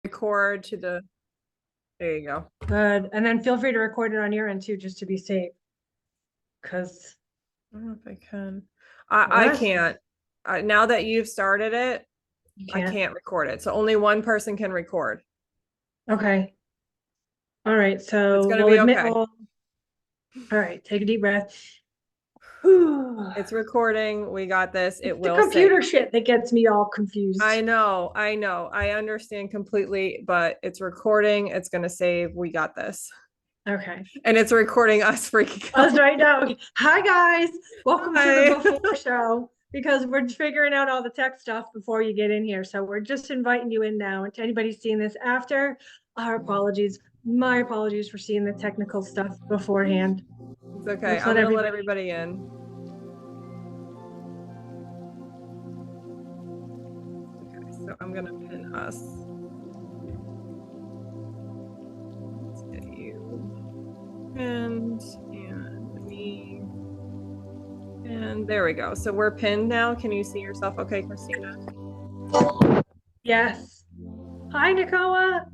record to the, there you go. Good. And then feel free to record it on your end too, just to be safe. Because I don't know if I can. I can't. Now that you've started it, I can't record it. So only one person can record. Okay. All right. So it's gonna be okay. All right. Take a deep breath. It's recording. We got this. It will the computer shit that gets me all confused. I know. I understand completely, but it's recording. It's gonna save. We got this. Okay. And it's recording us freaking out. Us right now. Hi guys. Welcome to the before show, because we're figuring out all the tech stuff before you get in here. So we're just inviting you in now. And to anybody seeing this after, our apologies. My apologies for seeing the technical stuff beforehand. It's okay. I'm gonna let everybody in. Okay, so I'm gonna pin us. Let's get you pinned and me. And there we go. So we're pinned now. Can you see yourself okay, Krystina? Yes. Hi, Nicola.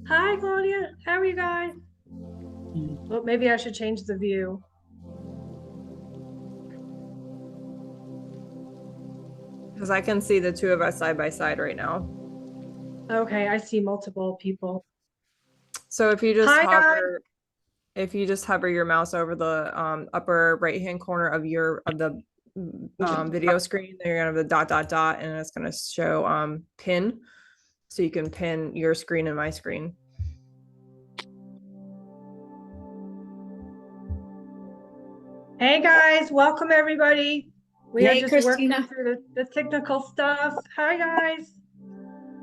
Hi, Claudia. How are you guys? Well, maybe I should change the view. Because I can see the two of us side by side right now. Okay, I see multiple people. So if you just hover your mouse over the upper right hand corner of the video screen, then you're gonna have the dot dot dot, and it's gonna show pin. So you can pin your screen and my screen. Hey guys, welcome everybody. We are just Krystina. working through the technical stuff. Hi guys.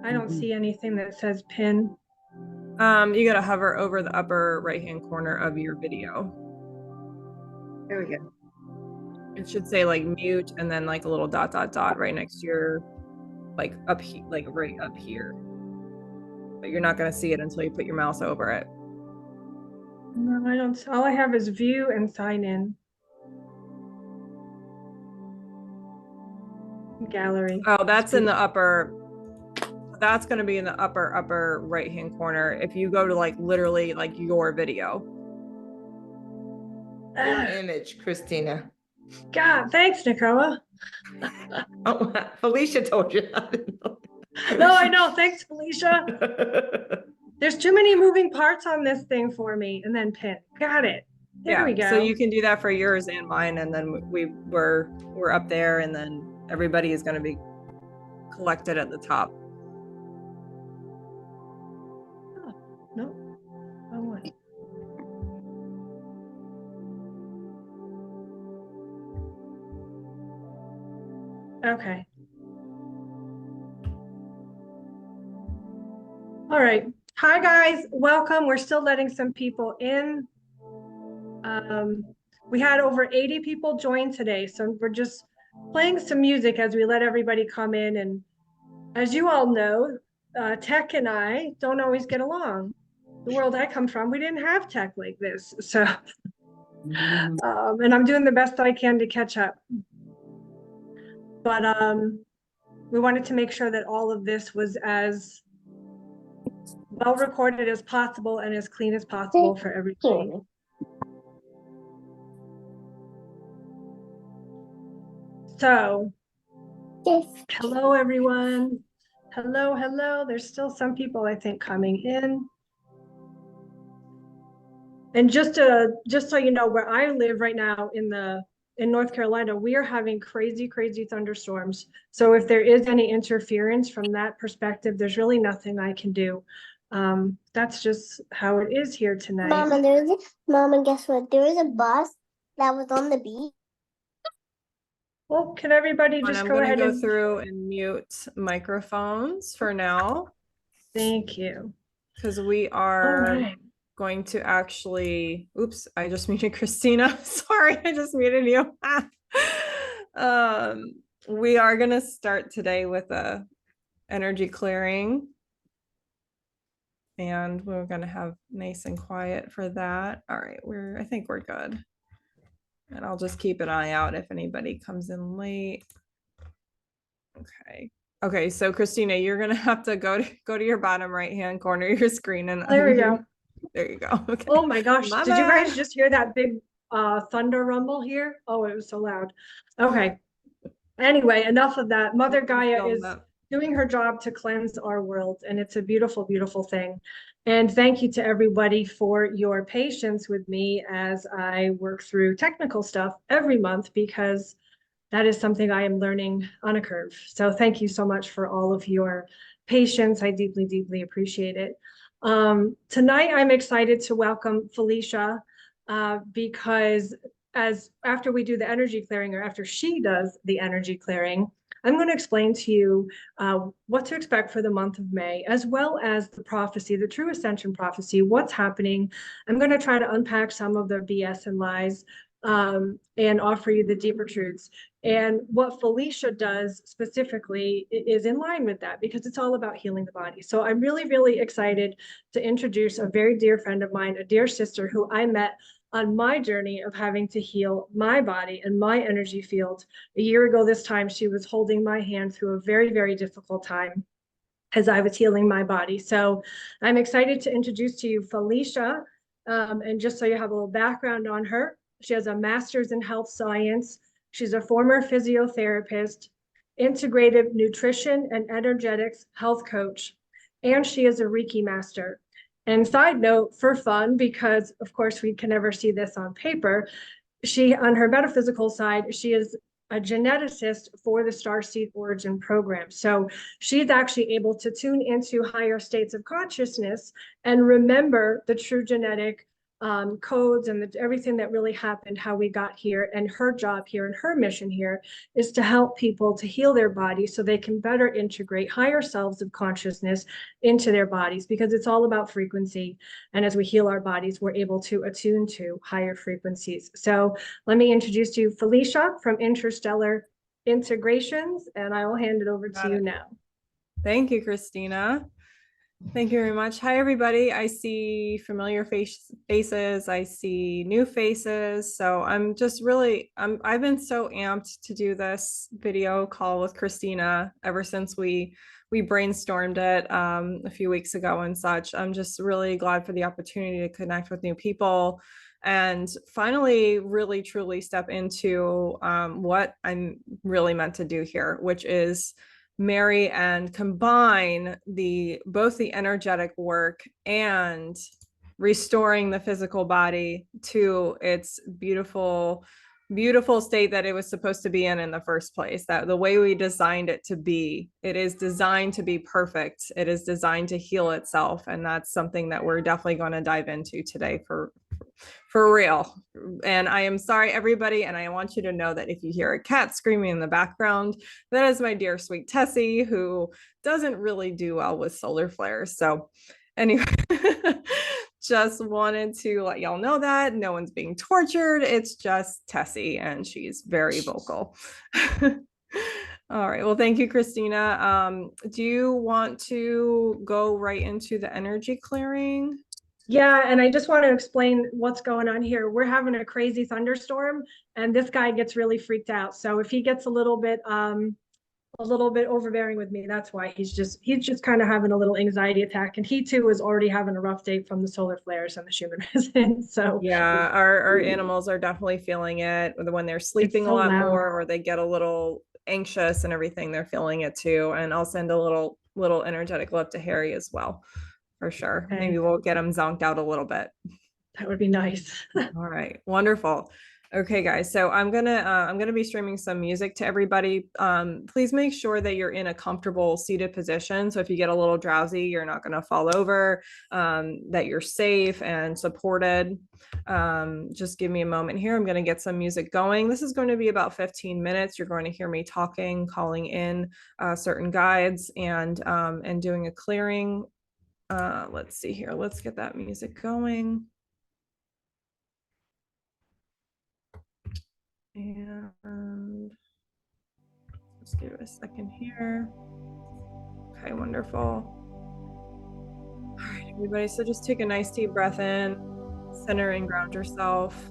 I don't see anything that says pin. You gotta hover over the upper right hand corner of your video. There we go. It should say like mute and then like a little dot dot dot right next to your like up like right up here. But you're not gonna see it until you put your mouse over it. No, I don't. All I have is view and sign in. Gallery. Oh, that's in the upper. That's going to be in the upper right hand corner. If you go to like literally like your video. Image, Krystina. God, thanks, Nicola. Oh, Felicia told you. No, I know. Thanks, Felicia. There's too many moving parts on this thing for me. And then pin. Got it. There we go. So you can do that for yours and mine, and then we're up there, and then everybody is going to be collected at the top. Oh, no. Oh, what? Okay. All right. Hi, guys. Welcome. We're still letting some people in. We had over 80 people join today, so we're just playing some music as we let everybody come in. And as you all know, tech and I don't always get along. The world I come from, we didn't have tech like this. So, and I'm doing the best I can to catch up. But we wanted to make sure that all of this was as well recorded as possible and as clean as possible for everybody. So, hello everyone. Hello, hello. There's still some people I think coming in. And just so you know, where I live right now in North Carolina, we are having crazy thunderstorms. So if there is any interference from that perspective, there's really nothing I can do. That's just how it is here tonight. Mama, guess what? There was a bus that was on the beach. Well, can everybody just go ahead and go through and mute microphones for now? Thank you. Because we are going to actually, oops, I just muted Krystina. Sorry, I just muted you. We are going to start today with a energy clearing. And we're going to have nice and quiet for that. All right, I think we're good. And I'll just keep an eye out if anybody comes in late. Okay. Okay, so Krystina, you're gonna have to go to your bottom right-hand corner of your screen and There we go. There you go. Okay. Oh my gosh, My did you guys bad. just hear that big thunder rumble here? Oh, it was so loud. Okay. Anyway, enough of that. Mother Gaia Film is that. doing her job to cleanse our world, and it's a beautiful, beautiful thing. And thank you to everybody for your patience with me as I work through technical stuff every month, because that is something I am learning on a curve. So thank you so much for all of your patience. I deeply, deeply appreciate it. Tonight, I'm excited to welcome Felicia because as after we do the energy clearing, or after she does the energy clearing, I'm going to explain to you what to expect for the month of May, as well as the prophecy, the true ascension prophecy, what's happening. I'm going to try to unpack some of the BS and lies and offer you the deeper truths. And what Felicia does specifically is in line with that, because it's all about healing the body. So I'm really, really excited to introduce a very dear friend of mine, a dear sister who I met on my journey of having to heal my body and my energy field. A year ago this time, she was holding my hand through a very, very difficult time as I was healing my body. So I'm excited to introduce to you Felicia. And just so you have a little background on her, she has a master's in health science. She's a former physiotherapist, integrative nutrition and energetics health coach, and she is a Reiki master. And side note, for fun, because of course we can never see this on paper, she, on her metaphysical side, she is a geneticist for the Starseed Origin program. So she's actually able to tune into higher states of consciousness and remember the true genetic codes and everything that really happened, how we got here. And her job here and her mission here is to help people to heal their bodies so they can better integrate higher selves of consciousness into their bodies, because it's all about frequency. And as we heal our bodies, we're able to attune to higher frequencies. So let me introduce you Felicia from Interstellar Integrations, and I will hand it over to you now. Thank you, Krystina. Thank you very much. Hi, everybody. I see familiar faces. I see new faces. So I'm just really, I've been so amped to do this video call with Krystina ever since we brainstormed it a few weeks ago and such. I'm just really glad for the opportunity to connect with new people and finally really truly step into what I'm really meant to do here, which is marry and combine both the energetic work and restoring the physical body to its beautiful state that it was supposed to be in the first place. That the way we designed it to be, it is designed to be perfect. It is designed to heal itself, and that's something that we're definitely going to dive into today for real. And I am sorry, everybody, and I want you to know that if you hear a cat screaming in the background, that is my dear sweet Tessie, who doesn't really do well with solar flares. So anyway, just wanted to let y'all know that no one's being tortured. It's just Tessie, and she's very vocal. All right. Well, thank you, Krystina. Do you want to go right into the energy clearing? Yeah, and I just want to explain what's going on here. We're having a crazy thunderstorm, and this guy gets really freaked out. So if he gets a little bit overbearing with me, that's why he's just kind of having a little anxiety attack. And he too is already having a rough day from the solar flares and the Schumann resonance. So yeah, our animals are definitely feeling it when they're sleeping so a lot loud. more, or they get a little anxious and everything. They're feeling it too. And I'll send a little energetic love to Harry as well, for sure. Okay. Maybe we'll get him zonked out a little bit. That would be nice. All right, wonderful. Okay, guys, so I'm gonna be streaming some music to everybody. Please make sure that you're in a comfortable seated position. So if you get a little drowsy, you're not gonna fall over, that you're safe and supported. Just give me a moment here. I'm gonna get some music going. This is going to be about 15 minutes. You're going to hear me talking, calling in certain guides, and doing a clearing. Let's see here. Let's get that music going. And let's give it a second here. Okay, wonderful. All right, everybody. So just take a nice deep breath in, center and ground yourself.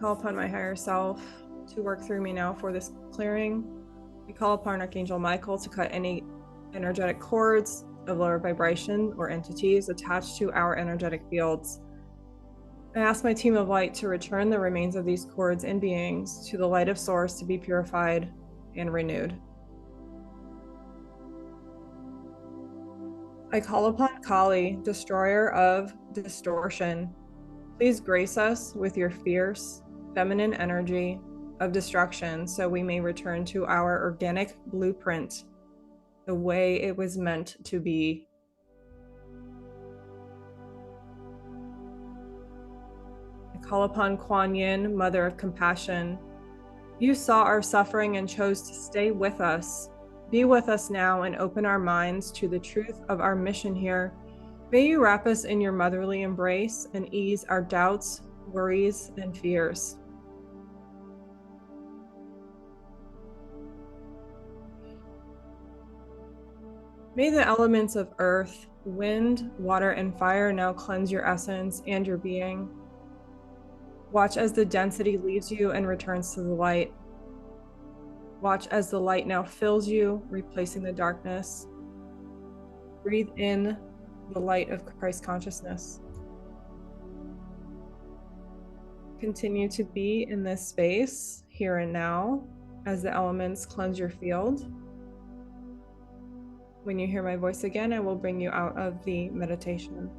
call upon my higher self to work through me now for this clearing. We call upon Archangel Michael to cut any energetic cords of lower vibration or entities attached to our energetic fields. I ask my team of light to return the remains of these cords and beings to the light of source to be purified and renewed. I call upon Kali, destroyer of distortion. Please grace us with your fierce, feminine energy of destruction so we may return to our organic blueprint, the way it was meant to be. I call upon Kuan Yin, Mother of Compassion. You saw our suffering and chose to stay with us. Be with us now and open our minds to the truth of our mission here. May you wrap us in your motherly embrace and ease our doubts, worries, and fears. May the elements of earth, wind, water, and fire now cleanse your essence and your being. Watch as the density leaves you and returns to the light. Watch as the light now fills you, replacing the darkness. Breathe in the light of Christ consciousness. Continue to be in this space, here and now, as the elements cleanse your field. When you hear my voice again, I will bring you out of the meditation.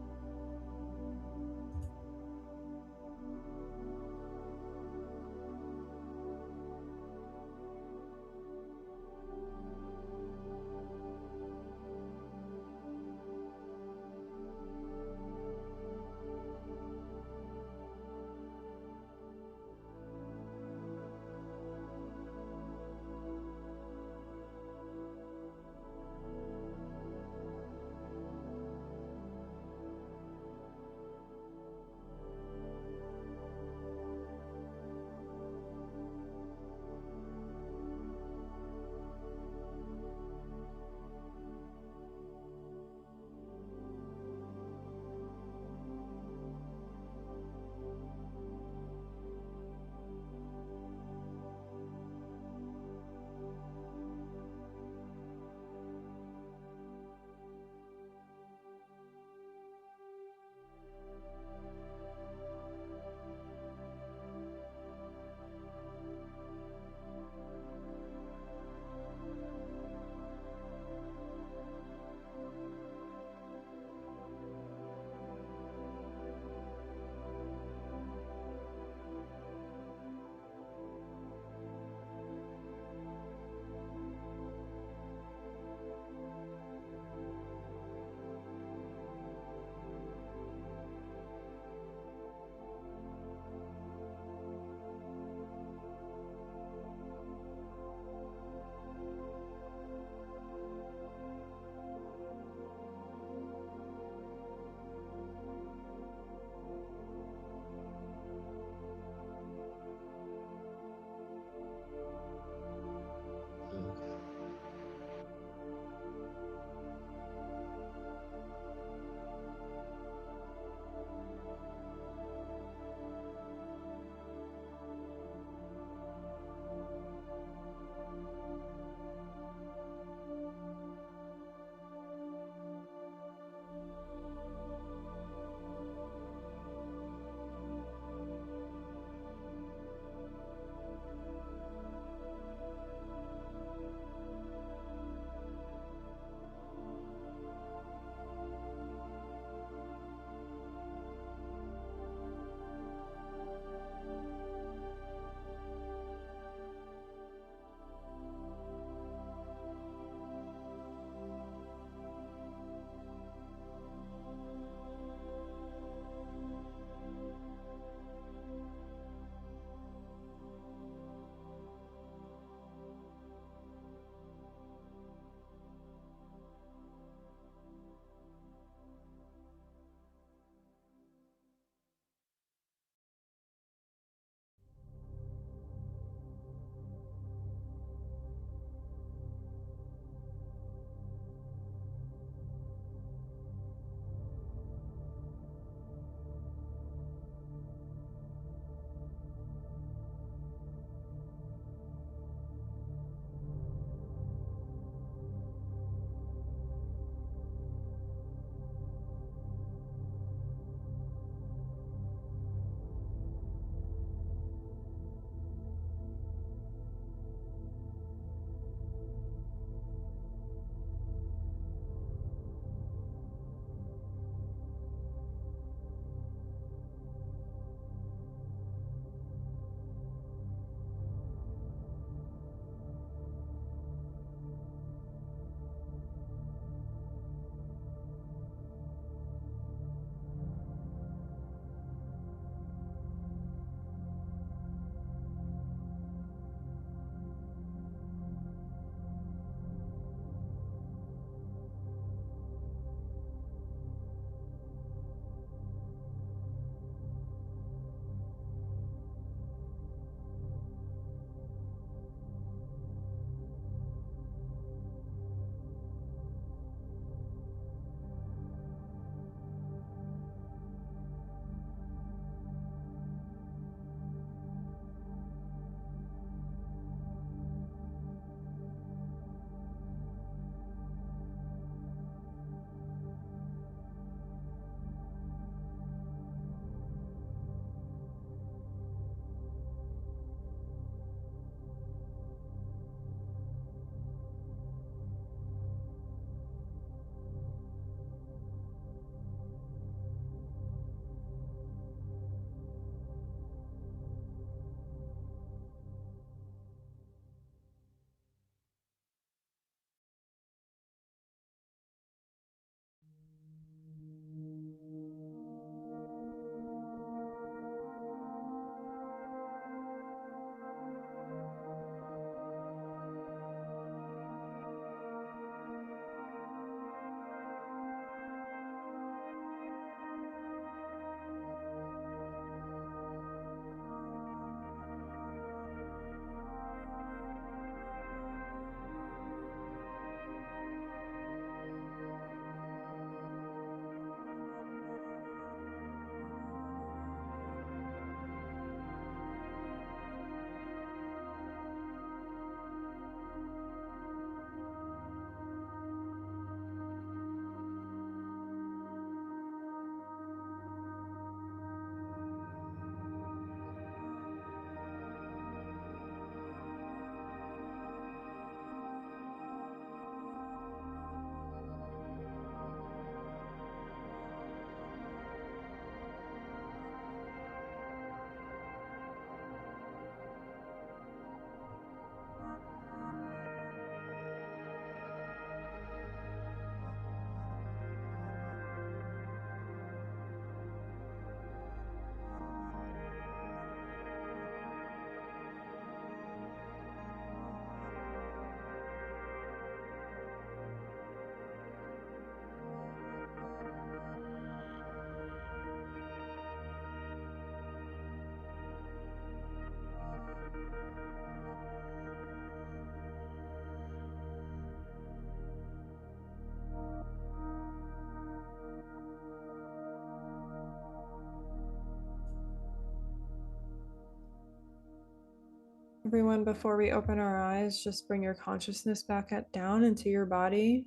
Everyone, before we open our eyes, just bring your consciousness back down into your body.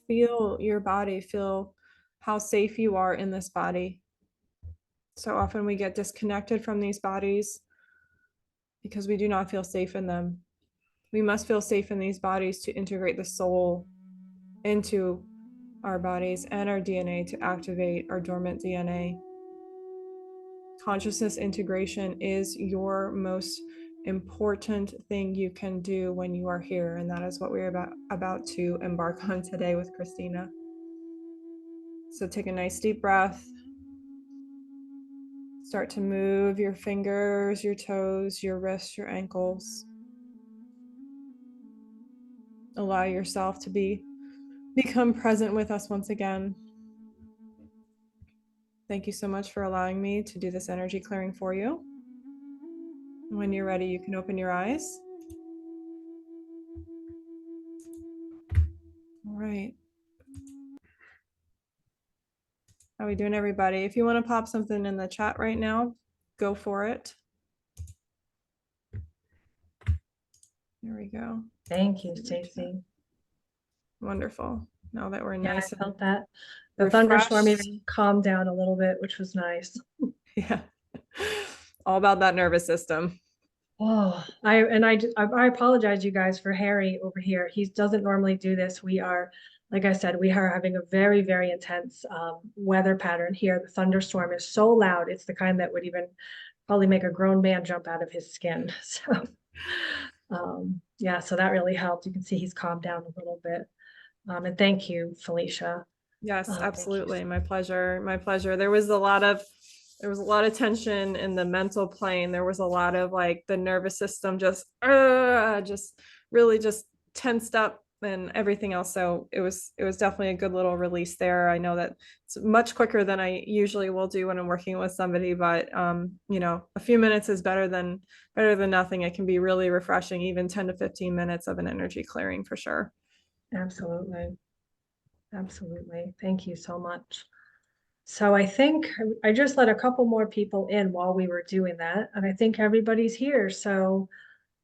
Feel your body, feel how safe you are in this body. So often we get disconnected from these bodies because we do not feel safe in them. We must feel safe in these bodies to integrate the soul into our bodies and our DNA to activate our dormant DNA. Consciousness integration is your most important thing you can do when you are here, and that is what we're about to embark on today with Krystina. So take a nice deep breath. Start to move your fingers, your toes, your wrists, your ankles. Allow yourself to become present with us once again. Thank you so much for allowing me to do this energy clearing for you. When you're ready, you can open your eyes. All right. How are we doing, everybody? If you want to pop something in the chat right now, go for it. There we go. Thank you, Stacey. Wonderful. Now that we're Yeah, nice I and felt that. The refreshed. thunderstorm even calmed down a little bit, which was nice. Yeah. All about that nervous system. Oh, I apologize, you guys, for Harry over here. He doesn't normally do this. We are, like I said, we are having a very, very intense weather pattern here. The thunderstorm is so loud. It's the kind that would even probably make a grown man jump out of his skin. So, yeah, so that really helped. You can see he's calmed down a little bit. And thank you, Felicia. Yes, absolutely. So My pleasure. My pleasure. There was a lot of tension in the mental plane. There was a lot of like the nervous system just really just tensed up and everything else. So it was definitely a good little release there. I know that it's much quicker than I usually will do when I'm working with somebody, but a few minutes is better than nothing. It can be really refreshing, even 10 to 15 minutes of an energy clearing for sure. absolutely. Absolutely. Thank you so much. So I think I just let a couple more people in while we were doing that, and I think everybody's here. So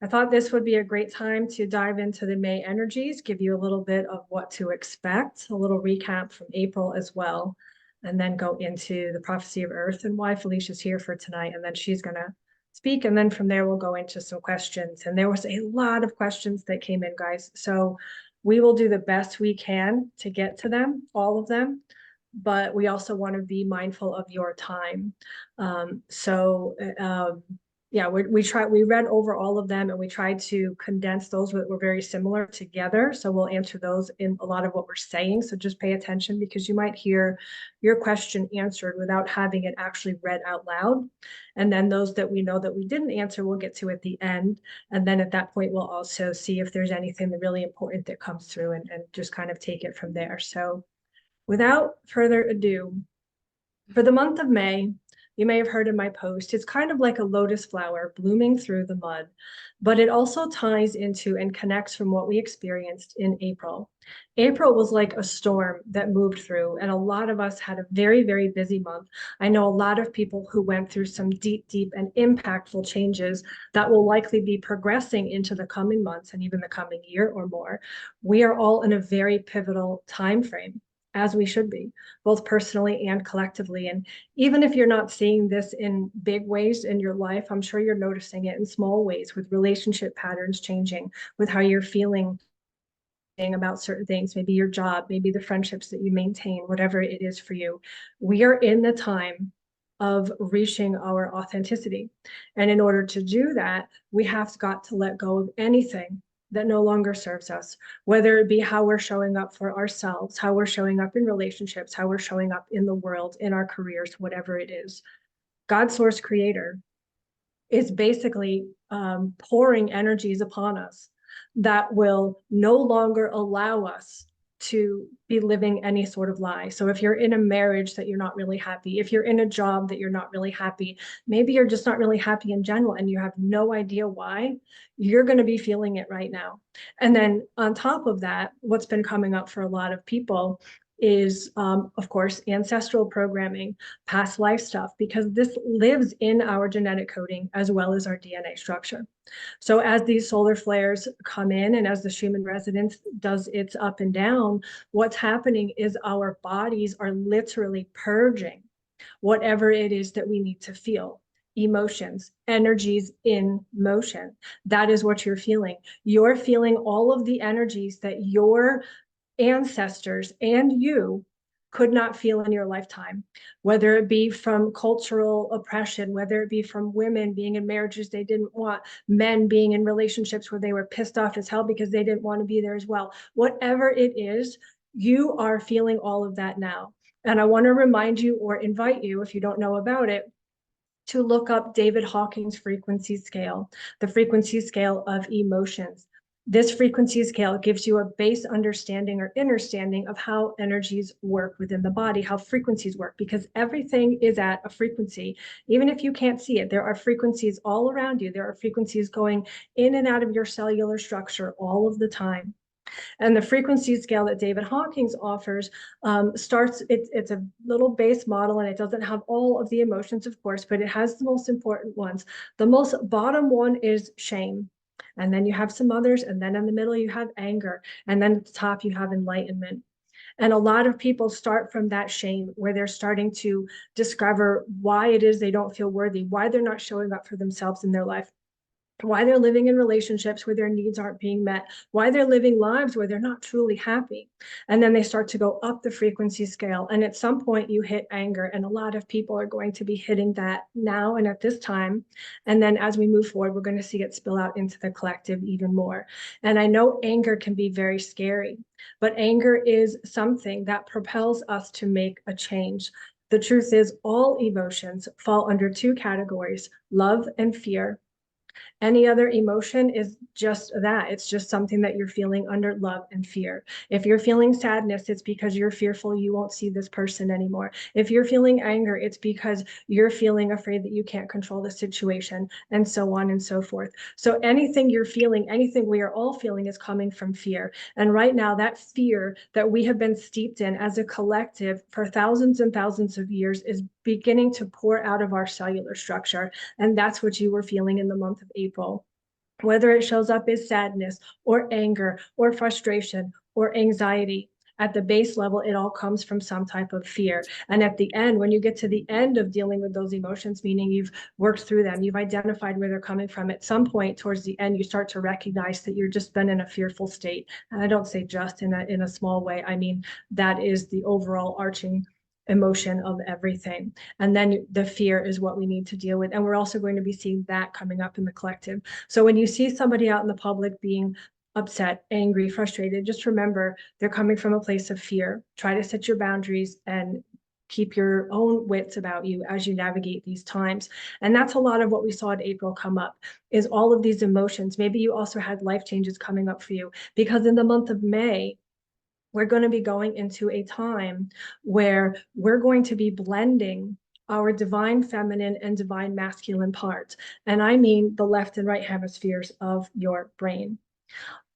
I thought this would be a great time to dive into the May energies, give you a little bit of what to expect, a little recap from April as well, and then go into the prophecy of Earth and why Felicia's here for tonight. And then she's going to speak. And then from there, we'll go into some questions. And there was a lot of questions that came in, guys. So we will do the best we can to get to them, all of them. But we also want to be mindful of your time. Yeah, we read over all of them and we tried to condense those that were very similar together. So we'll answer those in a lot of what we're saying. So just pay attention because you might hear your question answered without having it actually read out loud. And then those that we know that we didn't answer, we'll get to at the end. And then at that point, we'll also see if there's anything that really important that comes through and just kind of take it from there. So without further ado, for the month of May, you may have heard in my post, it's kind of like a lotus flower blooming through the mud, but it also ties into and connects from what we experienced in April. April was like a storm that moved through, and a lot of us had a very, very busy month. I know a lot of people who went through some deep, deep and impactful changes that will likely be progressing into the coming months and even the coming year or more. We are all in a very pivotal time frame, as we should be, both personally and collectively. And even if you're not seeing this in big ways in your life, I'm sure you're noticing it in small ways with relationship patterns changing, with how you're feeling about certain things, maybe your job, maybe the friendships that you maintain, whatever it is for you. We are in the time of reaching our authenticity. And in order to do that, we have got to let go of anything that no longer serves us, whether it be how we're showing up for ourselves, how we're showing up in relationships, how we're showing up in the world, in our careers, whatever it is. God, source creator, is basically pouring energies upon us that will no longer allow us to be living any sort of lie. So if you're in a marriage that you're not really happy, if you're in a job that you're not really happy, maybe you're just not really happy in general and you have no idea why, you're going to be feeling it right now. And then on top of that, what's been coming up for a lot of people is, of course, ancestral programming, past life stuff, because this lives in our genetic coding as well as our DNA structure. So as these solar flares come in and as the Schumann resonance does its up and down, what's happening is our bodies are literally purging whatever it is that we need to feel. Emotions, energies in motion. That is what you're feeling. You're feeling all of the energies that your ancestors and you could not feel in your lifetime, whether it be from cultural oppression, whether it be from women being in marriages they didn't want, men being in relationships where they were pissed off as hell because they didn't want to be there as well. Whatever it is, you are feeling all of that now. And I want to remind you or invite you, if you don't know about it, to look up David Hawking's frequency scale, the frequency scale of emotions. This frequency scale gives you a base understanding or understanding of how energies work within the body, how frequencies work, because everything is at a frequency. Even if you can't see it, there are frequencies all around you. There are frequencies going in and out of your cellular structure all of the time. And the frequency scale that David Hawkins offers it's a little base model, and it doesn't have all of the emotions, of course, but it has the most important ones. The most bottom one is shame. And then you have some others, and then in the middle you have anger, and then at the top you have enlightenment. And a lot of people start from that shame, where they're starting to discover why it is they don't feel worthy, why they're not showing up for themselves in their life, why they're living in relationships where their needs aren't being met, why they're living lives where they're not truly happy. And then they start to go up the frequency scale. And at some point you hit anger, and a lot of people are going to be hitting that now and at this time. And then as we move forward, we're going to see it spill out into the collective even more. And I know anger can be very scary, but anger is something that propels us to make a change. The truth is, all emotions fall under two categories: love and fear. Any other emotion is just that. It's just something that you're feeling under love and fear. If you're feeling sadness, it's because you're fearful you won't see this person anymore. If you're feeling anger, it's because you're feeling afraid that you can't control the situation, and so on and so forth. So anything you're feeling, anything we are all feeling, is coming from fear. And right now, that fear that we have been steeped in as a collective for thousands and thousands of years is beginning to pour out of our cellular structure. And that's what you were feeling in the month of April. Whether it shows up as sadness or anger or frustration or anxiety, at the base level, it all comes from some type of fear. And at the end, when you get to the end of dealing with those emotions, meaning you've worked through them, you've identified where they're coming from, at some point towards the end, you start to recognize that you've just been in a fearful state. And I don't say just in a small way. I mean, that is the overall arching emotion of everything. And then the fear is what we need to deal with. And we're also going to be seeing that coming up in the collective. So when you see somebody out in the public being upset, angry, frustrated, just remember they're coming from a place of fear. Try to set your boundaries and keep your own wits about you as you navigate these times. And that's a lot of what we saw in April come up, is all of these emotions. Maybe you also had life changes coming up for you, because in the month of May, we're going to be going into a time where we're going to be blending our divine feminine and divine masculine parts. And I mean the left and right hemispheres of your brain.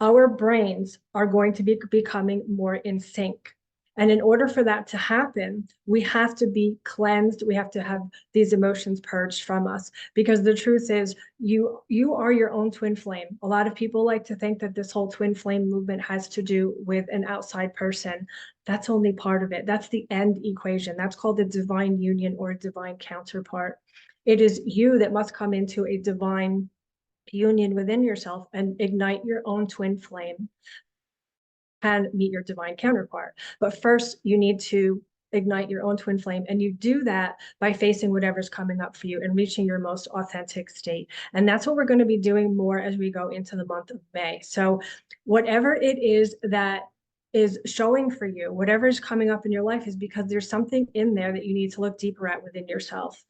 Our brains are going to be becoming more in sync. And in order for that to happen, we have to be cleansed. We have to have these emotions purged from us, because the truth is, you are your own twin flame. A lot of people like to think that this whole twin flame movement has to do with an outside person. That's only part of it. That's the end equation. That's called the divine union or divine counterpart. It is you that must come into a divine union within yourself and ignite your own twin flame and meet your divine counterpart. But first, you need to ignite your own twin flame, and you do that by facing whatever's coming up for you and reaching your most authentic state. And that's what we're going to be doing more as we go into the month of May. So whatever it is that is showing for you, whatever is coming up in your life, is because there's something in there that you need to look deeper at within yourself.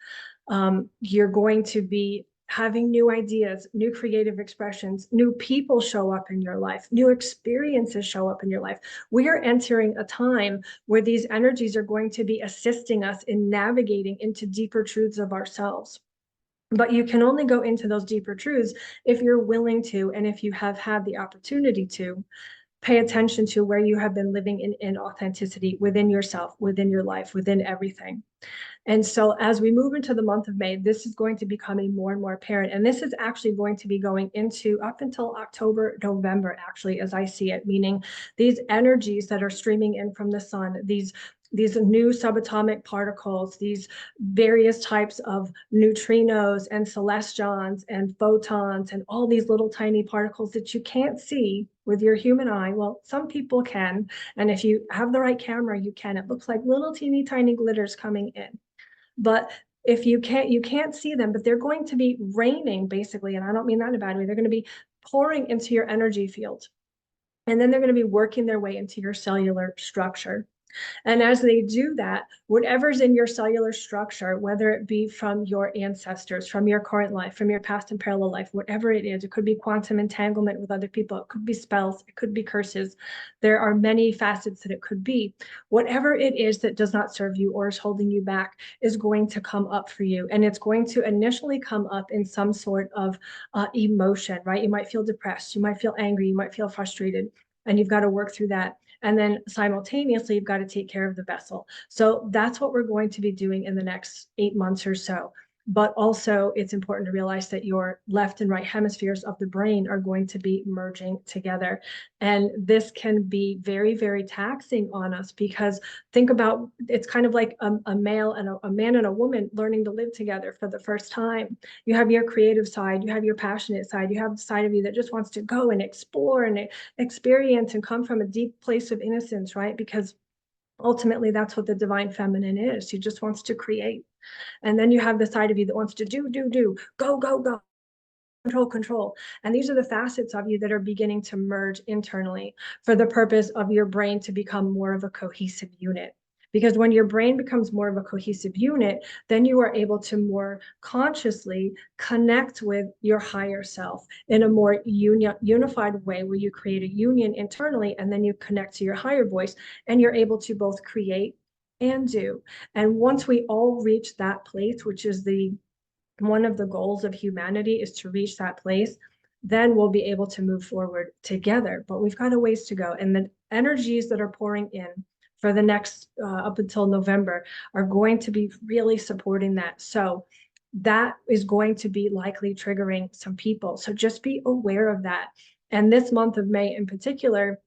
You're going to be having new ideas, new creative expressions, new people show up in your life, new experiences show up in your life. We are entering a time where these energies are going to be assisting us in navigating into deeper truths of ourselves. But you can only go into those deeper truths if you're willing to, and if you have had the opportunity to pay attention to where you have been living in authenticity within yourself, within your life, within everything. And so as we move into the month of May, this is going to be becoming more and more apparent. And this is actually going to be going into up until October, November, actually, as I see it, meaning these energies that are streaming in from the sun, these new subatomic particles, these various types of neutrinos and celestions and photons and all these little tiny particles that you can't see with your human eye. Well, some people can. And if you have the right camera, you can. It looks like little teeny tiny glitters coming in. But if you can't see them, but they're going to be raining basically. And I don't mean that in a bad way. They're going to be pouring into your energy field. And then they're going to be working their way into your cellular structure. And as they do that, whatever's in your cellular structure, whether it be from your ancestors, from your current life, from your past and parallel life, whatever it is, it could be quantum entanglement with other people, it could be spells, it could be curses. There are many facets that it could be. Whatever it is that does not serve you or is holding you back is going to come up for you. And it's going to initially come up in some sort of emotion, right? You might feel depressed, you might feel angry, you might feel frustrated, and you've got to work through that. And then simultaneously, you've got to take care of the vessel. So that's what we're going to be doing in the next 8 months or so. But also, it's important to realize that your left and right hemispheres of the brain are going to be merging together. And this can be very, very taxing on us, because think about, it's kind of like a male and a man and a woman learning to live together for the first time. You have your creative side, you have your passionate side, you have the side of you that just wants to go and explore and experience and come from a deep place of innocence, right? Because ultimately, that's what the divine feminine is. She just wants to create. And then you have the side of you that wants to do, go, go, control. And these are the facets of you that are beginning to merge internally for the purpose of your brain to become more of a cohesive unit. Because when your brain becomes more of a cohesive unit, then you are able to more consciously connect with your higher self in a more unified way, where you create a union internally, and then you connect to your higher voice, and you're able to both create and do. And once we all reach that place, which is one of the goals of humanity, is to reach that place, then we'll be able to move forward together. But we've got a ways to go. And the energies that are pouring in for the next up until November are going to be really supporting that. So that is going to be likely triggering some people. So just be aware of that. And this month of May in particular,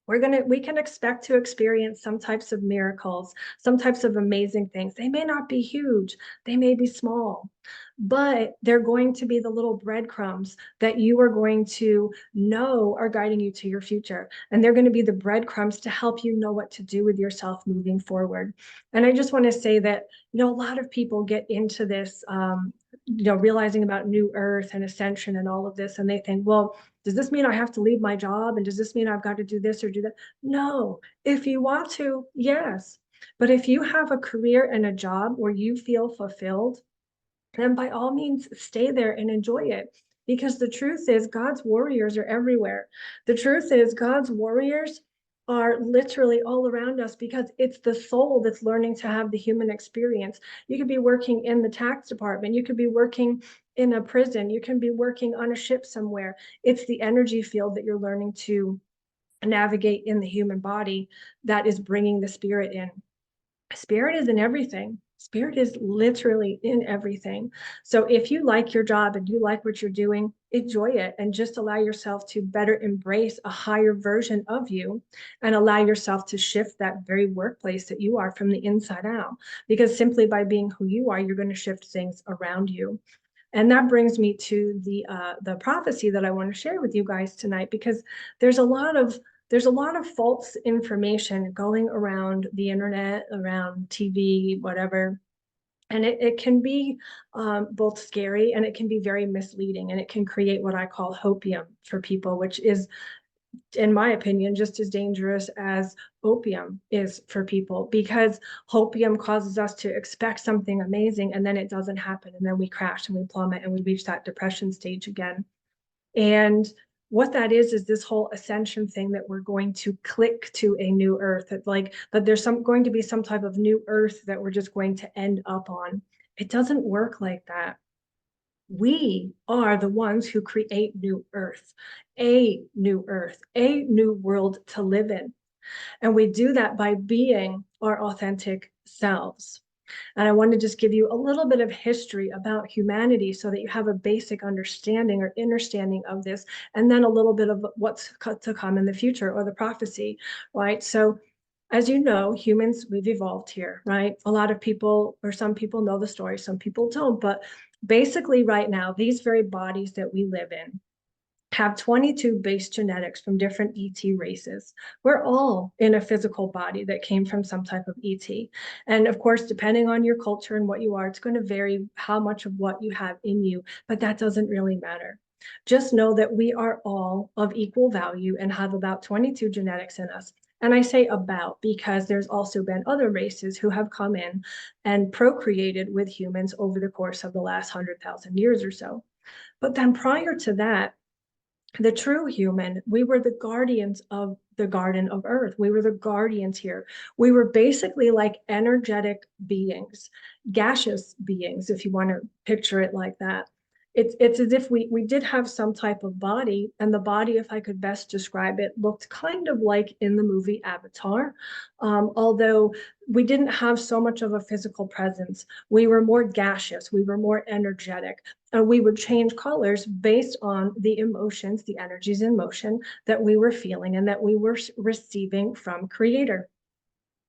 we can expect to experience some types of miracles, some types of amazing things. They may not be huge, they may be small, but they're going to be the little breadcrumbs that you are going to know are guiding you to your future. And they're going to be the breadcrumbs to help you know what to do with yourself moving forward. And I just want to say that, a lot of people get into this, realizing about New Earth and ascension and all of this, and they think, well, does this mean I have to leave my job? And does this mean I've got to do this or do that? No. If you want to, yes. But if you have a career and a job where you feel fulfilled, then by all means stay there and enjoy it. Because the truth is, God's warriors are everywhere. The truth is, God's warriors are literally all around us, because it's the soul that's learning to have the human experience. You could be working in the tax department, you could be working in a prison, you can be working on a ship somewhere. It's the energy field that you're learning to navigate in the human body that is bringing the spirit in. Spirit is in everything. Spirit is literally in everything. So if you like your job and you like what you're doing, enjoy it, and just allow yourself to better embrace a higher version of you, and allow yourself to shift that very workplace that you are from the inside out. Because simply by being who you are, you're going to shift things around you. And that brings me to the prophecy that I want to share with you guys tonight, because there's a lot of false information going around the internet, around TV, whatever. And it can be both scary, and it can be very misleading, and it can create what I call hopium for people, which is, in my opinion, just as dangerous as opium is for people, because hopium causes us to expect something amazing, and then it doesn't happen, and then we crash and we plummet and we reach that depression stage again. And what that is this whole ascension thing, that we're going to click to a new earth, that there's going to be some type of new earth that we're just going to end up on. It doesn't work like that. We are the ones who create new earth, a new earth, a new world to live in. And we do that by being our authentic selves. And I want to just give you a little bit of history about humanity so that you have a basic understanding or understanding of this, and then a little bit of what's to come in the future, or the prophecy, right? So as you know, humans, we've evolved here, right? A lot of people, or some people know the story, some people don't, but basically right now, these very bodies that we live in have 22 base genetics from different ET races. We're all in a physical body that came from some type of ET. And of course, depending on your culture and what you are, it's going to vary how much of what you have in you, but that doesn't really matter. Just know that we are all of equal value and have about 22 genetics in us. And I say about because there's also been other races who have come in and procreated with humans over the course of the last 100,000 years or so. But then prior to that, the true human, we were the guardians of the garden of earth. We were the guardians here. We were basically like energetic beings, gaseous beings, if you want to picture it like that. It's as if we did have some type of body, and the body, if I could best describe it, looked kind of like in the movie Avatar. Although we didn't have so much of a physical presence. We were more gaseous, we were more energetic, and we would change colors based on the emotions, the energies in motion that we were feeling and that we were receiving from Creator.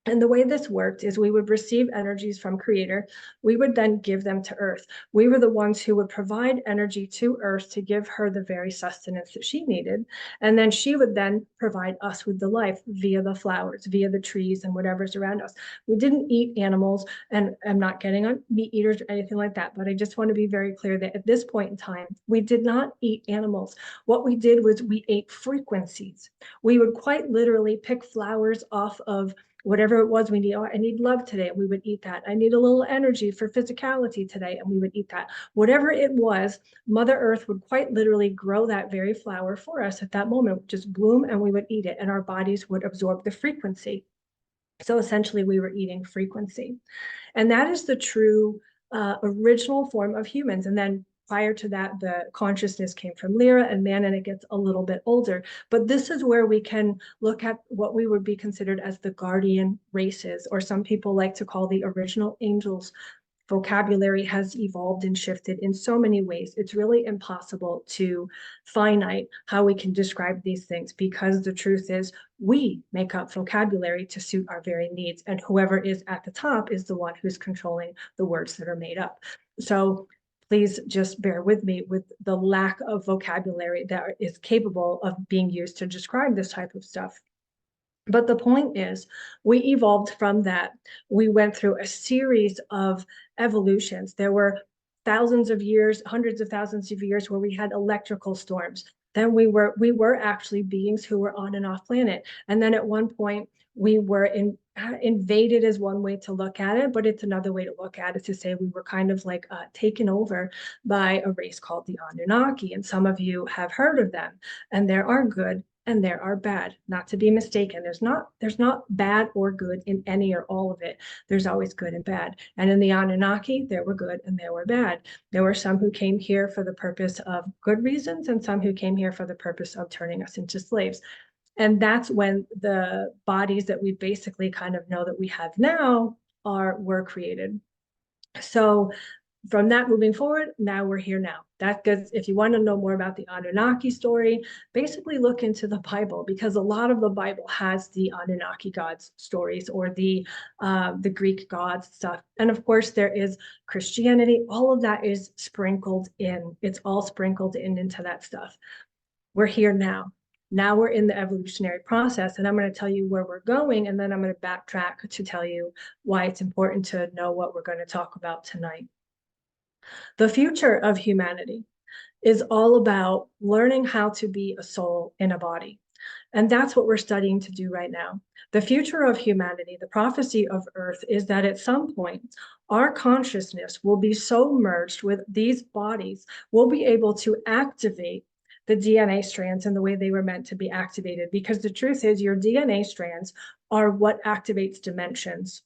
And the way this worked is we would receive energies from Creator. We would then give them to Earth. We were the ones who would provide energy to Earth to give her the very sustenance that she needed. And then she would then provide us with the life via the flowers, via the trees and whatever's around us. We didn't eat animals, and I'm not getting on meat eaters or anything like that, but I just want to be very clear that at this point in time, we did not eat animals. What we did was we ate frequencies. We would quite literally pick flowers off of whatever it was we need. Oh, I need love today, and we would eat that. I need a little energy for physicality today, and we would eat that. Whatever it was, Mother Earth would quite literally grow that very flower for us at that moment, just bloom, and we would eat it, and our bodies would absorb the frequency. So essentially we were eating frequency. And that is the true original form of humans. And then prior to that, the consciousness came from Lyra and man, and it gets a little bit older. But this is where we can look at what we would be considered as the guardian races, or some people like to call the original angels. Vocabulary has evolved and shifted in so many ways. It's really impossible to finite how we can describe these things, because the truth is we make up vocabulary to suit our very needs, and whoever is at the top is the one who's controlling the words that are made up. So please just bear with me with the lack of vocabulary that is capable of being used to describe this type of stuff. But the point is, we evolved from that. We went through a series of evolutions. There were thousands of years, hundreds of thousands of years where we had electrical storms. Then we were actually beings who were on and off planet. And then at one point we were invaded, is one way to look at it, but it's another way to look at it to say we were kind of like taken over by a race called the Anunnaki. And some of you have heard of them, and there are good and there are bad, not to be mistaken. There's not bad or good in any or all of it. There's always good and bad. And in the Anunnaki, there were good and there were bad. There were some who came here for the purpose of good reasons, and some who came here for the purpose of turning us into slaves. And that's when the bodies that we basically kind of know that we have now were created. So from that moving forward, now we're here now. That goes, if you want to know more about the Anunnaki story, basically look into the Bible, because a lot of the Bible has the Anunnaki gods stories, or the Greek gods stuff. And of course there is Christianity. All of that is sprinkled in. It's all sprinkled in into that stuff. We're here now. Now we're in the evolutionary process, and I'm going to tell you where we're going, and then I'm going to backtrack to tell you why it's important to know what we're going to talk about tonight. The future of humanity is all about learning how to be a soul in a body. And that's what we're studying to do right now. The future of humanity, the prophecy of Earth, is that at some point, our consciousness will be so merged with these bodies, we'll be able to activate the DNA strands in the way they were meant to be activated. Because the truth is, your DNA strands are what activates dimensions.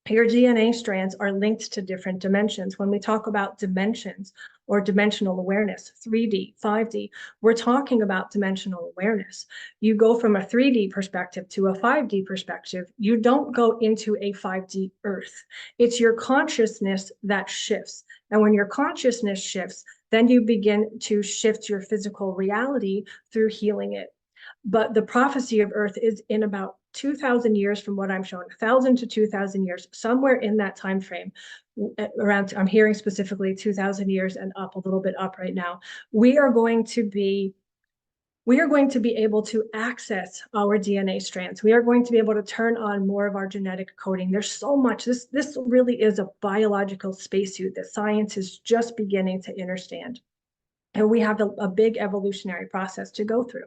Your DNA strands are linked to different dimensions. When we talk about dimensions or dimensional awareness, 3D, 5D, we're talking about dimensional awareness. You go from a 3D perspective to a 5D perspective. You don't go into a 5D Earth. It's your consciousness that shifts. And when your consciousness shifts, then you begin to shift your physical reality through healing it. But the prophecy of Earth is in about 2,000 years from what I'm showing, 1,000 to 2,000 years, somewhere in that time frame. Around, I'm hearing specifically 2,000 years and up, a little bit up right now. We are going to be able to access our DNA strands. We are going to be able to turn on more of our genetic coding. There's so much. This really is a biological spacesuit that science is just beginning to understand. And we have a big evolutionary process to go through.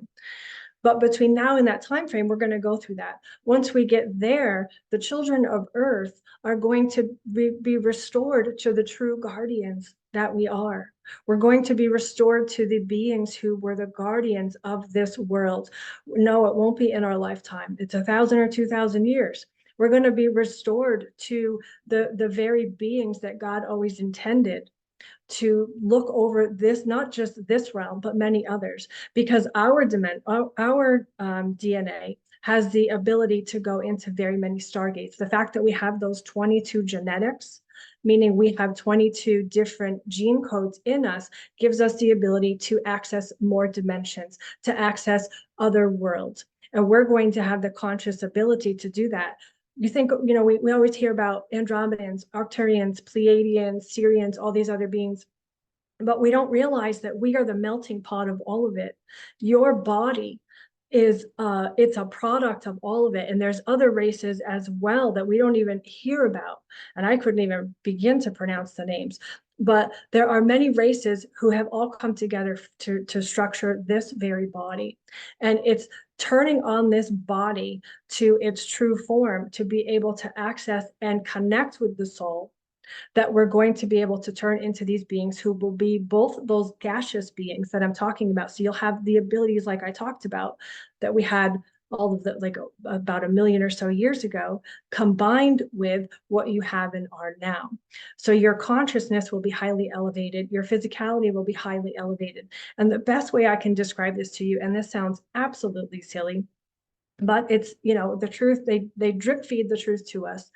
But between now and that time frame, we're going to go through that. Once we get there, the children of Earth are going to be restored to the true guardians that we are. We're going to be restored to the beings who were the guardians of this world. No, it won't be in our lifetime. It's 1,000 or 2,000 years. We're going to be restored to the very beings that God always intended to look over this, not just this realm, but many others, because our DNA has the ability to go into very many stargates. The fact that we have those 22 genetics, meaning we have 22 different gene codes in us, gives us the ability to access more dimensions, to access other worlds. And we're going to have the conscious ability to do that. You think, we always hear about Andromedans, Arcturians, Pleiadians, Sirians, all these other beings, but we don't realize that we are the melting pot of all of it. Your body is, it's a product of all of it. And there's other races as well that we don't even hear about. And I couldn't even begin to pronounce the names. But there are many races who have all come together to structure this very body. And it's turning on this body to its true form to be able to access and connect with the soul, that we're going to be able to turn into these beings who will be both those gaseous beings that I'm talking about. So you'll have the abilities like I talked about that we had all of the, like about 1 million or so years ago, combined with what you have and are now. So your consciousness will be highly elevated. Your physicality will be highly elevated. And the best way I can describe this to you, and this sounds absolutely silly, but it's, the truth, they drip feed the truth to us.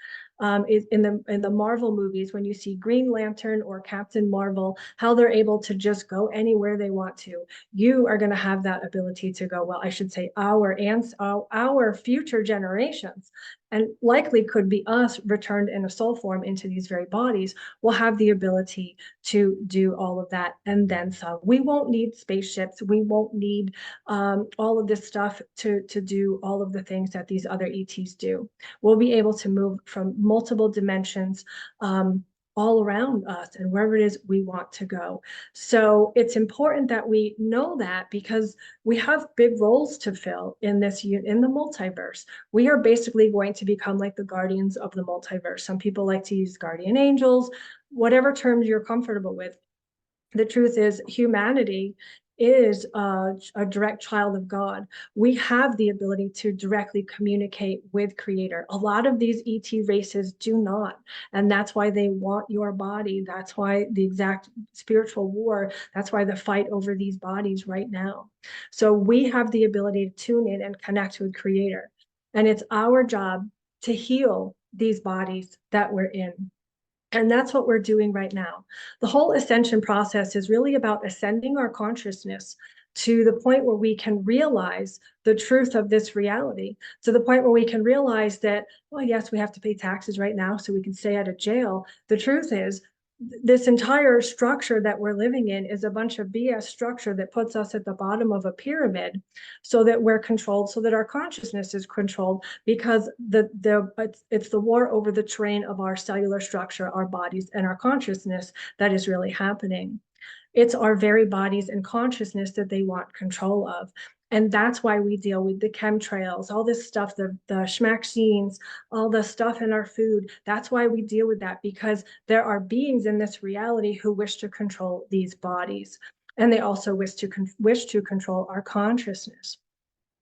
Is in the Marvel movies, when you see Green Lantern or Captain Marvel, how they're able to just go anywhere they want to. You are going to have that ability to go, well, I should say our future generations, and likely could be us returned in a soul form into these very bodies, will have the ability to do all of that and then some. We won't need spaceships. We won't need all of this stuff to do all of the things that these other ETs do. We'll be able to move from multiple dimensions all around us and wherever it is we want to go. So it's important that we know that, because we have big roles to fill in the multiverse. We are basically going to become like the guardians of the multiverse. Some people like to use guardian angels, whatever terms you're comfortable with. The truth is, humanity is a direct child of God. We have the ability to directly communicate with Creator. A lot of these ET races do not. And that's why they want your body. That's why the exact spiritual war, that's why the fight over these bodies right now. So we have the ability to tune in and connect with Creator. And it's our job to heal these bodies that we're in. And that's what we're doing right now. The whole ascension process is really about ascending our consciousness to the point where we can realize the truth of this reality, to the point where we can realize that, well, yes, we have to pay taxes right now so we can stay out of jail. The truth is, this entire structure that we're living in is a bunch of BS structure that puts us at the bottom of a pyramid so that we're controlled, so that our consciousness is controlled, because it's the war over the terrain of our cellular structure, our bodies, and our consciousness that is really happening. It's our very bodies and consciousness that they want control of. And that's why we deal with the chemtrails, all this stuff, the schmaxines, all the stuff in our food. That's why we deal with that, because there are beings in this reality who wish to control these bodies. And they also wish to control our consciousness.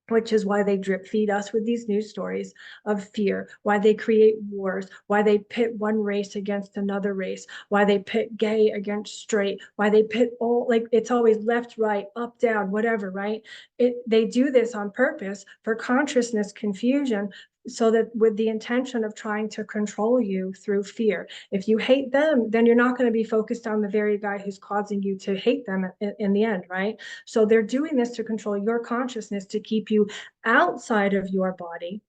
which is why they drip feed us with these news stories of fear, why they create wars, why they pit one race against another race, why they pit gay against straight, why they pit all, like it's always left, right, up, down, whatever, right? They do this on purpose for consciousness confusion, so that with the intention of trying to control you through fear. If you hate them, then you're not going to be focused on the very guy who's causing you to hate them in the end, right? So they're doing this to control your consciousness, to keep you outside of your body,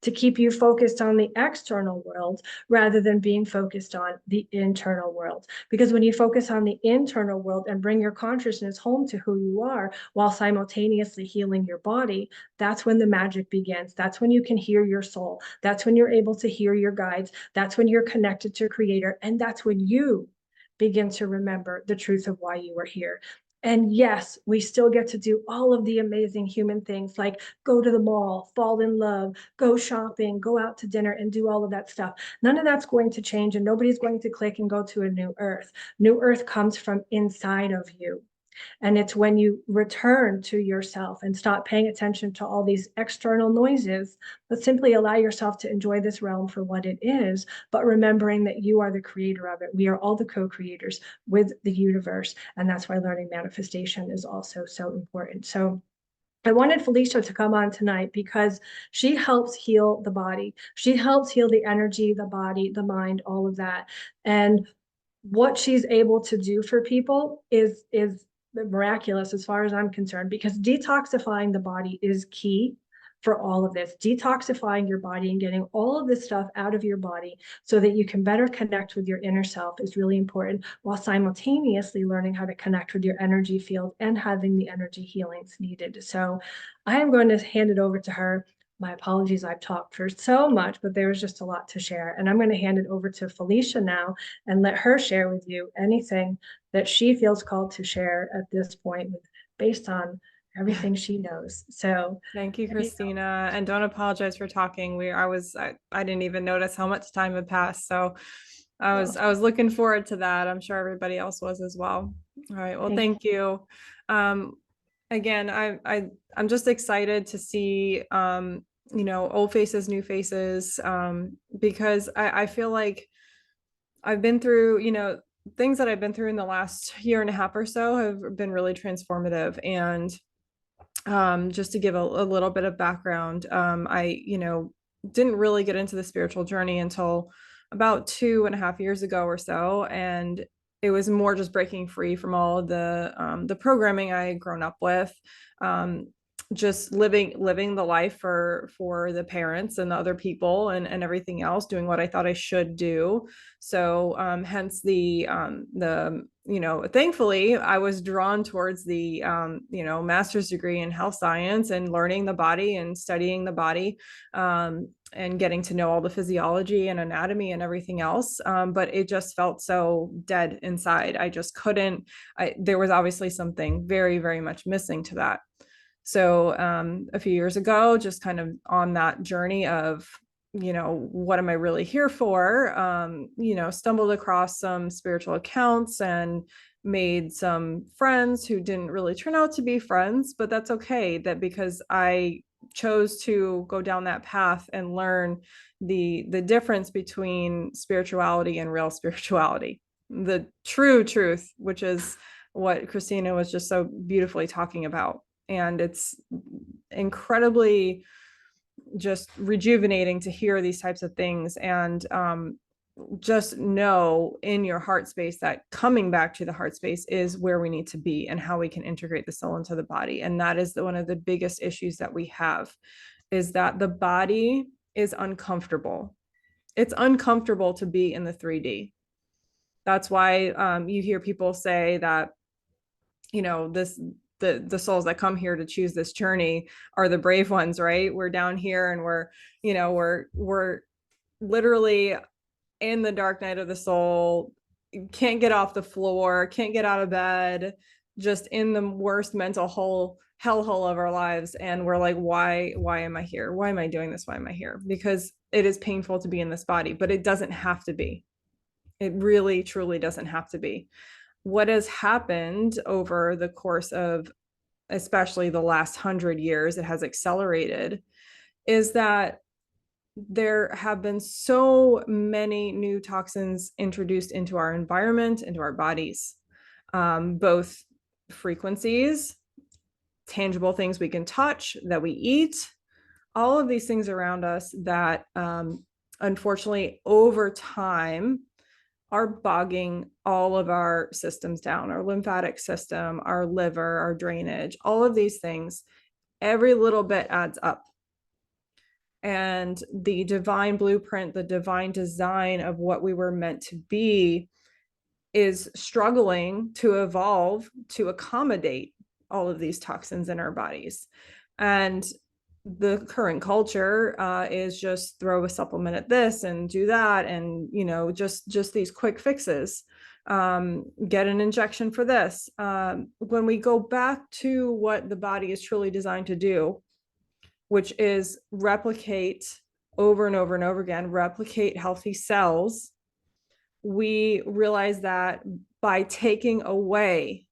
to keep you focused on the external world rather than being focused on the internal world. Because when you focus on the internal world and bring your consciousness home to who you are while simultaneously healing your body, that's when the magic begins. That's when you can hear your soul. That's when you're able to hear your guides. That's when you're connected to Creator. And that's when you begin to remember the truth of why you are here. And yes, we still get to do all of the amazing human things like go to the mall, fall in love, go shopping, go out to dinner, and do all of that stuff. None of that's going to change, and nobody's going to click and go to a new earth. New earth comes from inside of you. And it's when you return to yourself and stop paying attention to all these external noises, but simply allow yourself to enjoy this realm for what it is, but remembering that you are the creator of it. We are all the co-creators with the universe. And that's why learning manifestation is also so important. So I wanted Felicia to come on tonight because she helps heal the body. She helps heal the energy, the body, the mind, all of that. And what she's able to do for people is miraculous as far as I'm concerned, because detoxifying the body is key for all of this. Detoxifying your body and getting all of this stuff out of your body so that you can better connect with your inner self is really important, while simultaneously learning how to connect with your energy field and having the energy healings needed. So I am going to hand it over to her. My apologies, I've talked for so much, but there was just a lot to share. And I'm going to hand it over to Felicia now and let her share with you anything that she feels called to share at this point based on everything she knows. So thank you, Krystina, and don't apologize for talking. I didn't even notice how much time had passed. So I was looking forward to that. I'm sure everybody else was as well. All right. Well, thank you. Again, I'm just excited to see old faces, new faces, because I feel like I've been through, things that I've been through in the last year and a half or so have been really transformative. And just to give a little bit of background, I didn't really get into the spiritual journey until about 2.5 years ago or so, and it was more just breaking free from all of the programming I had grown up with, just living the life for the parents and the other people and everything else, doing what I thought I should do. So hence the thankfully I was drawn towards the master's degree in health science and learning the body and studying the body, and getting to know all the physiology and anatomy and everything else. But it just felt so dead inside. I just couldn't. There was obviously something very, very much missing to that. So a few years ago, just kind of on that journey of, what am I really here for? Stumbled across some spiritual accounts and made some friends who didn't really turn out to be friends, but that's okay. That because I chose to go down that path and learn the difference between spirituality and real spirituality, the true truth, which is what Krystina was just so beautifully talking about. And it's incredibly just rejuvenating to hear these types of things, and just know in your heart space that coming back to the heart space is where we need to be and how we can integrate the soul into the body. And that is one of the biggest issues that we have, is that the body is uncomfortable. It's uncomfortable to be in the 3D. That's why you hear people say that, the souls that come here to choose this journey are the brave ones, right? We're down here and we're literally in the dark night of the soul, can't get off the floor, can't get out of bed, just in the worst mental hellhole of our lives. And we're like, why am I here? Why am I doing this? Why am I here? Because it is painful to be in this body, but it doesn't have to be. It really, truly doesn't have to be. What has happened over the course of especially the last 100 years, it has accelerated, is that there have been so many new toxins introduced into our environment, into our bodies, both frequencies, tangible things we can touch, that we eat, all of these things around us that unfortunately over time are bogging all of our systems down, our lymphatic system, our liver, our drainage, all of these things. Every little bit adds up. And the divine blueprint, the divine design of what we were meant to be is struggling to evolve to accommodate all of these toxins in our bodies. And the current culture is just throw a supplement at this and do that, and just these quick fixes. Get an injection for this. When we go back to what the body is truly designed to do, which is replicate over and over and over again, replicate healthy cells, we realize that by taking away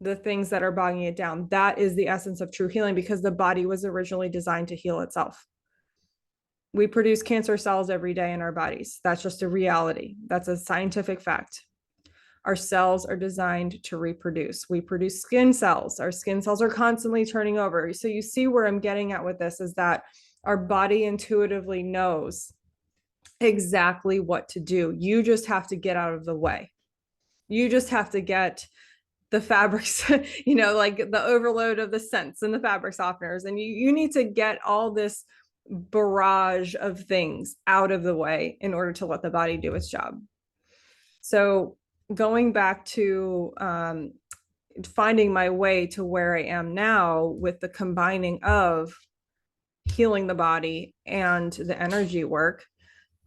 the things that are bogging it down, that is the essence of true healing, because the body was originally designed to heal itself. We produce cancer cells every day in our bodies. That's just a reality. That's a scientific fact. Our cells are designed to reproduce. We produce skin cells. Our skin cells are constantly turning over. So you see where I'm getting at with this is that our body intuitively knows exactly what to do. You just have to get out of the way. You just have to get the fabrics, like the overload of the scents and the fabric softeners. And you need to get all this barrage of things out of the way in order to let the body do its job. So going back to finding my way to where I am now with the combining of healing the body and the energy work,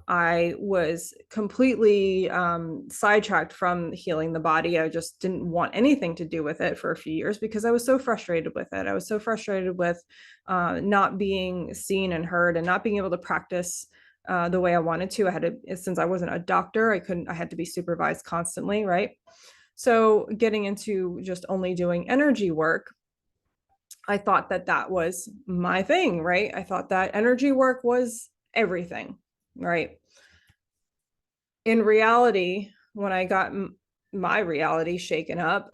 I was completely sidetracked from healing the body. I just didn't want anything to do with it for a few years because I was so frustrated with it. I was so frustrated with not being seen and heard and not being able to practice the way I wanted to. I had to, since I wasn't a doctor, I had to be supervised constantly, right? So getting into just only doing energy work, I thought that was my thing, right? I thought that energy work was everything, right? In reality, when I got my reality shaken up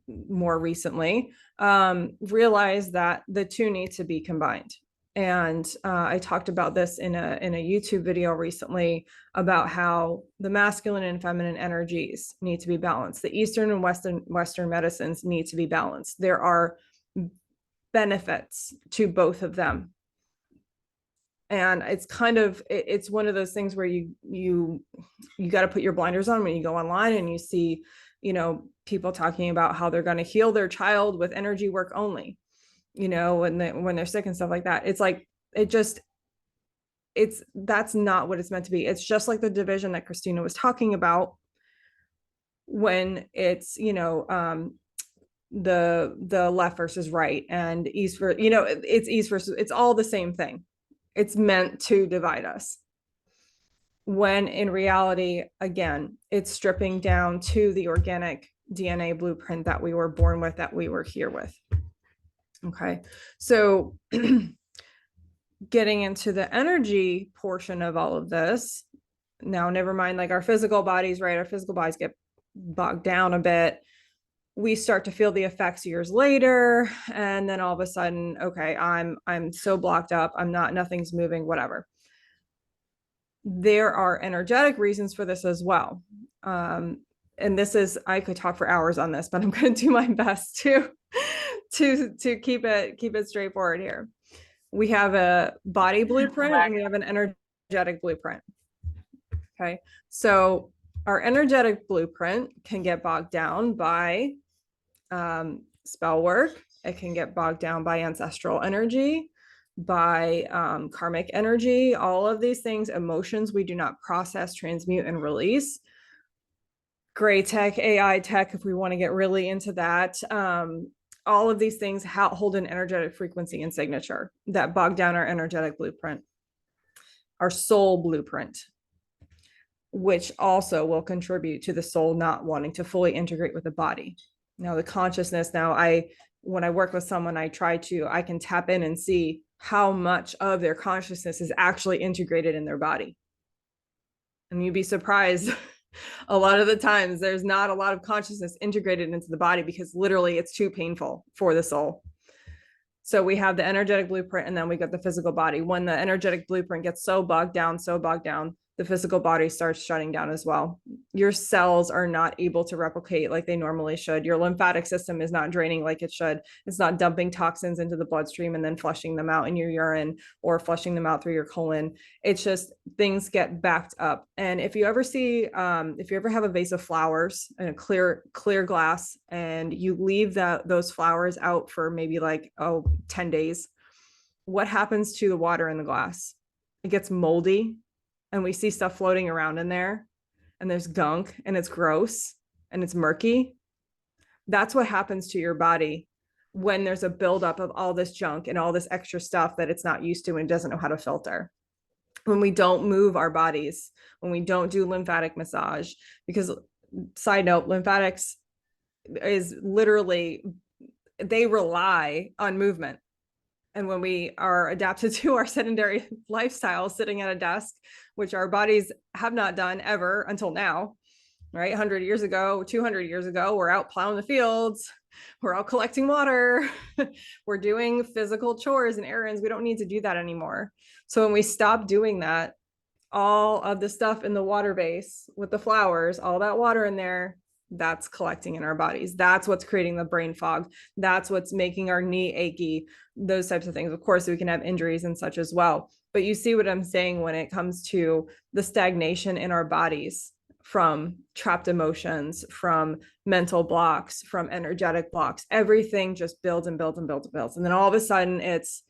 more recently, realized that the two need to be combined. And I talked about this in a YouTube video recently about how the masculine and feminine energies need to be balanced. The Eastern and Western medicines need to be balanced. There are benefits to both of them. And it's one of those things where you got to put your blinders on when you go online and you see, people talking about how they're going to heal their child with energy work only, when they're sick and stuff like that. It's like, that's not what it's meant to be. It's just like the division that Krystina was talking about when it's, the left versus right and east versus, it's east versus, it's all the same thing. It's meant to divide us. When in reality, again, it's stripping down to the organic DNA blueprint that we were born with, that we were here with. Okay. So getting into the energy portion of all of this, now, never mind like our physical bodies, right? Our physical bodies get bogged down a bit. We start to feel the effects years later. And then all of a sudden, okay, I'm so blocked up. Nothing's moving, whatever. There are energetic reasons for this as well. And I could talk for hours on this, but I'm going to do my best to keep it straightforward here. We have a body blueprint and we have an energetic blueprint. Okay. So our energetic blueprint can get bogged down by spell work. It can get bogged down by ancestral energy, by karmic energy, all of these things, emotions we do not process, transmute, and release. Gray tech, AI tech, if we want to get really into that. All of these things hold an energetic frequency and signature that bog down our energetic blueprint, our soul blueprint, which also will contribute to the soul not wanting to fully integrate with the body. Now, the consciousness, when I work with someone, I can tap in and see how much of their consciousness is actually integrated in their body. And you'd be surprised. A lot of the times there's not a lot of consciousness integrated into the body because literally it's too painful for the soul. So we have the energetic blueprint and then we got the physical body. When the energetic blueprint gets so bogged down, the physical body starts shutting down as well. Your cells are not able to replicate like they normally should. Your lymphatic system is not draining like it should. It's not dumping toxins into the bloodstream and then flushing them out in your urine or flushing them out through your colon. It's just things get backed up. And if you ever have a vase of flowers in a clear glass and you leave those flowers out for maybe 10 days, what happens to the water in the glass? It gets moldy. And we see stuff floating around in there and there's gunk and it's gross and it's murky. That's what happens to your body when there's a buildup of all this junk and all this extra stuff that it's not used to and doesn't know how to filter. When we don't move our bodies, when we don't do lymphatic massage, because side note, lymphatics is literally, they rely on movement. And when we are adapted to our sedentary lifestyle, sitting at a desk, which our bodies have not done ever until now, right? 100 years ago, 200 years ago, we're out plowing the fields, we're out collecting water, we're doing physical chores and errands. We don't need to do that anymore. So when we stop doing that, all of the stuff in the water vase with the flowers, all that water in there, that's collecting in our bodies. That's what's creating the brain fog. That's what's making our knee achy, those types of things. Of course, we can have injuries and such as well. But you see what I'm saying when it comes to the stagnation in our bodies from trapped emotions, from mental blocks, from energetic blocks. Everything just builds and builds and builds and builds. And then all of a sudden it's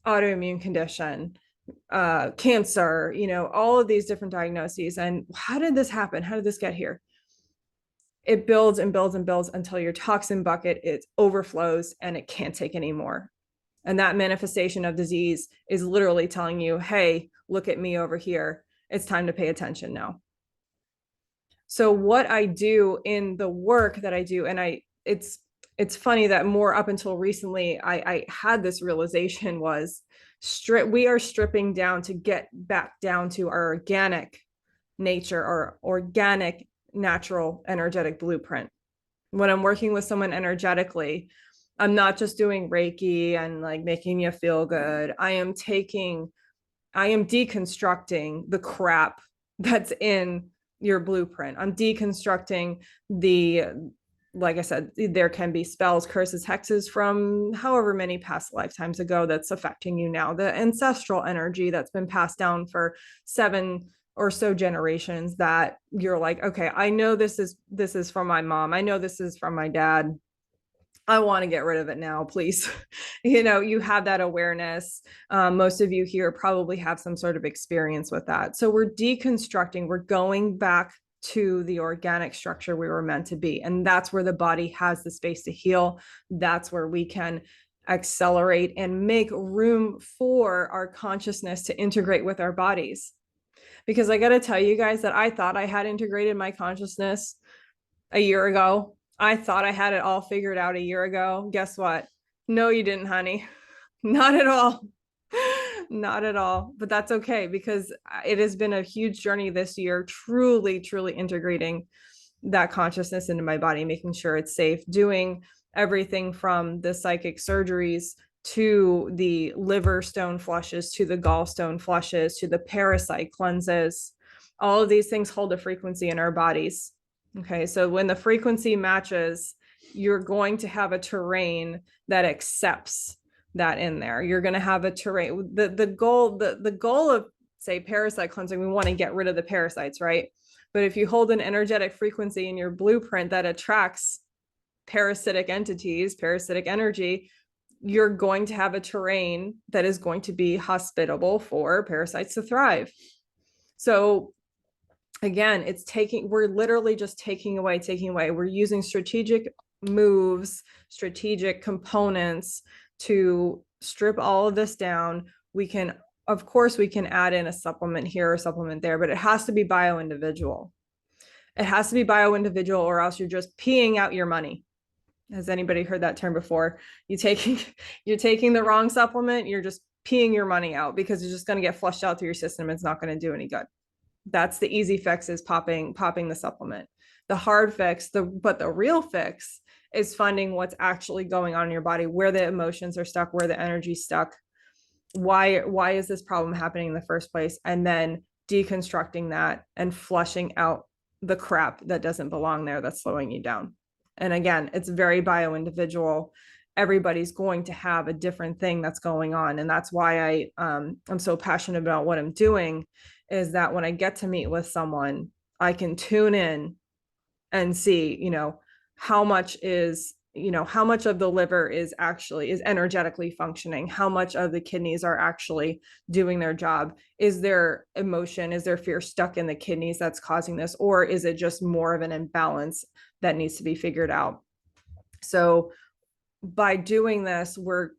autoimmune condition, cancer, all of these different diagnoses. And how did this happen? How did this get here? It builds and builds and builds until your toxin bucket, it overflows and it can't take anymore. And that manifestation of disease is literally telling you, hey, look at me over here. It's time to pay attention now. So what I do in the work that I do, and it's funny that more up until recently, I had this realization was we are stripping down to get back down to our organic nature, our organic natural energetic blueprint. When I'm working with someone energetically, I'm not just doing Reiki and making you feel good. I am deconstructing the crap that's in your blueprint. I'm deconstructing like I said, there can be spells, curses, hexes from however many past lifetimes ago that's affecting you now. The ancestral energy that's been passed down for 7 or so generations that you're like, okay, I know this is from my mom. I know this is from my dad. I want to get rid of it now, please. You have that awareness. Most of you here probably have some sort of experience with that. So we're deconstructing, we're going back to the organic structure we were meant to be. And that's where the body has the space to heal. That's where we can accelerate and make room for our consciousness to integrate with our bodies. Because I got to tell you guys that I thought I had integrated my consciousness a year ago. I thought I had it all figured out a year ago. Guess what? No, you didn't, honey. Not at all. Not at all. But that's okay, because it has been a huge journey this year, truly, truly integrating that consciousness into my body, making sure it's safe, doing everything from the psychic surgeries to the liver stone flushes, to the gallstone flushes, to the parasite cleanses. All of these things hold a frequency in our bodies. Okay, so when the frequency matches, you're going to have a terrain that accepts that in there. You're going to have a terrain. The goal of, say, parasite cleansing, we want to get rid of the parasites, right? But if you hold an energetic frequency in your blueprint that attracts parasitic entities, parasitic energy, you're going to have a terrain that is going to be hospitable for parasites to thrive. So again, we're literally just taking away. We're using strategic moves, strategic components to strip all of this down. Of course, we can add in a supplement here or supplement there, but it has to be bio-individual. It has to be bio-individual, or else you're just peeing out your money. Has anybody heard that term before? You're taking the wrong supplement, you're just peeing your money out because it's just going to get flushed out through your system. It's not going to do any good. That's the easy fix, is popping the supplement. The hard fix, but the real fix is finding what's actually going on in your body, where the emotions are stuck, where the energy's stuck. Why is this problem happening in the first place? And then deconstructing that and flushing out the crap that doesn't belong there, that's slowing you down. And again, it's very bio-individual. Everybody's going to have a different thing that's going on. And that's why I'm so passionate about what I'm doing, is that when I get to meet with someone, I can tune in and see, how much of the liver is energetically functioning, how much of the kidneys are actually doing their job. Is there emotion, is there fear stuck in the kidneys that's causing this, or is it just more of an imbalance that needs to be figured out? So by doing this, we're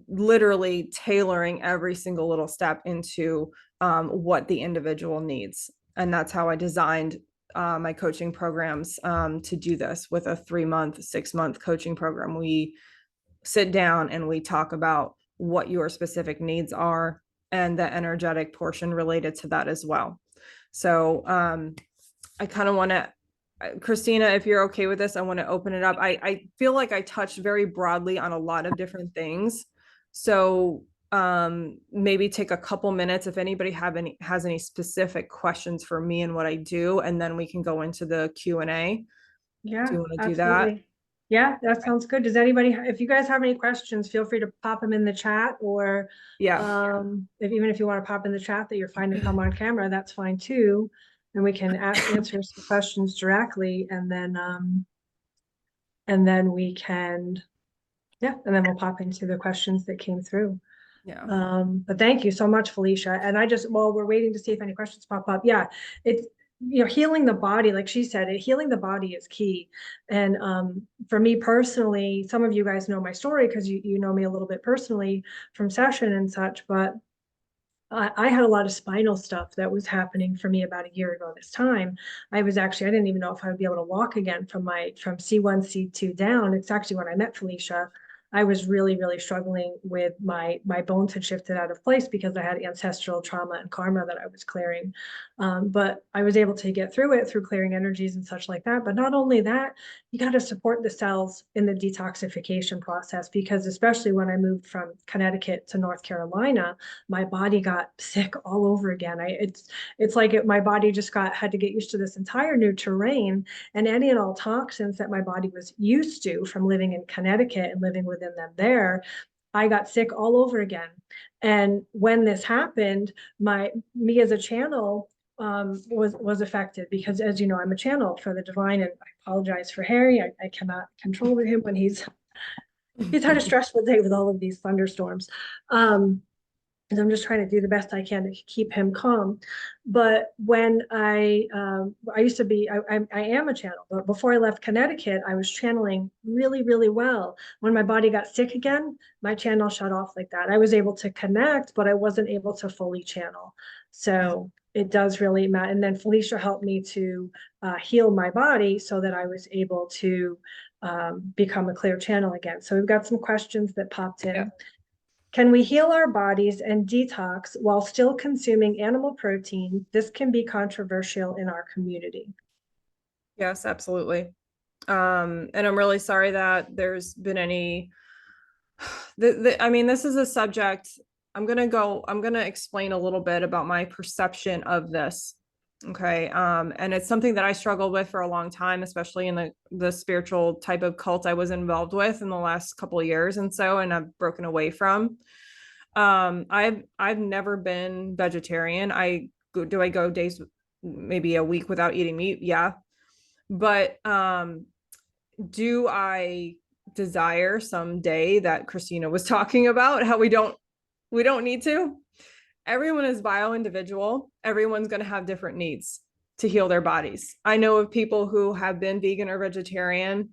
literally tailoring every single little step into what the individual needs. And that's how I designed my coaching programs to do this. With a 3-month, 6-month coaching program, we sit down and we talk about what your specific needs are and the energetic portion related to that as well. So I kind of want to, Krystina, if you're okay with this, I want to open it up. I feel like I touched very broadly on a lot of different things. So maybe take a couple minutes if anybody has any specific questions for me and what I do, and then we can go into the Q&A. Yeah, do you want to absolutely. do that? Yeah, that sounds good. Does anybody, if you guys have any questions, feel free to pop them in the chat, or even if you want to pop in the chat that you're fine to come on camera, that's fine too. And we can answer some questions directly, and then we can, and then we'll pop into the questions that came through. Yeah. But thank you so much, Felicia. And while we're waiting to see if any questions pop up, it's, healing the body, like she said, healing the body is key. And for me personally, some of you guys know my story because you know me a little bit personally from session and such, but I had a lot of spinal stuff that was happening for me about a year ago this time. I didn't even know if I would be able to walk again from C1, C2 down. It's actually when I met Felicia, I was really, really struggling with my bones had shifted out of place because I had ancestral trauma and karma that I was clearing. But I was able to get through it through clearing energies and such like that. But not only that, you got to support the cells in the detoxification process, because especially when I moved from Connecticut to North Carolina, my body got sick all over again. It's like my body just had to get used to this entire new terrain, and any and all toxins that my body was used to from living in Connecticut and living within them there, I got sick all over again. And when this happened, me as a channel was affected, because, as you know, I'm a channel for the divine, and I apologize for Harry. I cannot control him when he's had a stressful day with all of these thunderstorms. And I'm just trying to do the best I can to keep him calm. But when I used to be, I am a channel, but before I left Connecticut, I was channeling really, really well. When my body got sick again, my channel shut off like that. I was able to connect, but I wasn't able to fully channel. So it does really matter. And then Felicia helped me to heal my body so that I was able to become a clear channel again. So we've got some questions that popped in. Yeah. Can we heal our bodies and detox while still consuming animal protein? This can be controversial in our community. Yes, absolutely. And I'm really sorry that there's been any, I mean, this is a subject, I'm going to explain a little bit about my perception of this. Okay. And it's something that I struggled with for a long time, especially in the spiritual type of cult I was involved with in the last couple of years. And I've broken away from. I've never been vegetarian. Do I go days, maybe a week without eating meat? Yeah. But, do I desire someday that Krystina was talking about, how we don't need to? Everyone is bio-individual. Everyone's going to have different needs to heal their bodies. I know of people who have been vegan or vegetarian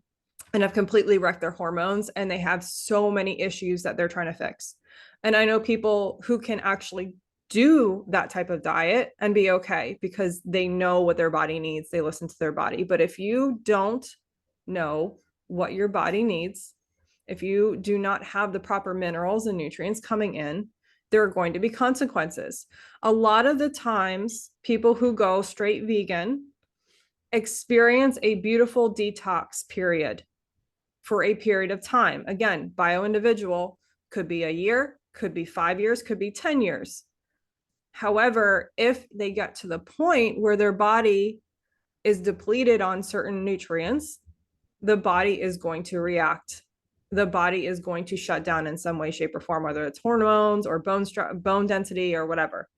and have completely wrecked their hormones, and they have so many issues that they're trying to fix. And I know people who can actually do that type of diet and be okay because they know what their body needs. They listen to their body. But if you don't know what your body needs, if you do not have the proper minerals and nutrients coming in, there are going to be consequences. A lot of the times, people who go straight vegan experience a beautiful detox period for a period of time. Again, bio-individual, could be a year, could be 5 years, could be 10 years. However, if they get to the point where their body is depleted on certain nutrients, the body is going to react. The body is going to shut down in some way, shape, or form, whether it's hormones or bone density or whatever.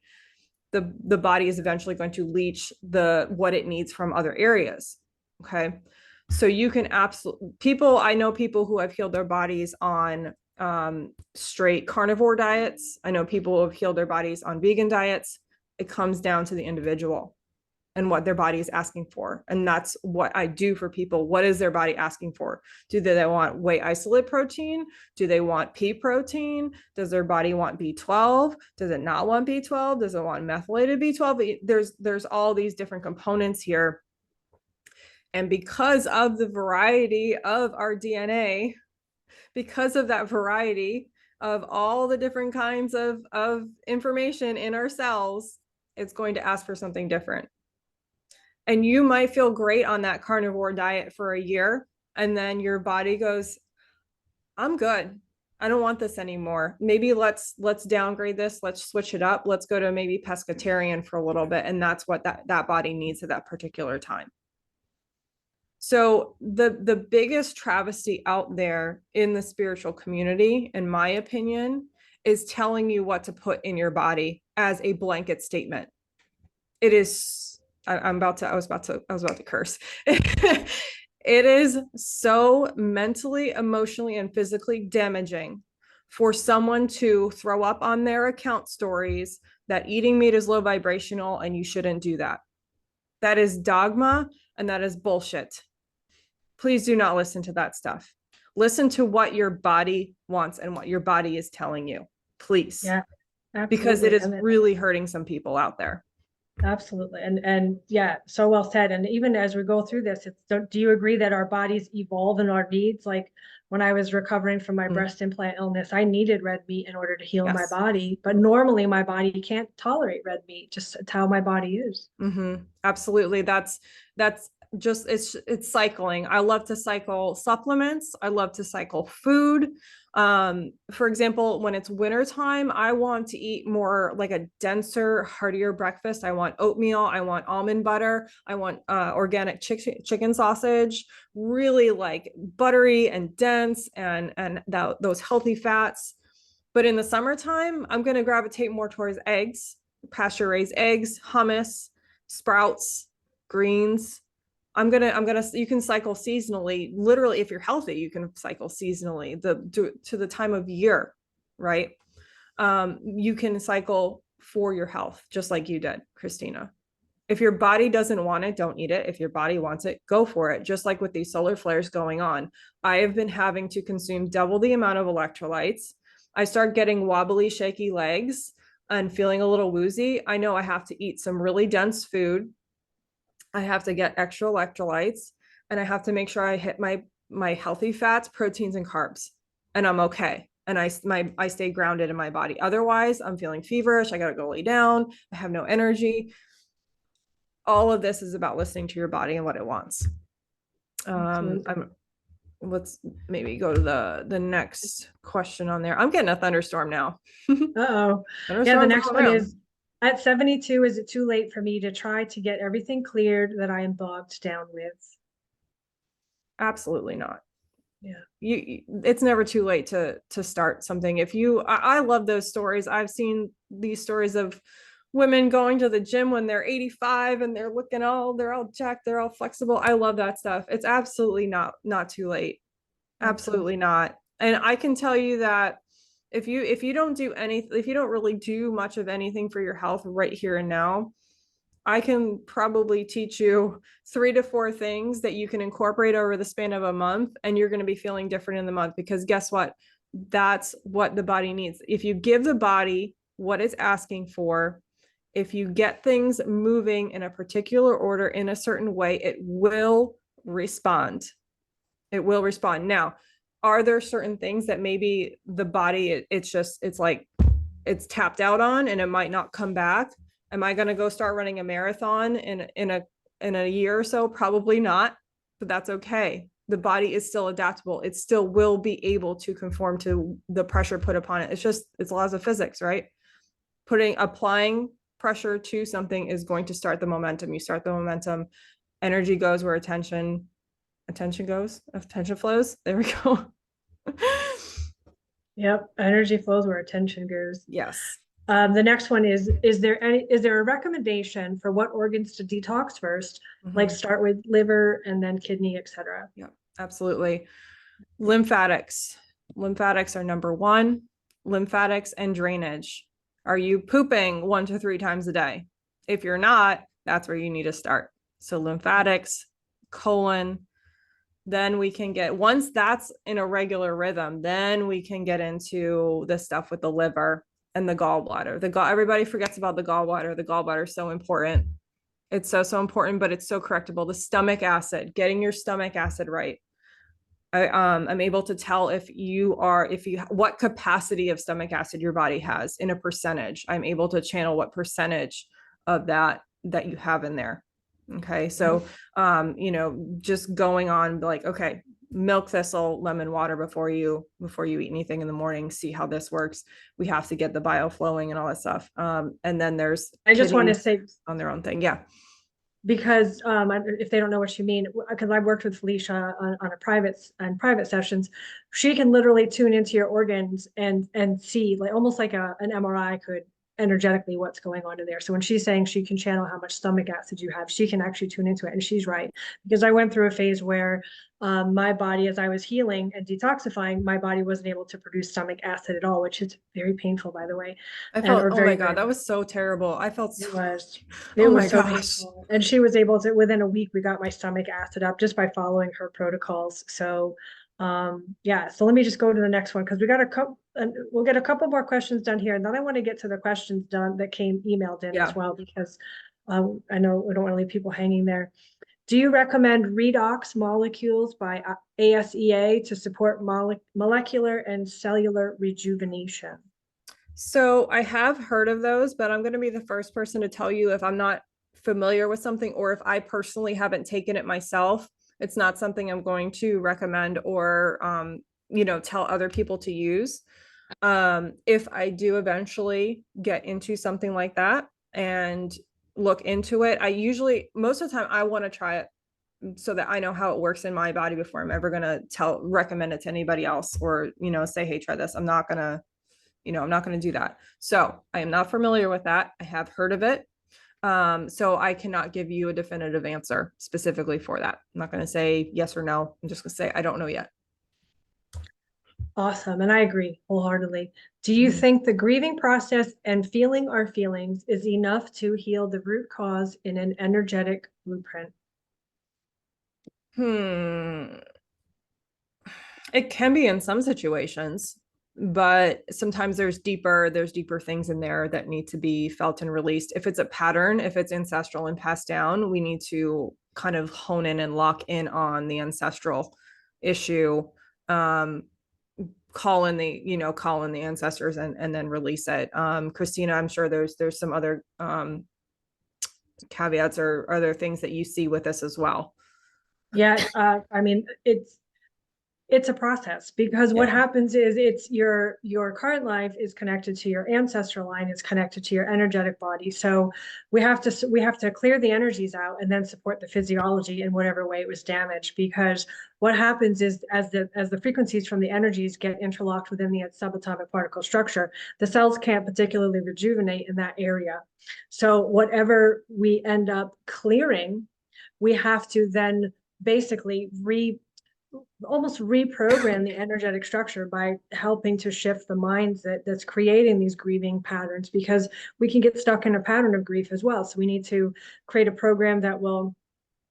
The body is eventually going to leach what it needs from other areas. Okay. So you can I know people who have healed their bodies on straight carnivore diets. I know people who have healed their bodies on vegan diets. It comes down to the individual and what their body is asking for. And that's what I do for people. What is their body asking for? Do they want whey isolate protein? Do they want pea protein? Does their body want B12? Does it not want B12? Does it want methylated B12? There's all these different components here. And because of the variety of our DNA, because of that variety of all the different kinds of information in our cells, it's going to ask for something different. And you might feel great on that carnivore diet for a year, and then your body goes, I'm good. I don't want this anymore. Maybe let's downgrade this. Let's switch it up. Let's go to maybe pescatarian for a little bit. And that's what that body needs at that particular time. So the biggest travesty out there in the spiritual community, in my opinion, is telling you what to put in your body as a blanket statement. It is, I was about to curse. It is so mentally, emotionally, and physically damaging for someone to throw up on their account stories that eating meat is low vibrational and you shouldn't do that. That is dogma and that is bullshit. Please do not listen to that stuff. Listen to what your body wants and what your body is telling you, please. Yeah, absolutely. Because it is really hurting some people out there. Absolutely. And yeah, so well said. And even as we go through this, do you agree that our bodies evolve in our needs? Like when I was recovering from my breast implant illness, I needed red meat in order to heal my body. But normally my body can't tolerate red meat. Just it's how my body is. Absolutely. That's just, it's cycling. I love to cycle supplements. I love to cycle food. For example, when it's wintertime, I want to eat more like a denser, heartier breakfast. I want oatmeal. I want almond butter. I want organic chicken sausage, really like buttery and dense and those healthy fats. But in the summertime, I'm going to gravitate more towards eggs, pasture raised eggs, hummus, sprouts, greens. You can cycle seasonally. Literally, if you're healthy, you can cycle seasonally to the time of year, right? You can cycle for your health, just like you did, Krystina. If your body doesn't want it, don't eat it. If your body wants it, go for it. Just like with these solar flares going on, I have been having to consume double the amount of electrolytes. I start getting wobbly, shaky legs and feeling a little woozy. I know I have to eat some really dense food. I have to get extra electrolytes, and I have to make sure I hit my healthy fats, proteins, and carbs, and I'm okay. And I stay grounded in my body. Otherwise, I'm feeling feverish. I got to go lay down. I have no energy. All of this is about listening to your body and what it wants. Let's maybe go to the next question on there. I'm getting a thunderstorm now. Uh-oh. Yeah, the next one is, at 72, is it too late for me to try to get everything cleared that I am bogged down with? Absolutely not. Yeah. It's never too late to start something. I love those stories. I've seen these stories of women going to the gym when they're 85 and they're all jacked, they're all flexible. I love that stuff. It's absolutely not too late. Absolutely not. And I can tell you that if you don't really do much of anything for your health right here and now, I can probably teach you 3 to 4 things that you can incorporate over the span of a month, and you're going to be feeling different in the month, because guess what? That's what the body needs. If you give the body what it's asking for, if you get things moving in a particular order in a certain way, it will respond. It will respond. Now, are there certain things that maybe the body, it's like, it's tapped out on and it might not come back? Am I going to go start running a marathon in a year or so? Probably not, but that's okay. The body is still adaptable. It still will be able to conform to the pressure put upon it. It's laws of physics, right? Applying pressure to something is going to start the momentum. You start the momentum, energy goes where attention goes, attention flows. There we go. Yep, energy flows where attention goes. Yes. The next one is there a recommendation for what organs to detox first? Like start with liver and then kidney, etc. Yeah, absolutely. Lymphatics are number one. Lymphatics and drainage. Are you pooping 1 to 3 times a day? If you're not, that's where you need to start. So lymphatics, colon. Then we can get, once that's in a regular rhythm, then we can get into the stuff with the liver and the gallbladder. Everybody forgets about the gallbladder. The gallbladder is so important. It's so important, but it's so correctable. The stomach acid, getting your stomach acid right. I'm able to tell what capacity of stomach acid your body has in a percentage. I'm able to channel what percentage of that you have in there. Okay. So, just going on like, okay, milk thistle, lemon water before you eat anything in the morning, see how this works. We have to get the bile flowing and all that stuff. And then I just want to say on their own thing. Yeah. Because if they don't know what you mean, because I worked with Felicia on private sessions, she can literally tune into your organs and see, like almost like an MRI could, energetically what's going on in there. So when she's saying she can channel how much stomach acid you have, she can actually tune into it. And she's right, because I went through a phase where my body, as I was healing and detoxifying, my body wasn't able to produce stomach acid at all, which is very painful, by the way. I felt, oh my God, that was so terrible. I felt so, it was so painful. And she was able to, within a week, we got my stomach acid up just by following her protocols. So yeah, so let me just go to the next one, because we got a couple, and we'll get a couple more questions done here, and then I want to get to the questions done that came emailed in as well, because I know we don't want to leave people hanging there. Do you recommend redox molecules by ASEA to support molecular and cellular rejuvenation? So I have heard of those, but I'm going to be the first person to tell you if I'm not familiar with something, or if I personally haven't taken it myself. It's not something I'm going to recommend or, tell other people to use. If I do eventually get into something like that and look into it, most of the time I want to try it so that I know how it works in my body before I'm ever going to recommend it to anybody else, or, say, hey, try this. I'm not going to do that. So I am not familiar with that. I have heard of it. So I cannot give you a definitive answer specifically for that. I'm not going to say yes or no. I'm just going to say I don't know yet. Awesome. And I agree wholeheartedly. Do you think the grieving process and feeling our feelings is enough to heal the root cause in an energetic blueprint? It can be in some situations, but sometimes there's deeper things in there that need to be felt and released. If it's a pattern, if it's ancestral and passed down, we need to kind of hone in and lock in on the ancestral issue. Call in the ancestors and then release it. Krystina, I'm sure there's some other caveats or other things that you see with this as well. Yeah, I mean, it's a process, because what happens is it's your current life is connected to your ancestral line, is connected to your energetic body. So we have to clear the energies out and then support the physiology in whatever way it was damaged. Because what happens is as the frequencies from the energies get interlocked within the subatomic particle structure, the cells can't particularly rejuvenate in that area. So whatever we end up clearing, we have to then basically almost reprogram the energetic structure by helping to shift the minds that's creating these grieving patterns, because we can get stuck in a pattern of grief as well. So we need to create a program that will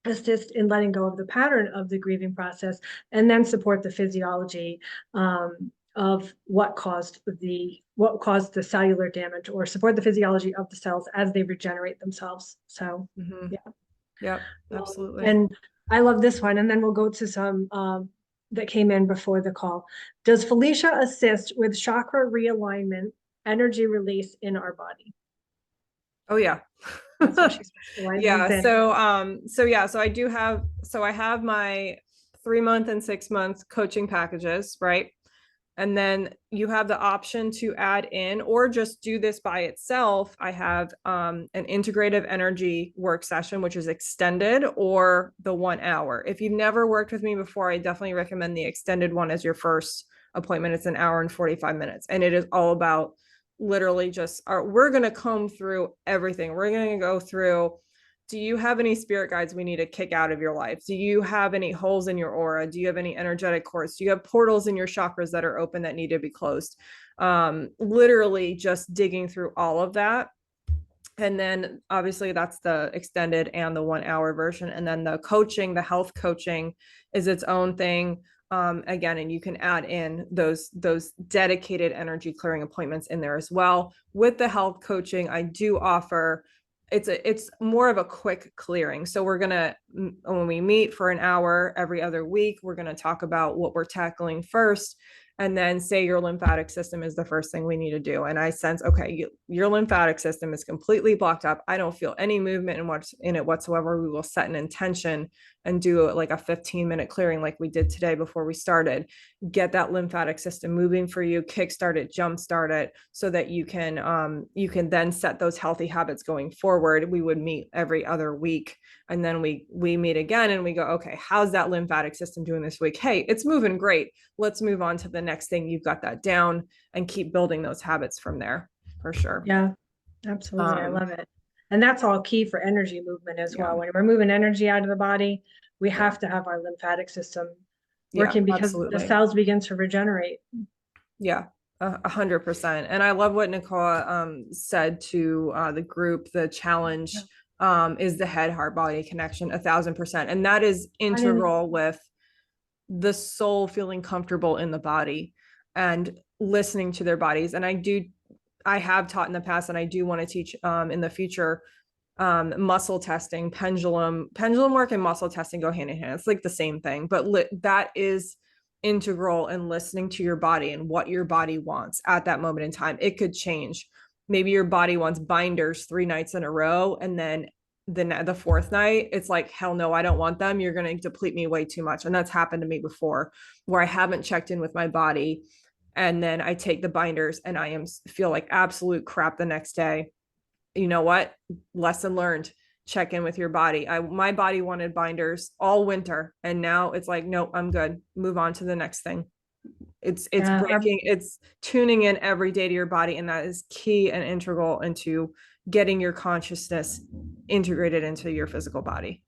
assist in letting go of the pattern of the grieving process, and then support the physiology of what caused the cellular damage, or support the physiology of the cells as they regenerate themselves. So Yeah, absolutely. and I love this one. And then we'll go to some that came in before the call. Does Felicia assist with chakra realignment, energy release in our body? Oh yeah. That's what she specializes Yeah. in. So I have my 3-month and 6-month coaching packages, right? And then you have the option to add in or just do this by itself. I have an integrative energy work session, which is extended, or the 1 hour. If you've never worked with me before, I definitely recommend the extended one as your first appointment. It's 1 hour and 45 minutes. And it is all about literally just we're going to comb through everything. We're going to go through, do you have any spirit guides we need to kick out of your life? Do you have any holes in your aura? Do you have any energetic cords? Do you have portals in your chakras that are open that need to be closed? Literally just digging through all of that. And then obviously that's the extended and the 1 hour version. And then the coaching, the health coaching is its own thing. Again, and you can add in those dedicated energy clearing appointments in there as well. With the health coaching, I do offer, it's more of a quick clearing. So when we meet for 1 hour every other week, we're going to talk about what we're tackling first. And then say your lymphatic system is the first thing we need to do. And I sense, okay, your lymphatic system is completely blocked up. I don't feel any movement in it whatsoever. We will set an intention and do like a 15-minute clearing like we did today before we started. Get that lymphatic system moving for you, kickstart it, jumpstart it, so that you can then set those healthy habits going forward. We would meet every other week. And then we meet again and we go, okay, how's that lymphatic system doing this week? Hey, it's moving great. Let's move on to the next thing. You've got that down, and keep building those habits from there, for sure. Yeah, absolutely. I love it. And that's all key for energy movement as well. When we're moving energy out of the body, we have to have our lymphatic system working because the cells begin to regenerate. Yeah. 100%. And I love what Nicole said to the group. The challenge is the head heart body connection, 1,000%. And that is integral with the soul feeling comfortable in the body and listening to their bodies. And I have taught in the past, and I do want to teach in the future, muscle testing, pendulum work and muscle testing go hand in hand. It's like the same thing, but that is integral in listening to your body and what your body wants at that moment in time. It could change. Maybe your body wants binders 3 nights in a row, and then the fourth night it's like, hell no, I don't want them. You're going to deplete me way too much. And that's happened to me before, where I haven't checked in with my body, and then I take the binders and I feel like absolute crap the next day. You know what? Lesson learned. Check in with your body. My body wanted binders all winter, and now it's like, nope, I'm good. Move on to the next thing. It's breaking, it's tuning in every day to your body, and that is key and integral into getting your consciousness integrated into your physical body.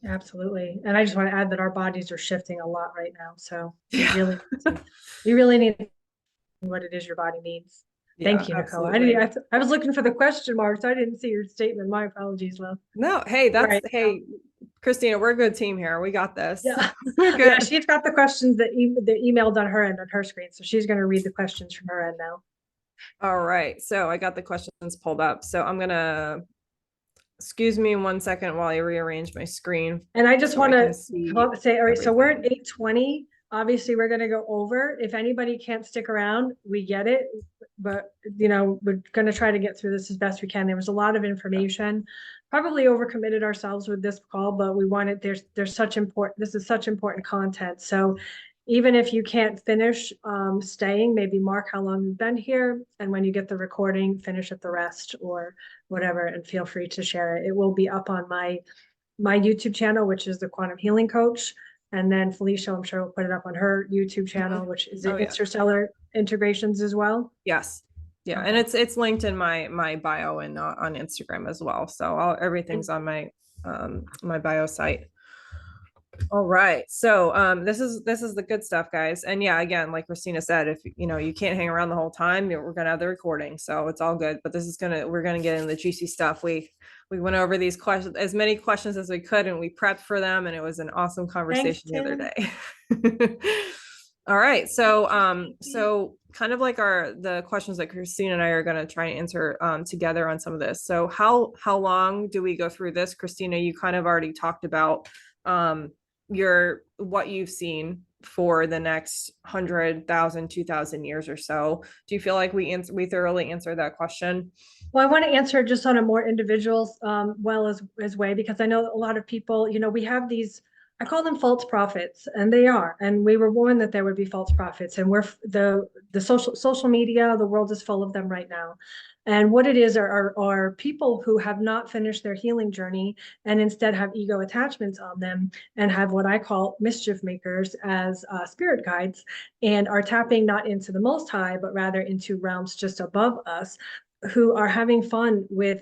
Absolutely. And I just want to add that our bodies are shifting a lot right now. So you really need to know what it is your body needs. Thank you, Nicole. I was looking for the question marks. I didn't see your statement. My apologies, love. No, hey, hey, Krystina, we're a good team here. We got this. Yeah, yeah, she's got the questions that emailed on her end on her screen. So she's going to read the questions from her end now. All right. So I got the questions pulled up. So I'm going to, excuse me 1 second while I rearrange my screen. And I just want to say, all right, so we're at 8:20. Obviously, we're going to go over. If anybody can't stick around, we get it. But, we're going to try to get through this as best we can. There was a lot of information, probably overcommitted ourselves with this call, but we wanted, this is such important content. So even if you can't finish staying, maybe mark how long you've been here. And when you get the recording, finish at the rest or whatever, and feel free to share it. It will be up on my YouTube channel, which is the Quantum Healing Coach. And then Felicia, I'm sure, will put it up on her YouTube channel, which is Interstellar Integrations as well. Yes. Yeah. And it's linked in my bio and on Instagram as well. So everything's on my my bio site. All right. So this is the good stuff, guys. And yeah, again, like Krystina said, if you can't hang around the whole time, we're gonna have the recording. So it's all good. But we're gonna get into the juicy stuff. We went over these questions, as many questions as we could, and we prepped for them, and it was an awesome conversation the other day. All right. So so kind of like the questions that Krystina and I are going to try and answer together on some of this. So how long do we go through this? Krystina, you kind of already talked about what you've seen for the next 100,000, 2,000 years or so. Do you feel like we thoroughly answered that question? Well, I want to answer just on a more individual as way, because I know a lot of people, we have these, I call them false prophets, and they are, and we were warned that there would be false prophets, and the social media, the world is full of them right now. And what it is are people who have not finished their healing journey and instead have ego attachments on them and have what I call mischief makers as spirit guides, and are tapping not into the Most High, but rather into realms just above us, who are having fun at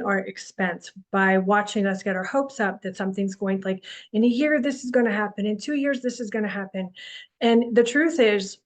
our expense by watching us get our hopes up that something's going, like, in a year this is going to happen, in 2 years this is going to happen. And the truth is,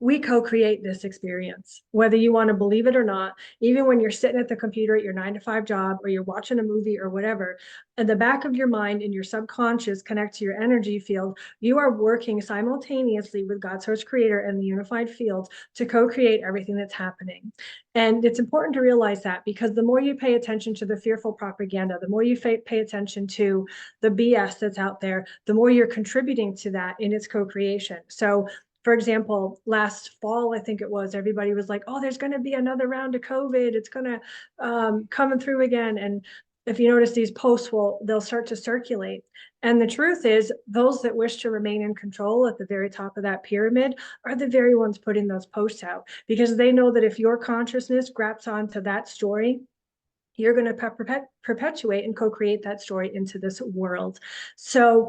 we co-create this experience, whether you want to believe it or not. Even when you're sitting at the computer at your 9-to-5 job, or you're watching a movie or whatever, at the back of your mind and your subconscious connect to your energy field, you are working simultaneously with God, source creator, and the unified field to co-create everything that's happening. And it's important to realize that, because the more you pay attention to the fearful propaganda, the more you pay attention to the BS that's out there, the more you're contributing to that in its co-creation. So for example, last fall, I think it was, everybody was like, oh, there's going to be another round of COVID. It's going to come through again. And if you notice, these posts they'll start to circulate. And the truth is, those that wish to remain in control at the very top of that pyramid are the very ones putting those posts out, because they know that if your consciousness grabs onto that story, you're going to perpetuate and co-create that story into this world. So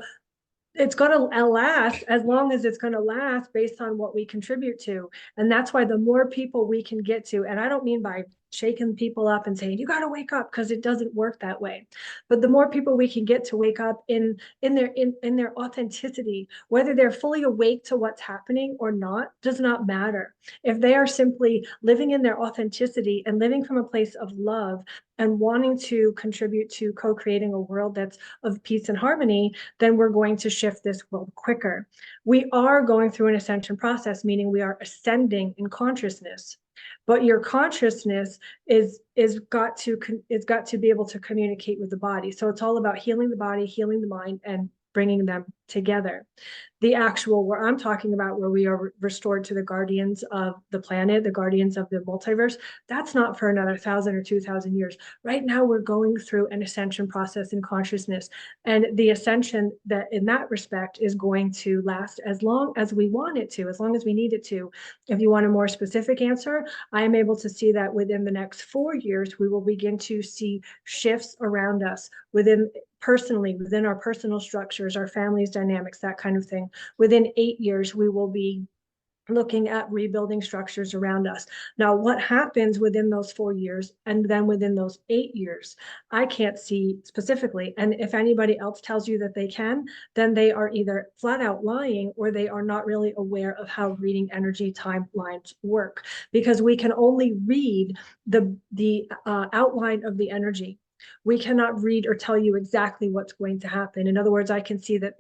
it's going to last as long as it's going to last, based on what we contribute to. And that's why the more people we can get to, and I don't mean by shaking people up and saying, you got to wake up, because it doesn't work that way. But the more people we can get to wake up in their authenticity, whether they're fully awake to what's happening or not, does not matter. If they are simply living in their authenticity and living from a place of love and wanting to contribute to co-creating a world that's of peace and harmony, then we're going to shift this world quicker. We are going through an ascension process, meaning we are ascending in consciousness. But your consciousness is got to be able to communicate with the body. So it's all about healing the body, healing the mind, and bringing them together. The actual, where I'm talking about, where we are restored to the guardians of the planet, the guardians of the multiverse, that's not for another 1,000 or 2,000 years. Right now, we're going through an ascension process in consciousness. And the ascension, that in that respect, is going to last as long as we want it to, as long as we need it to. If you want a more specific answer, I am able to see that within the next 4 years, we will begin to see shifts around us personally, within our personal structures, our families' dynamics, that kind of thing. Within 8 years, we will be looking at rebuilding structures around us. Now, what happens within those 4 years and then within those 8 years, I can't see specifically. And if anybody else tells you that they can, then they are either flat out lying, or they are not really aware of how reading energy timelines work, because we can only read the outline of the energy. We cannot read or tell you exactly what's going to happen. In other words, I can see that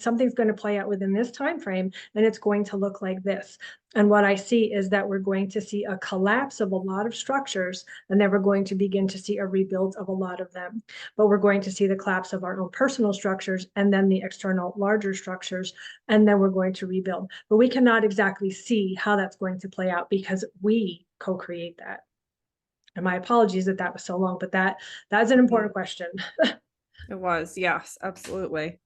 something's going to play out within this time frame, and it's going to look like this. And what I see is that we're going to see a collapse of a lot of structures, and then we're going to begin to see a rebuild of a lot of them. But we're going to see the collapse of our own personal structures, and then the external larger structures, and then we're going to rebuild. But we cannot exactly see how that's going to play out, because we co-create that. And my apologies that was so long, but that's an important question. It was, yes, absolutely.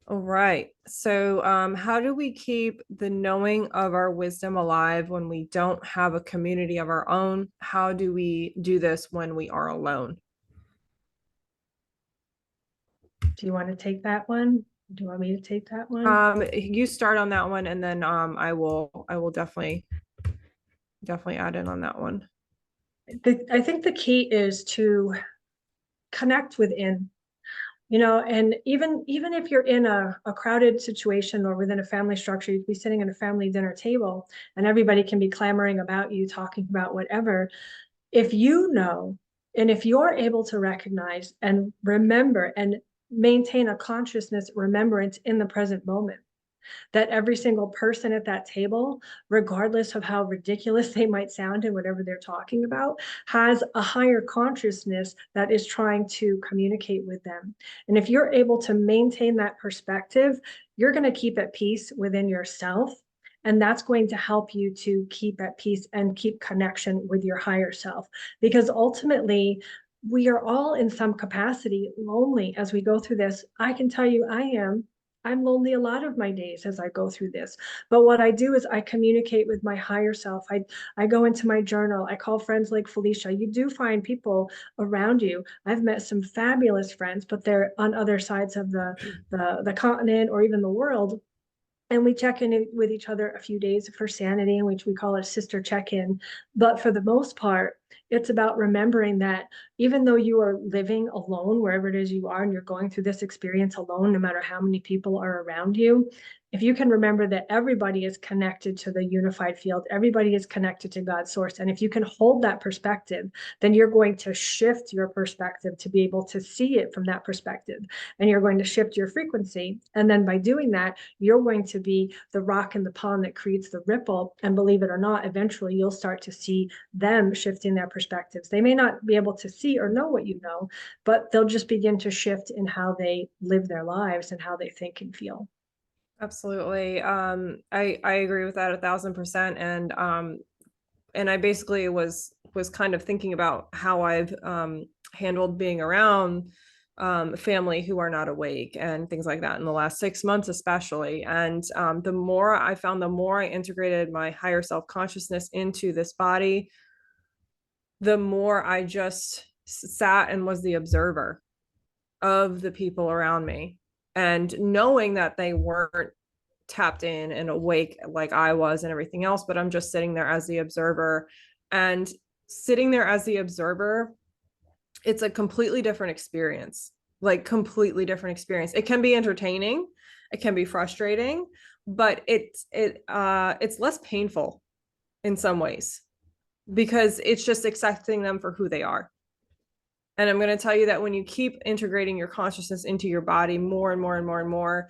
All right. So how do we keep the knowing of our wisdom alive when we don't have a community of our own? How do we do this when we are alone? Do you want to take that one? Do you want me to take that one? You start on that one, and then I will definitely add in on that one. I think the key is to connect within, and even if you're in a crowded situation or within a family structure, you'd be sitting at a family dinner table and everybody can be clamoring about you, talking about whatever. If you know, and if you're able to recognize and remember and maintain a consciousness remembrance in the present moment, that every single person at that table, regardless of how ridiculous they might sound and whatever they're talking about, has a higher consciousness that is trying to communicate with them. And if you're able to maintain that perspective, you're going to keep at peace within yourself. And that's going to help you to keep at peace and keep connection with your higher self. Because ultimately, we are all in some capacity lonely as we go through this. I can tell you I am. I'm lonely a lot of my days as I go through this. But what I do is I communicate with my higher self. I go into my journal. I call friends like Felicia. You do find people around you. I've met some fabulous friends, but they're on other sides of the continent or even the world. And we check in with each other a few days for sanity, in which we call it sister check-in. But for the most part, it's about remembering that even though you are living alone, wherever it is you are, and you're going through this experience alone, no matter how many people are around you, if you can remember that everybody is connected to the unified field, everybody is connected to God's source. And if you can hold that perspective, then you're going to shift your perspective to be able to see it from that perspective. And you're going to shift your frequency. And then by doing that, you're going to be the rock in the pond that creates the ripple. And believe it or not, eventually you'll start to see them shifting their perspectives. They may not be able to see or know what you know, but they'll just begin to shift in how they live their lives and how they think and feel. Absolutely. I agree with that 1,000%. And I basically was kind of thinking about how I've handled being around family who are not awake and things like that in the last 6 months, especially. And the more I integrated my higher self consciousness into this body, the more I just sat and was the observer of the people around me, and knowing that they weren't tapped in and awake like I was and everything else, but I'm just sitting there as the observer. And sitting there as the observer, it's a completely different experience, like completely different experience. It can be entertaining, it can be frustrating, but it's less painful in some ways, because it's just accepting them for who they are. And I'm going to tell you that when you keep integrating your consciousness into your body more and more and more and more,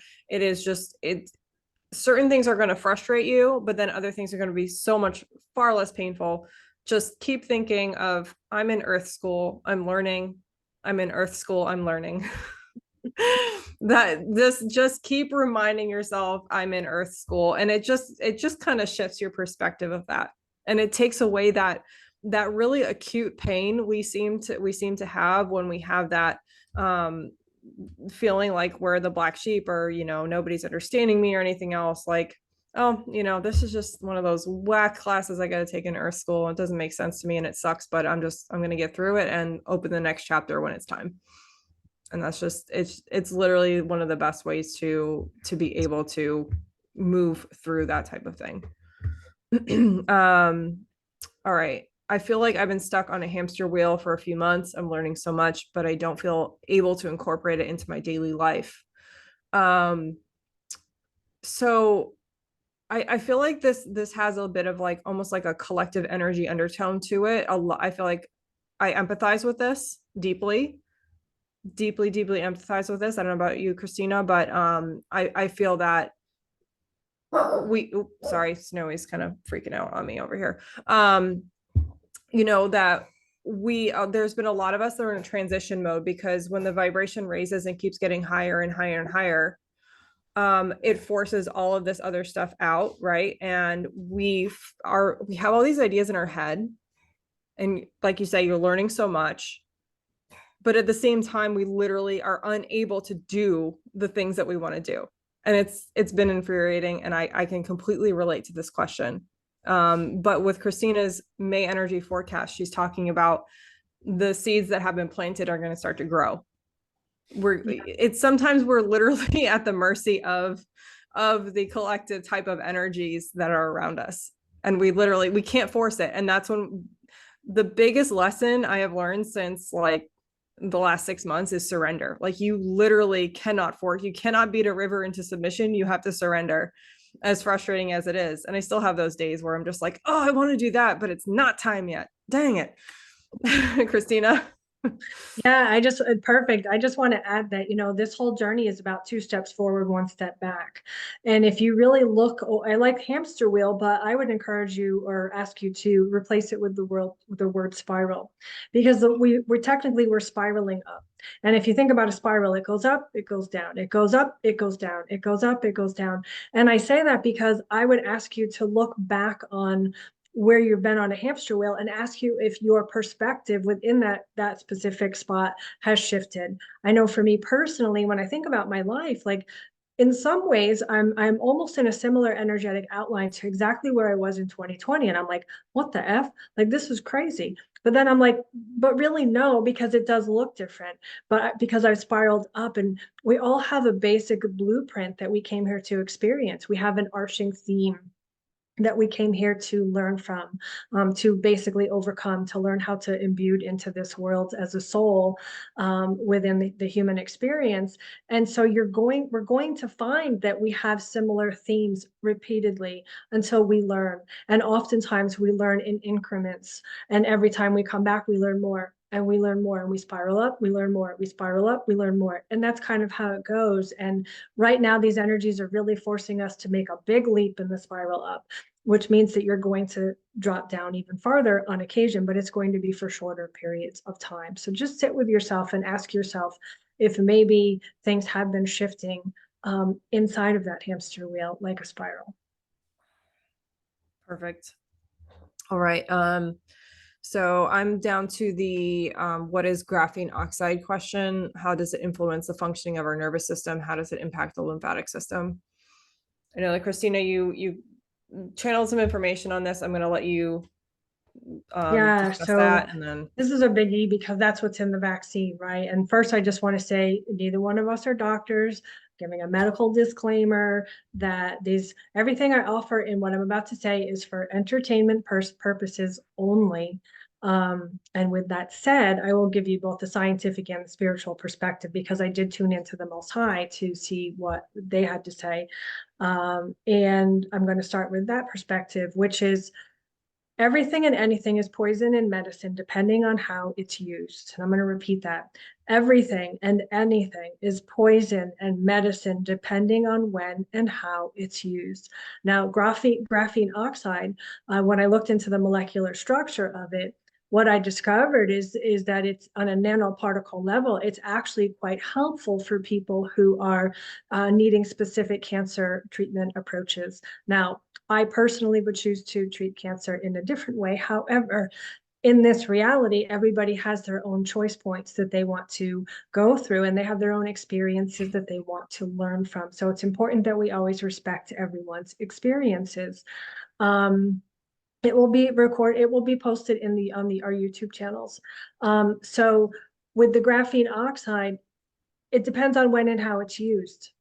certain things are going to frustrate you, but then other things are going to be so much far less painful. Just keep thinking of, I'm in Earth School, I'm learning. I'm in Earth School, I'm learning. Just keep reminding yourself, I'm in Earth School. And it just kind of shifts your perspective of that. And it takes away that really acute pain we seem to have when we have that feeling like we're the black sheep, or nobody's understanding me or anything else. Like, oh, this is just one of those whack classes I got to take in Earth School. It doesn't make sense to me and it sucks, but I'm going to get through it and open the next chapter when it's time. And that's just, it's literally one of the best ways to be able to move through that type of thing. All right. I feel like I've been stuck on a hamster wheel for a few months. I'm learning so much, but I don't feel able to incorporate it into my daily life. So I feel like this has a bit of like almost like a collective energy undertone to it. I feel like I empathize with this deeply empathize with this. I don't know about you, Krystina, but I feel that sorry, Snowy's kind of freaking out on me over here. That there's been a lot of us that are in transition mode, because when the vibration raises and keeps getting higher and higher and higher, it forces all of this other stuff out, right? And we have all these ideas in our head, and like you say, you're learning so much, but at the same time, we literally are unable to do the things that we want to do. And it's been infuriating, and I can completely relate to this question. But with Krystina's May energy forecast, she's talking about the seeds that have been planted are going to start to grow. Sometimes we're literally at the mercy of the collective type of energies that are around us, and we can't force it. And that's when the biggest lesson I have learned since like the last 6 months is surrender. Like, you literally cannot beat a river into submission. You have to surrender, as frustrating as it is. And I still have those days where I'm just like, oh, I want to do that, but it's not time yet. Dang it. Krystina. Yeah, perfect. I just want to add that, this whole journey is about 2 steps forward, 1 step back. And if you really look, I like hamster wheel, but I would encourage you or ask you to replace it with the word spiral, because we're spiraling up. And if you think about a spiral, it goes up, it goes down, it goes up, it goes down, it goes up, it goes down. And I say that because I would ask you to look back on where you've been on a hamster wheel and ask you if your perspective within that specific spot has shifted. I know for me personally, when I think about my life, like in some ways I'm almost in a similar energetic outline to exactly where I was in 2020, and I'm like, what the F? Like, this is crazy. But then I'm like, but really no, because it does look different. But because I've spiraled up, and we all have a basic blueprint that we came here to experience. We have an arching theme that we came here to learn from, to basically overcome, to learn how to imbue into this world as a soul, within the human experience. And so we're going to find that we have similar themes repeatedly until we learn. And oftentimes we learn in increments. And every time we come back, we learn more. And we learn more, and we spiral up, we learn more, we spiral up, we learn more. And that's kind of how it goes. And right now, these energies are really forcing us to make a big leap in the spiral up, which means that you're going to drop down even farther on occasion, but it's going to be for shorter periods of time. So just sit with yourself and ask yourself if maybe things have been shifting inside of that hamster wheel, like a spiral. Perfect. All right. So I'm down to the what is graphene oxide question. How does it influence the functioning of our nervous system? How does it impact the lymphatic system? I know that Krystina, you channeled some information on this. I'm going to let you Yeah, discuss so that, and then this is a biggie because that's what's in the vaccine, right? And first, I just want to say neither one of us are doctors. Giving a medical disclaimer that everything I offer in what I'm about to say is for entertainment purposes only. And with that said, I will give you both the scientific and the spiritual perspective, because I did tune into the Most High to see what they had to say. And I'm going to start with that perspective, which is, everything and anything is poison and medicine depending on how it's used. And I'm going to repeat that. Everything and anything is poison and medicine depending on when and how it's used. Now, graphene oxide, when I looked into the molecular structure of it, what I discovered is that it's on a nanoparticle level. It's actually quite helpful for people who are needing specific cancer treatment approaches. Now, I personally would choose to treat cancer in a different way. However, in this reality, everybody has their own choice points that they want to go through, and they have their own experiences that they want to learn from. So it's important that we always respect everyone's experiences. It will be posted on our YouTube channels. So with the graphene oxide, it depends on when and how it's used.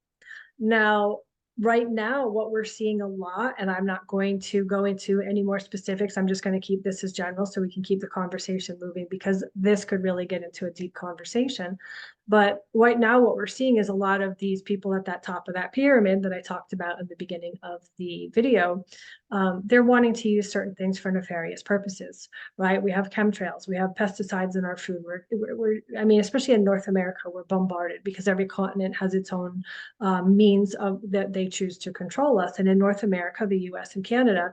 Now, right now, what we're seeing a lot, and I'm not going to go into any more specifics, I'm just going to keep this as general so we can keep the conversation moving, because this could really get into a deep conversation. But right now, what we're seeing is a lot of these people at that top of that pyramid that I talked about in the beginning of the video. They're wanting to use certain things for nefarious purposes, right? We have chemtrails, we have pesticides in our food. I mean, especially in North America, we're bombarded because every continent has its own means of that they choose to control us. And in North America, the US and Canada,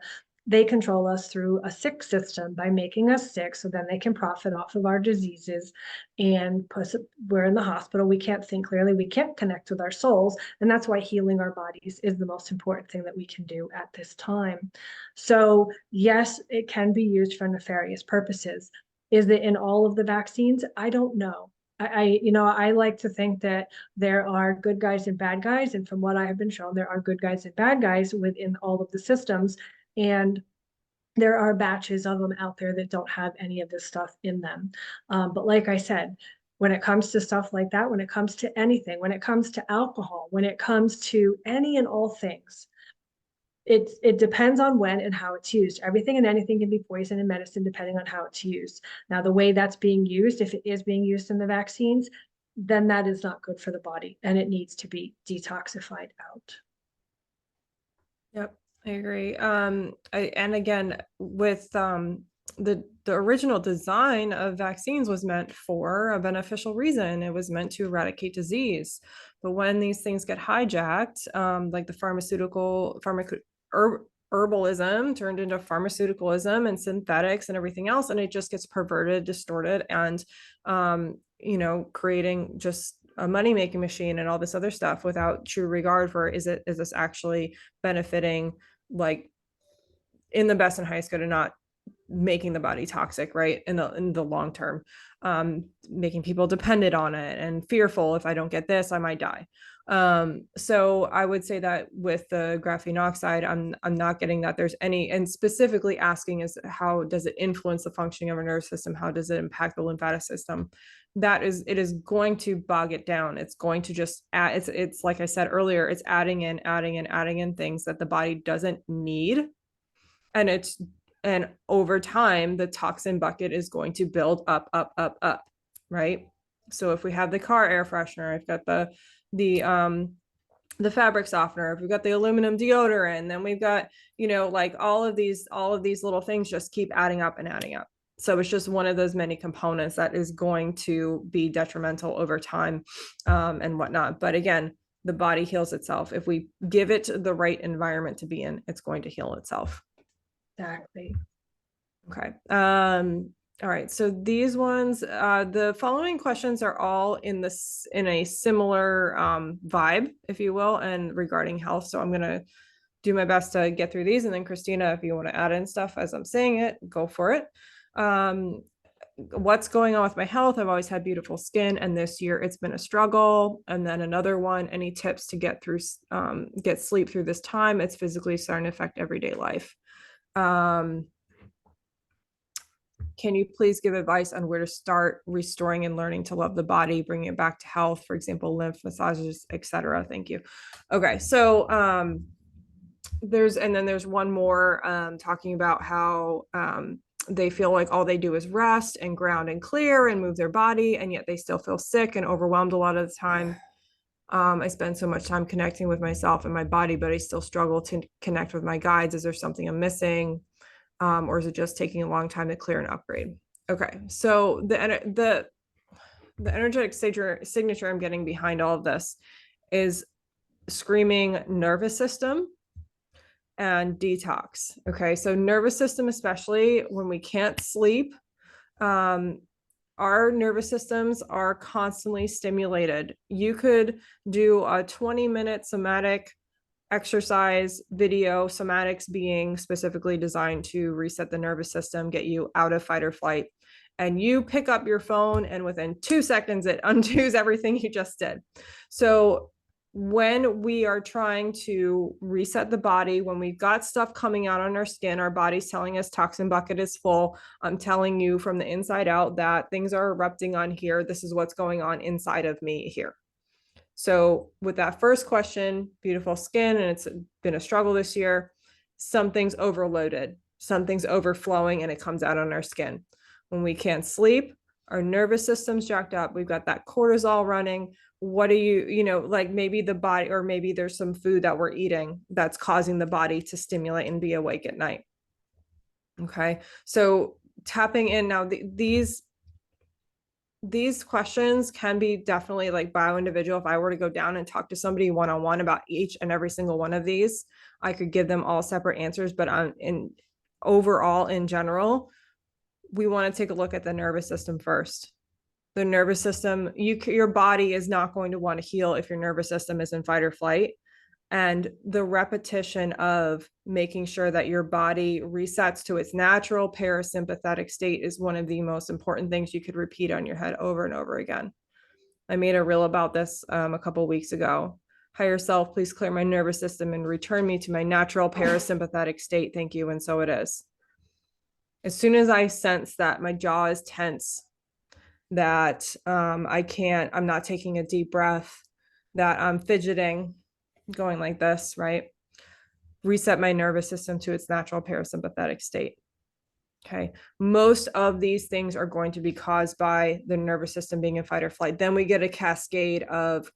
they control us through a sick system by making us sick, so then they can profit off of our diseases. And we're in the hospital, we can't think clearly, we can't connect with our souls. And that's why healing our bodies is the most important thing that we can do at this time. So yes, it can be used for nefarious purposes. Is it in all of the vaccines? I don't know. I like to think that there are good guys and bad guys. And from what I have been shown, there are good guys and bad guys within all of the systems. And there are batches of them out there that don't have any of this stuff in them. But like I said, when it comes to stuff like that, when it comes to anything, when it comes to alcohol, when it comes to any and all things, it depends on when and how it's used. Everything and anything can be poison and medicine depending on how it's used. Now, the way that's being used, if it is being used in the vaccines, then that is not good for the body and it needs to be detoxified out. Yep, I agree. And again, with the original design of vaccines was meant for a beneficial reason. It was meant to eradicate disease. But when these things get hijacked, like the herbalism turned into pharmaceuticalism and synthetics and everything else, and it just gets perverted, distorted, and creating just a money-making machine and all this other stuff without true regard for is this actually benefiting, like, in the best and highest good, and not making the body toxic, right, in the long term, making people dependent on it and fearful, if I don't get this, I might die. So I would say that with the graphene oxide, I'm not getting that there's any, and specifically asking is how does it influence the functioning of our nervous system? How does it impact the lymphatic system? It is going to bog it down. It's going to just add, it's like I said earlier, it's adding in things that the body doesn't need. And over time, the toxin bucket is going to build up, right? So if we have the car air freshener, I've got the fabric softener, if we've got the aluminum deodorant, then we've got, like all of these little things just keep adding up. So it's just one of those many components that is going to be detrimental over time, and whatnot. But again, the body heals itself. If we give it the right environment to be in, it's going to heal itself. Exactly. Okay. All right. So these ones, the following questions are all in a similar vibe, if you will, and regarding health. So I'm going to do my best to get through these. And then Krystina, if you want to add in stuff as I'm saying it, go for it. What's going on with my health? I've always had beautiful skin, and this year it's been a struggle. And then another one, any tips to get sleep through this time? It's physically starting to affect everyday life. Can you please give advice on where to start restoring and learning to love the body, bringing it back to health, for example, lymph massages, etc.? Thank you. Okay, so there's one more talking about how they feel like all they do is rest and ground and clear and move their body, and yet they still feel sick and overwhelmed a lot of the time. I spend so much time connecting with myself and my body, but I still struggle to connect with my guides. Is there something I'm missing? Or is it just taking a long time to clear and upgrade? Okay, so the energetic signature I'm getting behind all of this is screaming nervous system and detox. Okay, so nervous system, especially when we can't sleep, our nervous systems are constantly stimulated. You could do a 20-minute somatic exercise video, somatics being specifically designed to reset the nervous system, get you out of fight or flight, and you pick up your phone and within 2 seconds it undoes everything you just did. So when we are trying to reset the body, when we've got stuff coming out on our skin, our body's telling us toxin bucket is full. I'm telling you from the inside out that things are erupting on here. This is what's going on inside of me here. So with that first question, beautiful skin, and it's been a struggle this year, something's overloaded, something's overflowing, and it comes out on our skin. When we can't sleep, our nervous system's jacked up. We've got that cortisol running. What do like maybe the body, or maybe there's some food that we're eating that's causing the body to stimulate and be awake at night. Okay. So tapping in now, these questions can be definitely like bio-individual. If I were to go down and talk to somebody one-on-one about each and every single one of these, I could give them all separate answers. But overall, in general, we want to take a look at the nervous system first. The nervous system, your body is not going to want to heal if your nervous system is in fight or flight. And the repetition of making sure that your body resets to its natural parasympathetic state is one of the most important things you could repeat on your head over and over again. I made a reel about this a couple of weeks ago. Higher self, please clear my nervous system and return me to my natural parasympathetic state. Thank you. And so it is. As soon as I sense that my jaw is tense, that I'm not taking a deep breath, that I'm fidgeting, going like this, right? Reset my nervous system to its natural parasympathetic state. Okay. Most of these things are going to be caused by the nervous system being in fight or flight. Then we get a cascade of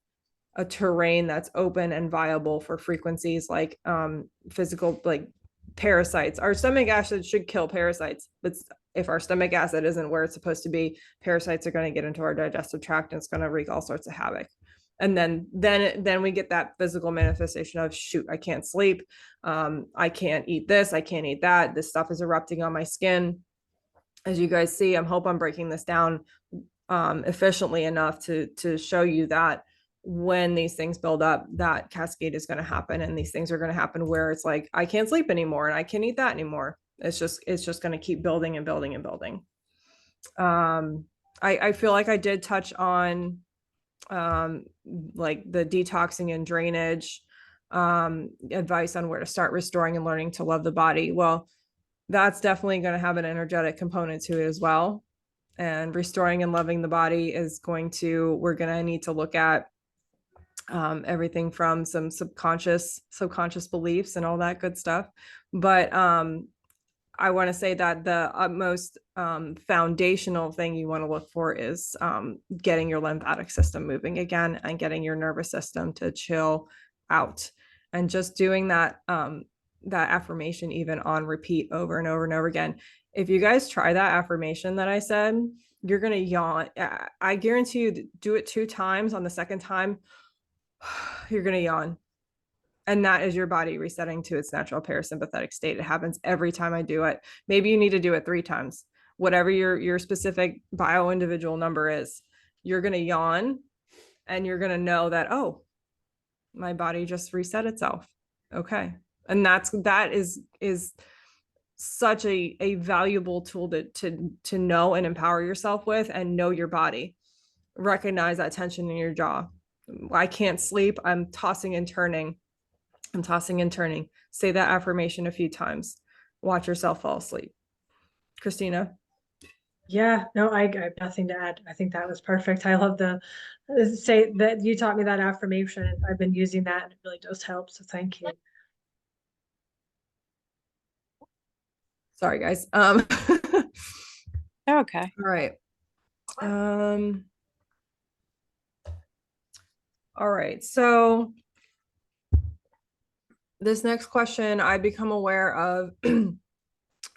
a terrain that's open and viable for frequencies like physical, like parasites. Our stomach acid should kill parasites, but If our stomach acid isn't where it's supposed to be, parasites are going to get into our digestive tract and it's going to wreak all sorts of havoc. And then we get that physical manifestation of, shoot, I can't sleep. I can't eat this. I can't eat that. This stuff is erupting on my skin. As you guys see, I'm breaking this down efficiently enough to show you that when these things build up, that cascade is going to happen, and these things are going to happen where it's like, I can't sleep anymore and I can't eat that anymore. It's just going to keep building and building and building. I feel like I did touch on like the detoxing and drainage, advice on where to start restoring and learning to love the body. Well, that's definitely going to have an energetic component to it as well. And restoring and loving the body is we're going to need to look at everything from some subconscious beliefs and all that good stuff. But I want to say that the utmost foundational thing you want to look for is getting your lymphatic system moving again and getting your nervous system to chill out, and just doing that affirmation even on repeat over and over and over again. If you guys try that affirmation that I said, you're going to yawn. I guarantee you, do it 2 times. On the second time, you're going to yawn. And that is your body resetting to its natural parasympathetic state. It happens every time I do it. Maybe you need to do it 3 times. Whatever your specific bio individual number is, you're going to yawn and you're going to know that, oh, my body just reset itself. Okay. And that is such a valuable tool to know and empower yourself with, and know your body. Recognize that tension in your jaw. I can't sleep. I'm tossing and turning. Say that affirmation a few times. Watch yourself fall asleep. Krystina? Yeah, no, I have nothing to add. I think that was perfect. I love say that you taught me that affirmation. I've been using that and it really does help. So thank you. Sorry, guys. Okay. All right. All right. So this next question, I become aware of an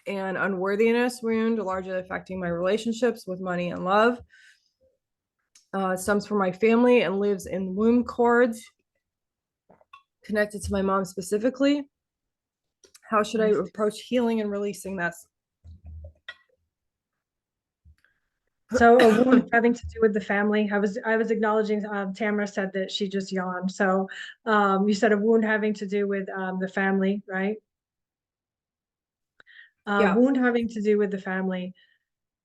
unworthiness wound largely affecting my relationships with money and love. It stems from my family and lives in womb cords connected to my mom specifically. How should I approach healing and releasing this? So a wound having to do with the family. I was acknowledging Tamara said that she just yawned. So you said a wound having to do with the family, right? Yeah. Wound having to do with the family.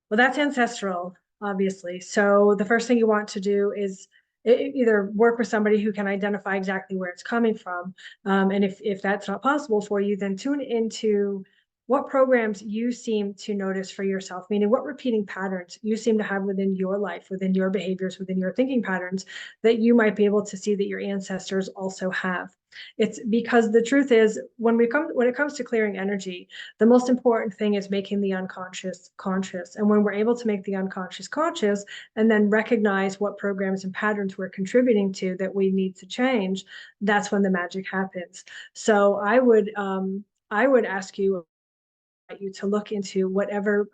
Well, that's ancestral, obviously. So the first thing you want to do is either work with somebody who can identify exactly where it's coming from. And if that's not possible for you, then tune into what programs you seem to notice for yourself, meaning what repeating patterns you seem to have within your life, within your behaviors, within your thinking patterns that you might be able to see that your ancestors also have. It's because the truth is, when it comes to clearing energy, the most important thing is making the unconscious conscious. And when we're able to make the unconscious conscious and then recognize what programs and patterns we're contributing to that we need to change, that's when the magic happens. So I would ask you to look into whatever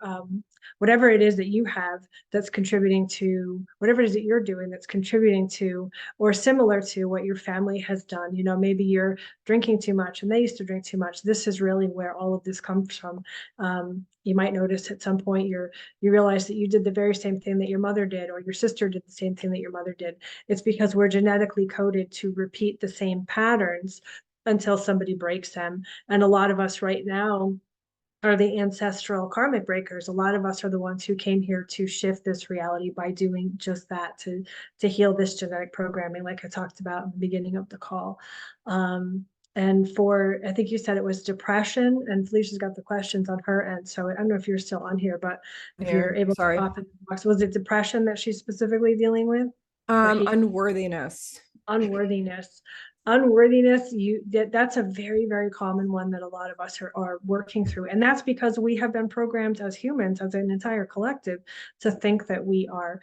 it is that you have that's contributing to, whatever it is that you're doing that's contributing to or similar to what your family has done. You know, maybe you're drinking too much and they used to drink too much. This is really where all of this comes from. You might notice at some point you realize that you did the very same thing that your mother did, or your sister did the same thing that your mother did. It's because we're genetically coded to repeat the same patterns until somebody breaks them. And a lot of us right now are the ancestral karmic breakers. A lot of us are the ones who came here to shift this reality by doing just that, to heal this genetic programming, like I talked about in the beginning of the call. And for, I think you said it was depression, and Felicia's got the questions on her end. So I don't know if you're still on here, but if you're able to pop in the box, was it depression that she's specifically dealing with? Unworthiness. Unworthiness, that's a very, very common one that a lot of us are working through. And that's because we have been programmed as humans, as an entire collective, to think that we are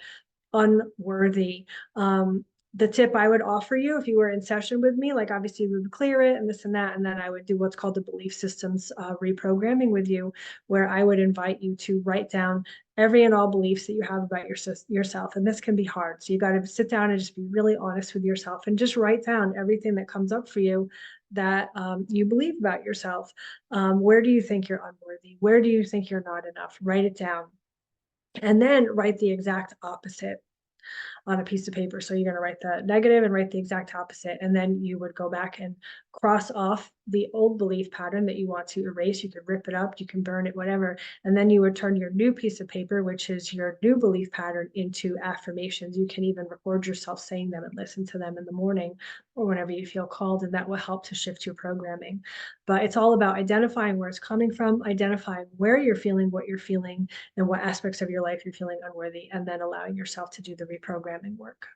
unworthy. the tip I would offer you if you were in session with me, like obviously we would clear it and this and that, and then I would do what's called the belief systems reprogramming with you, where I would invite you to write down every and all beliefs that you have about yourself. And this can be hard. So you got to sit down and just be really honest with yourself and just write down everything that comes up for you that you believe about yourself. Where do you think you're unworthy? Where do you think you're not enough? Write it down. And then write the exact opposite on a piece of paper. So you're going to write the negative and write the exact opposite. And then you would go back and cross off the old belief pattern that you want to erase. You could rip it up, you can burn it, whatever. And then you would turn your new piece of paper, which is your new belief pattern, into affirmations. You can even record yourself saying them and listen to them in the morning or whenever you feel called, and that will help to shift your programming. But it's all about identifying where it's coming from, identifying where you're feeling what you're feeling and what aspects of your life you're feeling unworthy, and then allowing yourself to do the reprogramming work.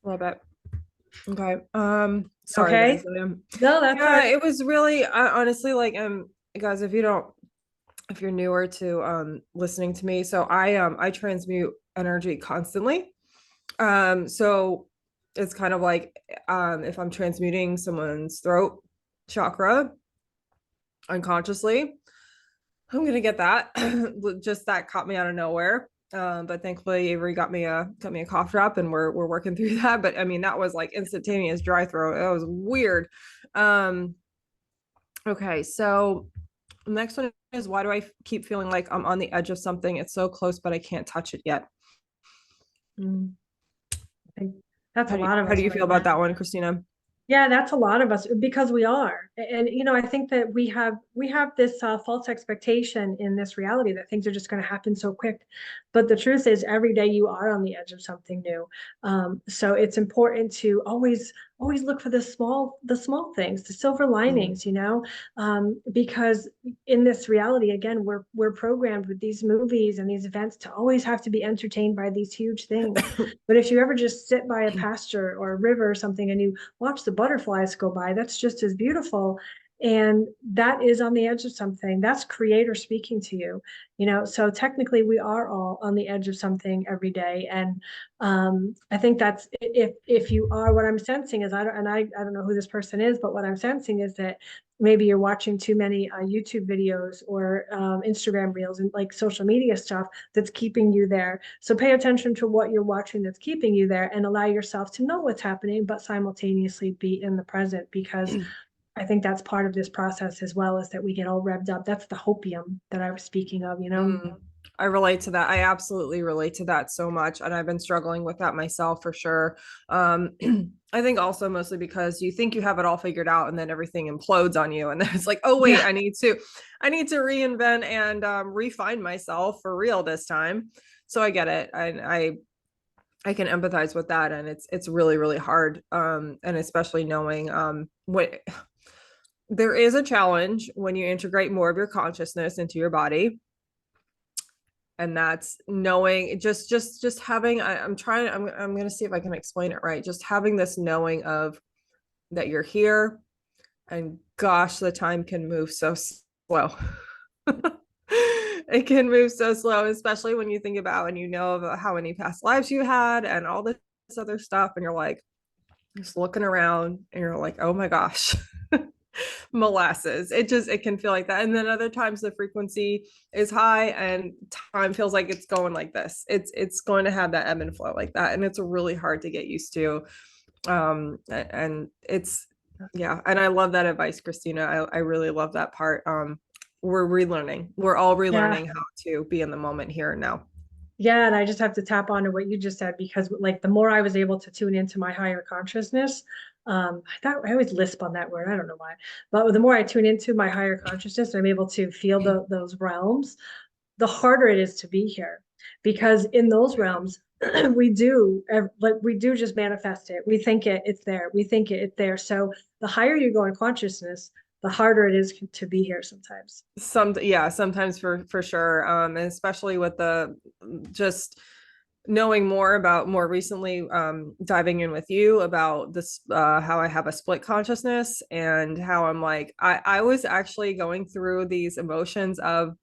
Love it. Okay. Sorry, Okay. guys. No, that's yeah, right. it was really honestly like guys, if you're newer to listening to me, so I transmute energy constantly. So it's kind of like if I'm transmuting someone's throat chakra unconsciously, I'm gonna get that. Just that caught me out of nowhere. But thankfully Avery got me a cough drop and we're working through that. But I mean, that was like instantaneous dry throat. It was weird. Okay, so next one is, why do I keep feeling like I'm on the edge of something? It's so close, but I can't touch it yet. I think that's a lot of us. How do you feel about that one, Krystina? Yeah, that's a lot of us, because we are. And I think that we have this false expectation in this reality that things are just going to happen so quick. But the truth is, every day you are on the edge of something new. So it's important to always look for the small things, the silver linings, because in this reality, again, we're programmed with these movies and these events to always have to be entertained by these huge things. But if you ever just sit by a pasture or a river or something and you watch the butterflies go by, that's just as beautiful. And that is on the edge of something. That's creator speaking to you, so technically we are all on the edge of something every day. And I think that's, if you are, what I'm sensing is, I don't know who this person is, but what I'm sensing is that maybe you're watching too many YouTube videos or Instagram reels and like social media stuff that's keeping you there. So pay attention to what you're watching that's keeping you there, and allow yourself to know what's happening, but simultaneously be in the present, because I think that's part of this process as well, is that we get all revved up. That's the hopium that I was speaking of, I relate to that. I absolutely relate to that so much. And I've been struggling with that myself for sure. I think also mostly because you think you have it all figured out and then everything implodes on you. And then it's like, oh wait, yeah. I need to reinvent and refine myself for real this time. So I get it. I can empathize with that. And it's really, really hard. And especially knowing what there is a challenge when you integrate more of your consciousness into your body. And that's knowing, just having, I'm going to see if I can explain it right. Just having this knowing of that you're here, and gosh, the time can move so slow. It can move so slow, especially when you think about and about how many past lives you had and all this other stuff. And you're like, just looking around and you're like, oh my gosh. Molasses. It can feel like that. And then other times the frequency is high and time feels like it's going like this. It's going to have that ebb and flow like that. And it's really hard to get used to. And it's, yeah. And I love that advice, Krystina. I really love that part. We're relearning. We're all relearning how to be in the moment here and now. Yeah. And I just have to tap onto what you just said, because like the more I was able to tune into my higher consciousness, I always lisp on that word. I don't know why, but the more I tune into my higher consciousness, I'm able to feel those realms, the harder it is to be here, because in those realms, we do just manifest it. We think it's there. We think it's there. So the higher you go in consciousness, the harder it is to be here sometimes. Sometimes for sure. And especially with the just knowing more recently, diving in with you about this, how I have a split consciousness, and how I'm like, I was actually going through these emotions of,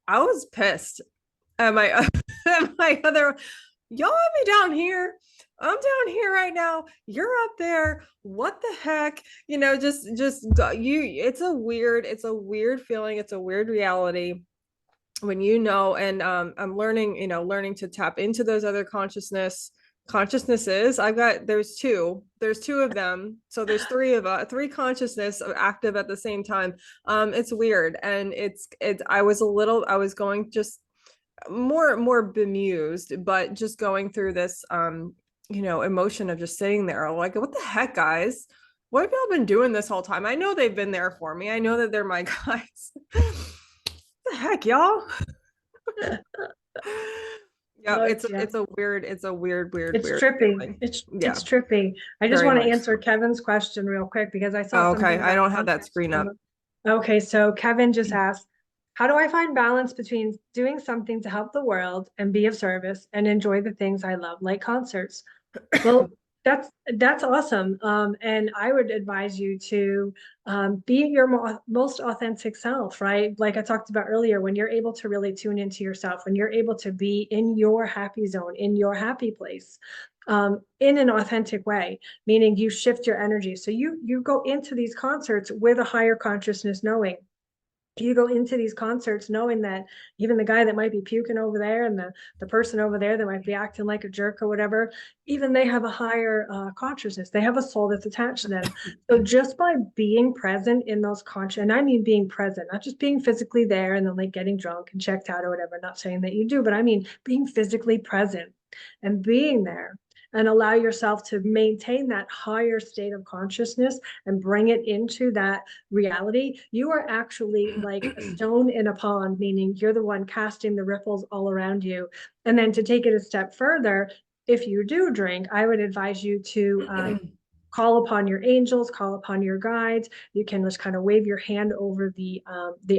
I was pissed at my, at my y'all have me down here. I'm down here right now. You're up there. What the heck? Just go, it's a weird feeling. It's a weird reality when and I'm learning to tap into those other consciousnesses. There's two of them, so there's three consciousness active at the same time. It's weird, and I was going just more bemused, but just going through this emotion of just sitting there like, what the heck, guys, what have y'all been doing this whole time? I know they've been there for me. I know that they're my guys. The heck, y'all. Yeah, it's a weird trippy. It's trippy. I just want to answer Kevin's question real quick because I saw okay, I don't have that screen up. Okay, so Kevin just asked, how do I find balance between doing something to help the world and be of service and enjoy the things I love, like concerts? Well, that's awesome. And I would advise you to be your most authentic self, right? Like I talked about earlier, when you're able to really tune into yourself, when you're able to be in your happy zone, in your happy place, in an authentic way, meaning you shift your energy. So you go into these concerts with a higher consciousness knowing. You go into these concerts knowing that even the guy that might be puking over there and the person over there that might be acting like a jerk or whatever, even they have a higher consciousness. They have a soul that's attached to them. So just by being present in those conscious, and I mean being present, not just being physically there and then like getting drunk and checked out or whatever, not saying that you do, but I mean being physically present and being there, and allow yourself to maintain that higher state of consciousness and bring it into that reality. You are actually like a stone in a pond, meaning you're the one casting the ripples all around you. And then to take it a step further, if you do drink, I would advise you to call upon your angels, call upon your guides. You can just kind of wave your hand over the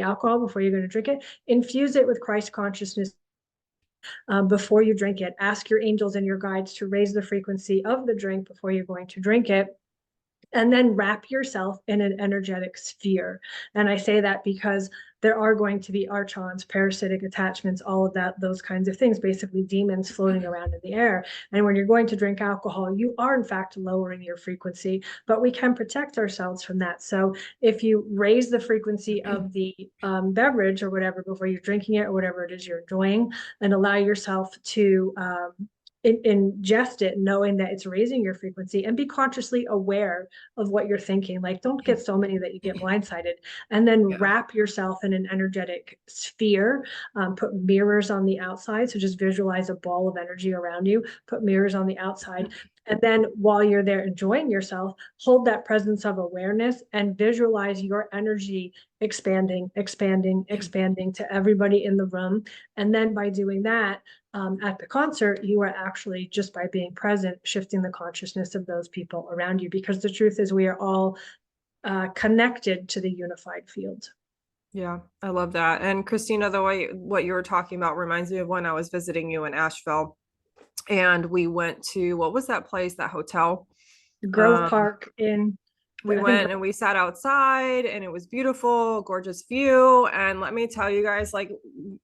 alcohol before you're going to drink it. Infuse it with Christ consciousness before you drink it. Ask your angels and your guides to raise the frequency of the drink before you're going to drink it. And then wrap yourself in an energetic sphere. And I say that because there are going to be archons, parasitic attachments, all of that, those kinds of things, basically demons floating around in the air. And when you're going to drink alcohol, you are in fact lowering your frequency, but we can protect ourselves from that. So if you raise the frequency of the beverage or whatever before you're drinking it or whatever it is you're enjoying, and allow yourself to ingest it, knowing that it's raising your frequency, and be consciously aware of what you're thinking. Like, don't get so many that you get blindsided, and then wrap yourself in an energetic sphere. Put mirrors on the outside. So just visualize a ball of energy around you, put mirrors on the outside. And then while you're there enjoying yourself, hold that presence of awareness and visualize your energy expanding to everybody in the room. And then by doing that, at the concert, you are actually, just by being present, shifting the consciousness of those people around you, because the truth is we are all connected to the unified field. Yeah, I love that. And Krystina, the way what you were talking about reminds me of when I was visiting you in Asheville, and we went to, what was that place, that hotel? Grove Park in. We went and we sat outside, and it was beautiful, gorgeous view. And let me tell you guys, like,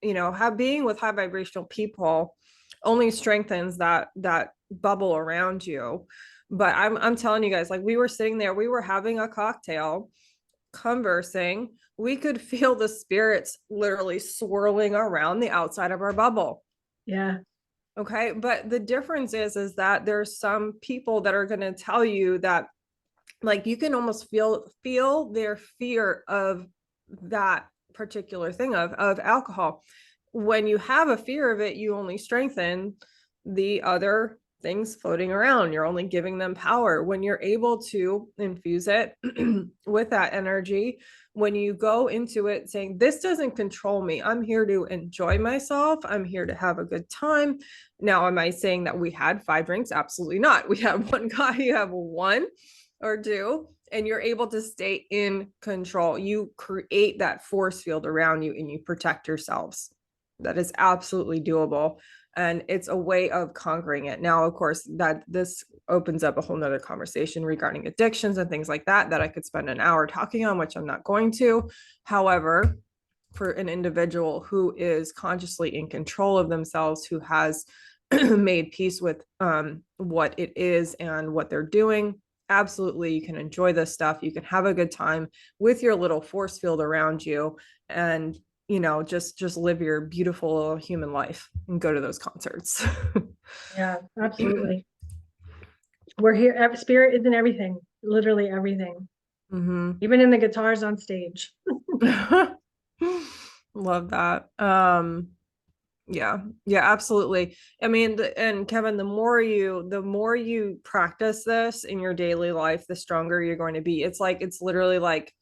being with high vibrational people only strengthens that bubble around you. But I'm telling you guys, like, we were sitting there, we were having a cocktail, conversing. We could feel the spirits literally swirling around the outside of our bubble. Yeah. Okay. But the difference is that there's some people that are going to tell you that, like, you can almost feel their fear of that particular thing of alcohol. When you have a fear of it, you only strengthen the other things floating around. You're only giving them power. When you're able to infuse it with that energy, when you go into it saying, this doesn't control me, I'm here to enjoy myself, I'm here to have a good time. Now, am I saying that we had 5 drinks? Absolutely not. We have one guy, you have 1 or 2, and you're able to stay in control. You create that force field around you and you protect yourselves. That is absolutely doable. And it's a way of conquering it. Now, of course, that this opens up a whole nother conversation regarding addictions and things like that I could spend an hour talking on, which I'm not going to. However, for an individual who is consciously in control of themselves, who has made peace with what it is and what they're doing, absolutely you can enjoy this stuff. You can have a good time with your little force field around you, and just live your beautiful human life and go to those concerts. Yeah, absolutely. We're here. Spirit is in everything, literally everything, even in the guitars on stage. Love that. Yeah, absolutely. I mean, and Kevin, the more you practice this in your daily life, the stronger you're going to be. It's literally like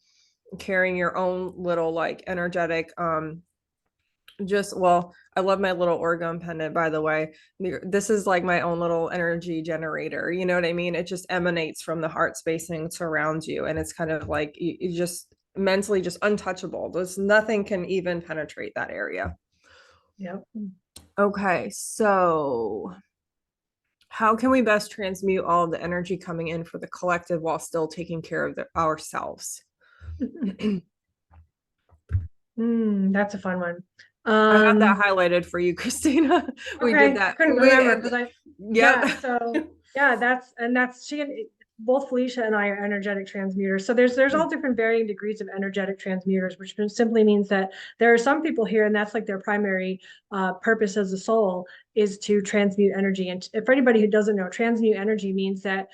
carrying your own little like energetic I love my little orgone pendant, by the way. This is like my own little energy generator, you know what I mean? It just emanates from the heart space and surrounds you, and it's kind of like you just mentally just untouchable. There's nothing can even penetrate that area. Yep. Okay, so how can we best transmute all of the energy coming in for the collective while still taking care of ourselves? That's a fun one. I have that highlighted for you, Krystina. We Okay, did that. I couldn't remember because Yeah. So yeah, that's both Felicia and I are energetic transmuters. So there's all different varying degrees of energetic transmuters, which simply means that there are some people here, and that's like their primary purpose as a soul is to transmute energy. And for anybody who doesn't know, transmute energy means that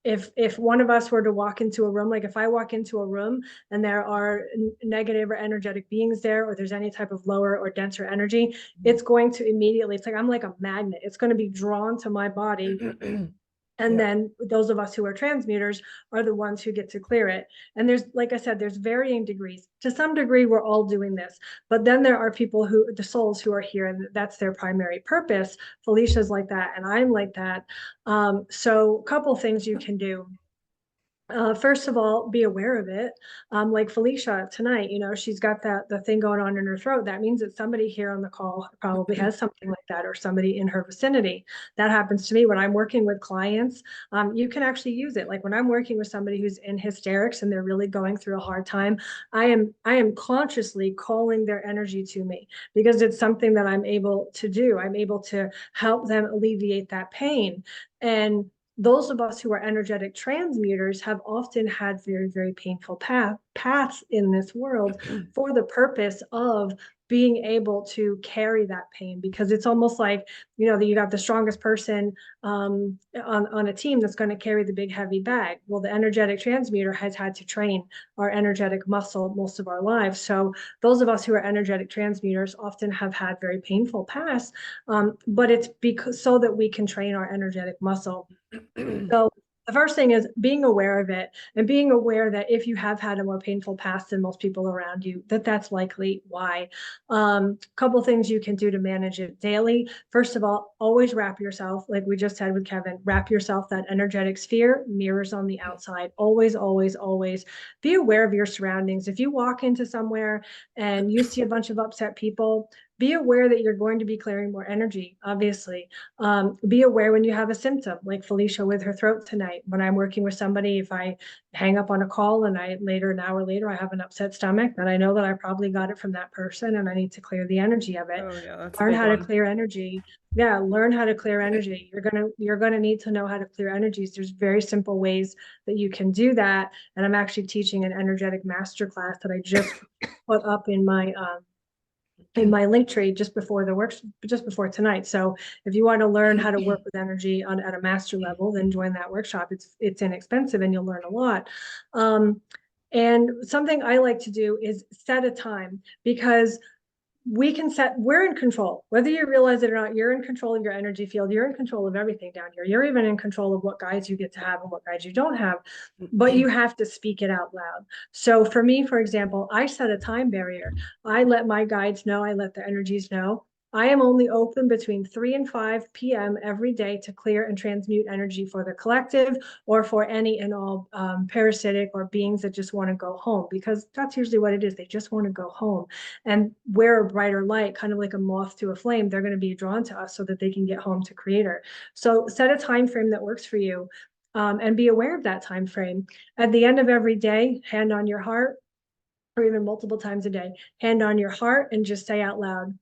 if one of us were to walk into a room, like if I walk into a room and there are negative or energetic beings there, or there's any type of lower or denser energy, it's going to immediately, it's like I'm like a magnet. It's going to be drawn to my body. And then those of us who are transmuters are the ones who get to clear it. And there's, like I said, there's varying degrees. To some degree, we're all doing this. But then there are people the souls who are here, and that's their primary purpose. Felicia's like that, and I'm like that. So a couple things you can do. First of all, be aware of it. Like Felicia tonight, she's got the thing going on in her throat. That means that somebody here on the call probably has something like that, or somebody in her vicinity. That happens to me when I'm working with clients. You can actually use it. Like when I'm working with somebody who's in hysterics and they're really going through a hard time, I am consciously calling their energy to me because it's something that I'm able to do. I'm able to help them alleviate that pain. And those of us who are energetic transmuters have often had very, very painful paths in this world for the purpose of being able to carry that pain, because it's almost like, you got the strongest person on a team that's going to carry the big heavy bag. Well, the energetic transmuter has had to train our energetic muscle most of our lives. So those of us who are energetic transmuters often have had very painful paths, but it's because so that we can train our energetic muscle. So the first thing is being aware of it, and being aware that if you have had a more painful past than most people around you, that's likely why. Couple things you can do to manage it daily. First of all, always wrap yourself, like we just had with Kevin, wrap yourself. That energetic sphere mirrors on the outside. Always, always, always be aware of your surroundings. If you walk into somewhere and you see a bunch of upset people, be aware that you're going to be clearing more energy, obviously. Be aware when you have a symptom, like Felicia with her throat tonight. When I'm working with somebody, if I hang up on a call and an hour later, I have an upset stomach, then I know that I probably got it from that person and I need to clear the energy of it. Oh, yeah, that's learn how to clear energy. Yeah, learn how to clear energy. You're gonna need to know how to clear energies. There's very simple ways that you can do that. And I'm actually teaching an energetic masterclass that I just put up in my link tree just before tonight. So if you want to learn how to work with energy at a master level, then join that workshop. It's inexpensive and you'll learn a lot. And something I like to do is set a time, because we're in control. Whether you realize it or not, you're in control of your energy field. You're in control of everything down here. You're even in control of what guides you get to have and what guides you don't have, but you have to speak it out loud. So for me, for example, I set a time barrier. I let my guides know, I let the energies know, I am only open between 3 and 5 p.m. every day to clear and transmute energy for the collective, or for any and all parasitic or beings that just want to go home, because that's usually what it is. They just want to go home. And we're a brighter light, kind of like a moth to a flame. They're going to be drawn to us so that they can get home to Creator. So set a time frame that works for you, and be aware of that time frame. At the end of every day, hand on your heart, or even multiple times a day, hand on your heart and just say out loud,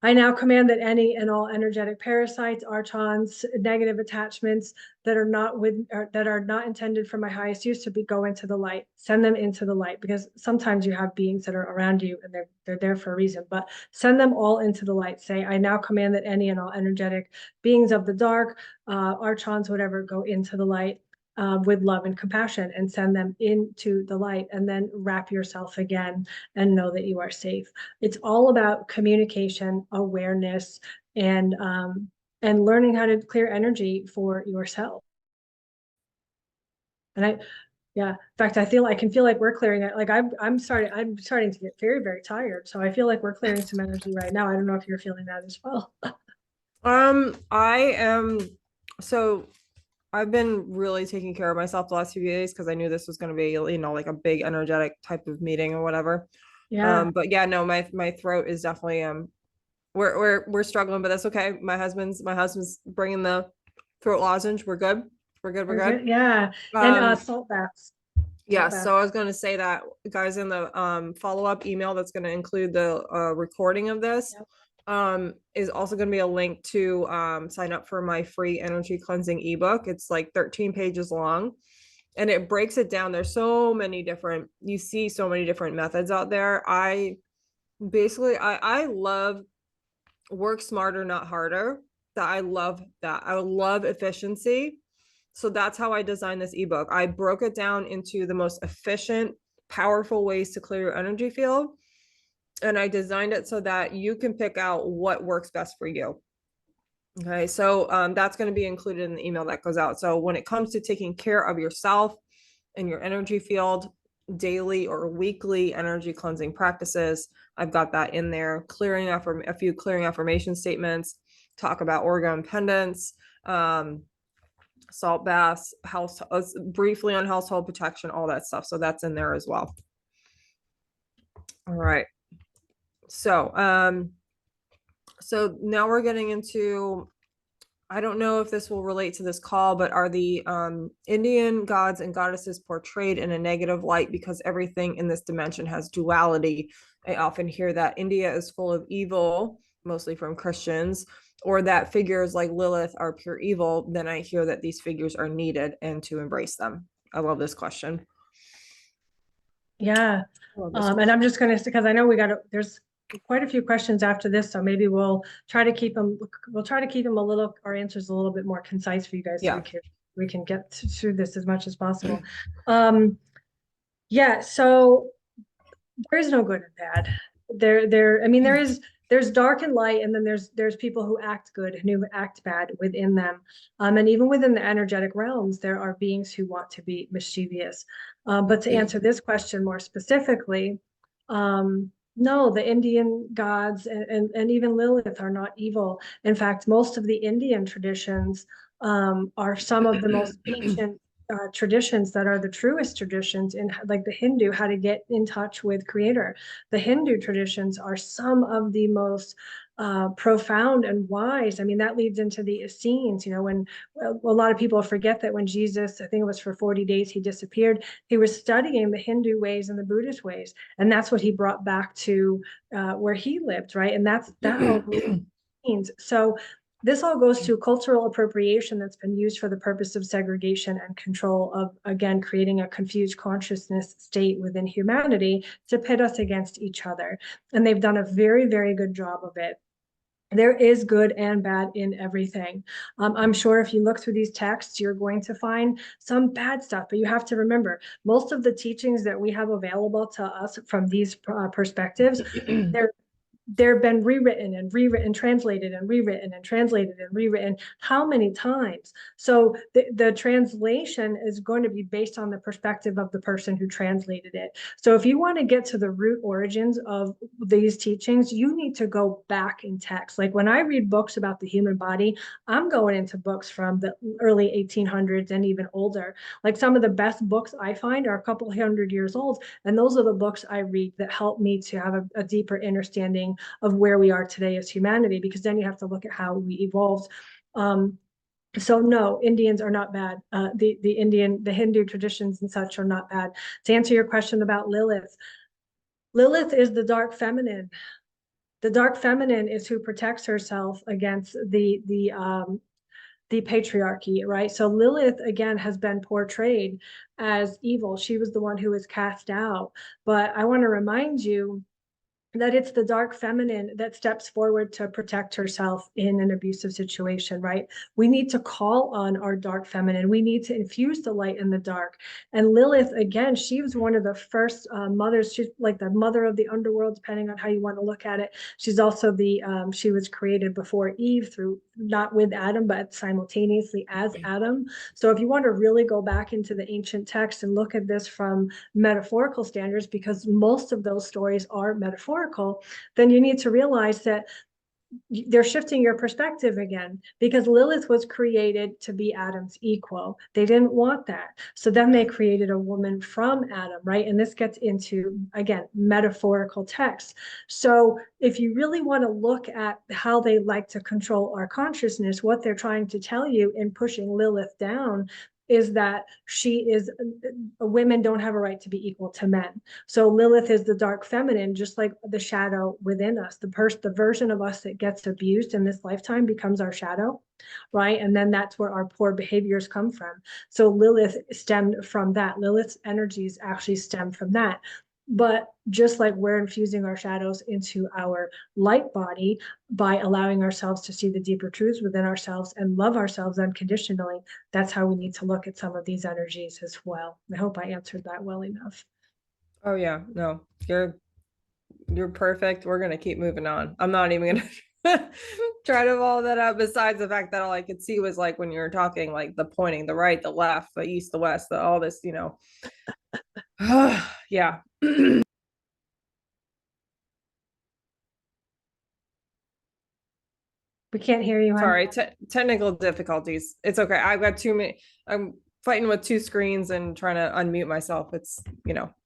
I now command that any and all energetic parasites, archons, negative attachments that are not intended for my highest use to go into the light. Send them into the light, because sometimes you have beings that are around you and they're there for a reason, but send them all into the light. Say, I now command that any and all energetic beings of the dark, archons, whatever, go into the light. With love and compassion, and send them into the light, and then wrap yourself again and know that you are safe. It's all about communication, awareness, and learning how to clear energy for yourself. And in fact, I can feel like we're clearing it. Like I'm starting to get very, very tired. So I feel like we're clearing some energy right now. I don't know if you're feeling that as well. I am, so I've been really taking care of myself the last few days because I knew this was going to be, like a big energetic type of meeting or whatever. Yeah. But yeah, no, my throat is definitely we're struggling, but that's okay. My husband's bringing the throat lozenge. We're good. We're good. Yeah. And salt baths. Yeah, so I was going to say that, guys, in the follow-up email that's going to include the recording of this. Yep. Is also going to be a link to sign up for my free energy cleansing ebook. It's like 13 pages long, and it breaks it down. There's so many different methods out there. I love work smarter, not harder. I love efficiency. So that's how I designed this ebook. I broke it down into the most efficient, powerful ways to clear your energy field. And I designed it so that you can pick out what works best for you. Okay, so that's going to be included in the email that goes out. So when it comes to taking care of yourself and your energy field, daily or weekly energy cleansing practices, I've got that in there. Clearing a few clearing affirmation statements, talk about orgone pendants, salt baths, briefly on household protection, all that stuff. So that's in there as well. All right. So, so now we're getting into, I don't know if this will relate to this call, but are the Indian gods and goddesses portrayed in a negative light because everything in this dimension has duality? I often hear that India is full of evil, mostly from Christians, or that figures like Lilith are pure evil. Then I hear that these figures are needed and to embrace them. I love this question. Yeah. And I'm just going to, because I know there's quite a few questions after this, so maybe we'll try to keep them our answers a little bit more concise for you guys. Yeah. So we can get through this as much as possible. Yeah, so there is no good and bad. There's dark and light, and then there's people who act good and who act bad within them. And even within the energetic realms, there are beings who want to be mischievous. But to answer this question more specifically, no, the Indian gods and even Lilith are not evil. In fact, most of the Indian traditions are some of the most ancient traditions that are the truest traditions, in like the Hindu, how to get in touch with Creator. The Hindu traditions are some of the most profound and wise. I mean, that leads into the Essenes, when a lot of people forget that when Jesus, I think it was for 40 days, he disappeared, he was studying the Hindu ways and the Buddhist ways. And that's what he brought back to where he lived, right? And that all means. So this all goes to cultural appropriation that's been used for the purpose of segregation and control of, again, creating a confused consciousness state within humanity to pit us against each other. And they've done a very, very good job of it. There is good and bad in everything. I'm sure if you look through these texts, you're going to find some bad stuff, but you have to remember, most of the teachings that we have available to us from these perspectives, they've been rewritten, translated and rewritten and translated and rewritten how many times? So the translation is going to be based on the perspective of the person who translated it. So if you want to get to the root origins of these teachings, you need to go back in text. Like when I read books about the human body, I'm going into books from the early 1800s and even older. Like some of the best books I find are a couple hundred years old. And those are the books I read that help me to have a deeper understanding of where we are today as humanity, because then you have to look at how we evolved. So no, Indians are not bad. The Hindu traditions and such are not bad. To answer your question about Lilith, Lilith is the dark feminine. The dark feminine is who protects herself against the patriarchy, right? So Lilith, again, has been portrayed as evil. She was the one who was cast out. But I want to remind you that it's the dark feminine that steps forward to protect herself in an abusive situation, right? We need to call on our dark feminine. We need to infuse the light in the dark. And Lilith, again, she was one of the first mothers. She's like the mother of the underworld, depending on how you want to look at it. She's also she was created before Eve, through not with Adam, but simultaneously as Adam. So if you want to really go back into the ancient text and look at this from metaphorical standards, because most of those stories are metaphorical, then you need to realize that they're shifting your perspective again, because Lilith was created to be Adam's equal. They didn't want that. So then they created a woman from Adam, right? And this gets into, again, metaphorical text. So if you really want to look at how they like to control our consciousness, what they're trying to tell you in pushing Lilith down is that women don't have a right to be equal to men. So Lilith is the dark feminine, just like the shadow within us. The version of us that gets abused in this lifetime becomes our shadow, right? And then that's where our poor behaviors come from. So Lilith stemmed from that. Lilith's energies actually stem from that. But just like we're infusing our shadows into our light body by allowing ourselves to see the deeper truths within ourselves and love ourselves unconditionally, that's how we need to look at some of these energies as well. I hope I answered that well enough. Oh yeah, no, you're perfect. We're gonna keep moving on. I'm not even gonna try to follow that up. Besides the fact that all I could see was like when you were talking, like the pointing, the right, the left, the east, the west, all this, yeah. We can't hear you. Sorry, technical difficulties. It's okay. I've got too many. I'm fighting with two screens and trying to unmute myself. It's,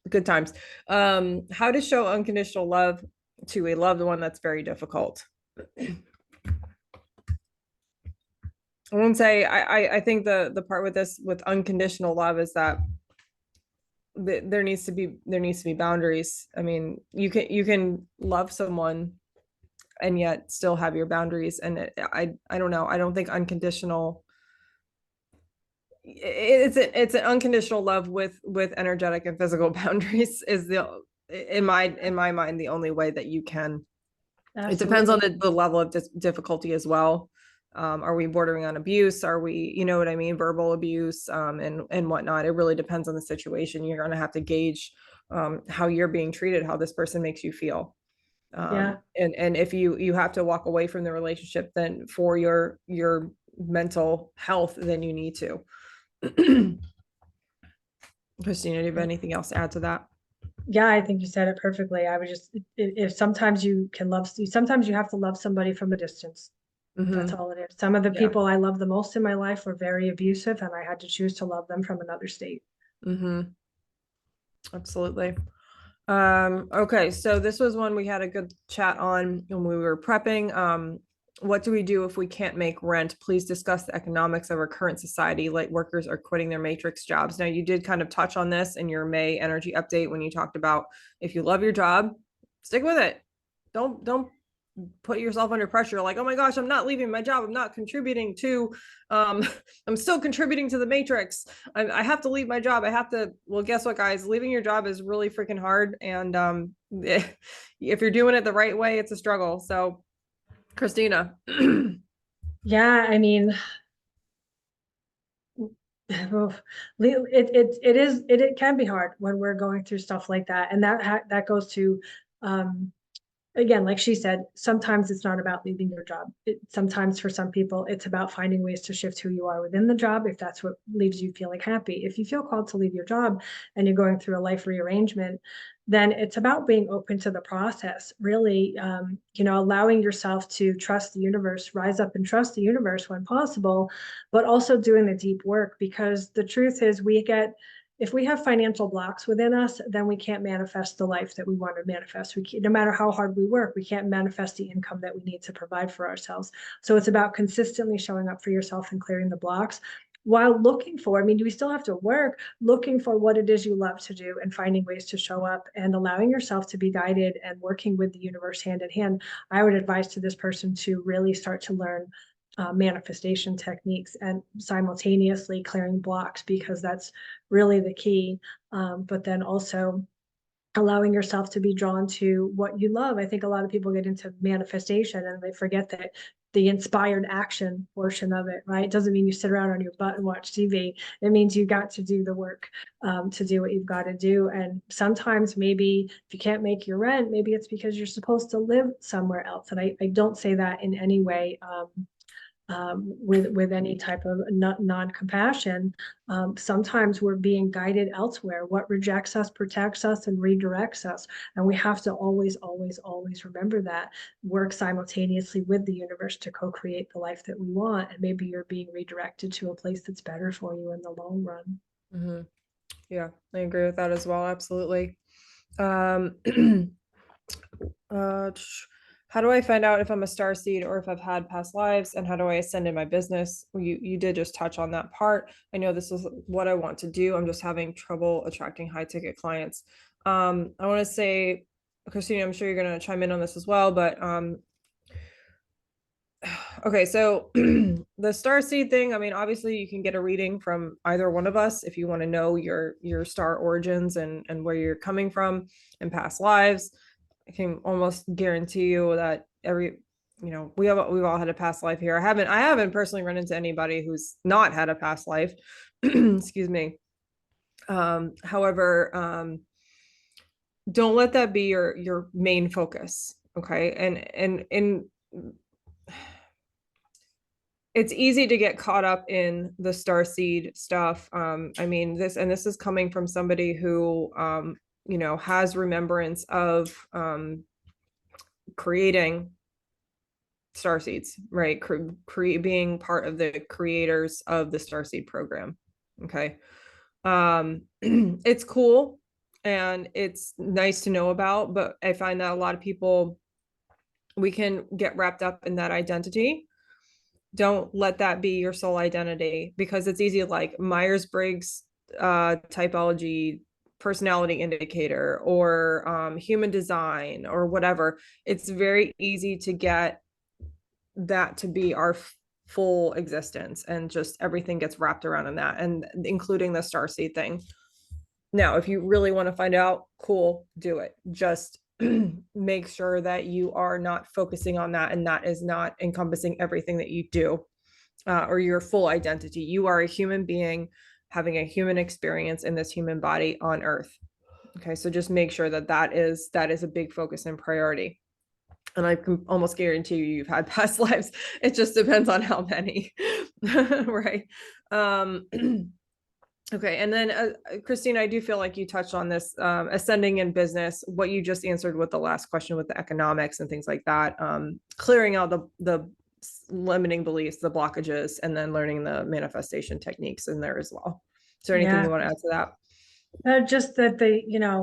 good times. How to show unconditional love to a loved one that's very difficult. I won't say, I think the part with this, with unconditional love, is that there needs to be boundaries. I mean, you can love someone and yet still have your boundaries. And I don't know. I don't think unconditional, it's an unconditional love with energetic and physical boundaries is in my mind, the only way that you can. Absolutely. It depends on the level of difficulty as well. Are we bordering on abuse? Are we, you know what I mean? Verbal abuse, and whatnot. It really depends on the situation. You're going to have to gauge, how you're being treated, how this person makes you feel. And if you have to walk away from the relationship, then for your mental health, then you need to. Krystina, do you have anything else to add to that? Yeah, I think you said it perfectly. I would just, if sometimes you can love, sometimes you have to love somebody from a distance. Mm-hmm. That's all it is. Some of the people I love the most in my life were very abusive, and I had to choose to love them from another state. Mm-hmm. Absolutely. Okay, so this was one we had a good chat on when we were prepping. What do we do if we can't make rent? Please discuss the economics of our current society. Light workers are quitting their matrix jobs. Now, you did kind of touch on this in your May energy update when you talked about, if you love your job, stick with it. Don't put yourself under pressure. Like, oh my gosh, I'm not leaving my job. I'm not contributing to, I'm still contributing to the matrix. I have to leave my job. Well, guess what, guys? Leaving your job is really freaking hard. And if you're doing it the right way, it's a struggle. So, Krystina. Yeah, I mean, it can be hard when we're going through stuff like that. And that goes to, again, like she said, sometimes it's not about leaving your job. Sometimes for some people, it's about finding ways to shift who you are within the job, if that's what leaves you feeling happy. If you feel called to leave your job and you're going through a life rearrangement, then it's about being open to the process, really, allowing yourself to trust the universe, rise up and trust the universe when possible, but also doing the deep work. Because the truth is, if we have financial blocks within us, then we can't manifest the life that we want to manifest. No matter how hard we work, we can't manifest the income that we need to provide for ourselves. So it's about consistently showing up for yourself and clearing the blocks. while looking for, I mean, we still have to work, looking for what it is you love to do and finding ways to show up and allowing yourself to be guided and working with the universe hand in hand. I would advise to this person to really start to learn manifestation techniques and simultaneously clearing blocks, because that's really the key. But then also allowing yourself to be drawn to what you love. I think a lot of people get into manifestation and they forget that the inspired action portion of it, right? It doesn't mean you sit around on your butt and watch TV. It means you got to do the work to do what you've got to do. And sometimes maybe if you can't make your rent, maybe it's because you're supposed to live somewhere else. And I don't say that in any way with any type of non-compassion. Sometimes we're being guided elsewhere. What rejects us protects us and redirects us. And we have to always, always, always remember that. Work simultaneously with the universe to co-create the life that we want. And maybe you're being redirected to a place that's better for you in the long run. Mm-hmm. Yeah, I agree with that as well. Absolutely. How do I find out if I'm a starseed or if I've had past lives, and how do I ascend in my business? You did just touch on that part. I know this is what I want to do. I'm just having trouble attracting high ticket clients. I want to say, Krystina, I'm sure you're going to chime in on this as well, but okay, so the starseed thing, I mean, obviously you can get a reading from either one of us if you want to know your star origins and where you're coming from in past lives. I can almost guarantee you that we've all had a past life here. I haven't personally run into anybody who's not had a past life. Excuse me. However, don't let that be your main focus. Okay. And it's easy to get caught up in the starseed stuff. I mean, this is coming from somebody who has remembrance of creating starseeds, right? Being part of the creators of the starseed program. Okay. It's cool and it's nice to know about, but I find that a lot of people, we can get wrapped up in that identity. Don't let that be your sole identity, because it's easy, like Myers-Briggs typology, personality indicator, or human design, or whatever. It's very easy to get that to be our full existence, and just everything gets wrapped around in that, and including the starseed thing. Now, if you really want to find out, cool, do it. Just make sure that you are not focusing on that, and that is not encompassing everything that you do or your full identity. You are a human being having a human experience in this human body on Earth. Okay, so just make sure that is a big focus and priority. And I can almost guarantee you've had past lives. It just depends on how many, right? Okay, and then Krystina, I do feel like you touched on this ascending in business, what you just answered with the last question with the economics and things like that, clearing out the limiting beliefs, the blockages, and then learning the manifestation techniques in there as well. Is there anything you want to add to that? Just that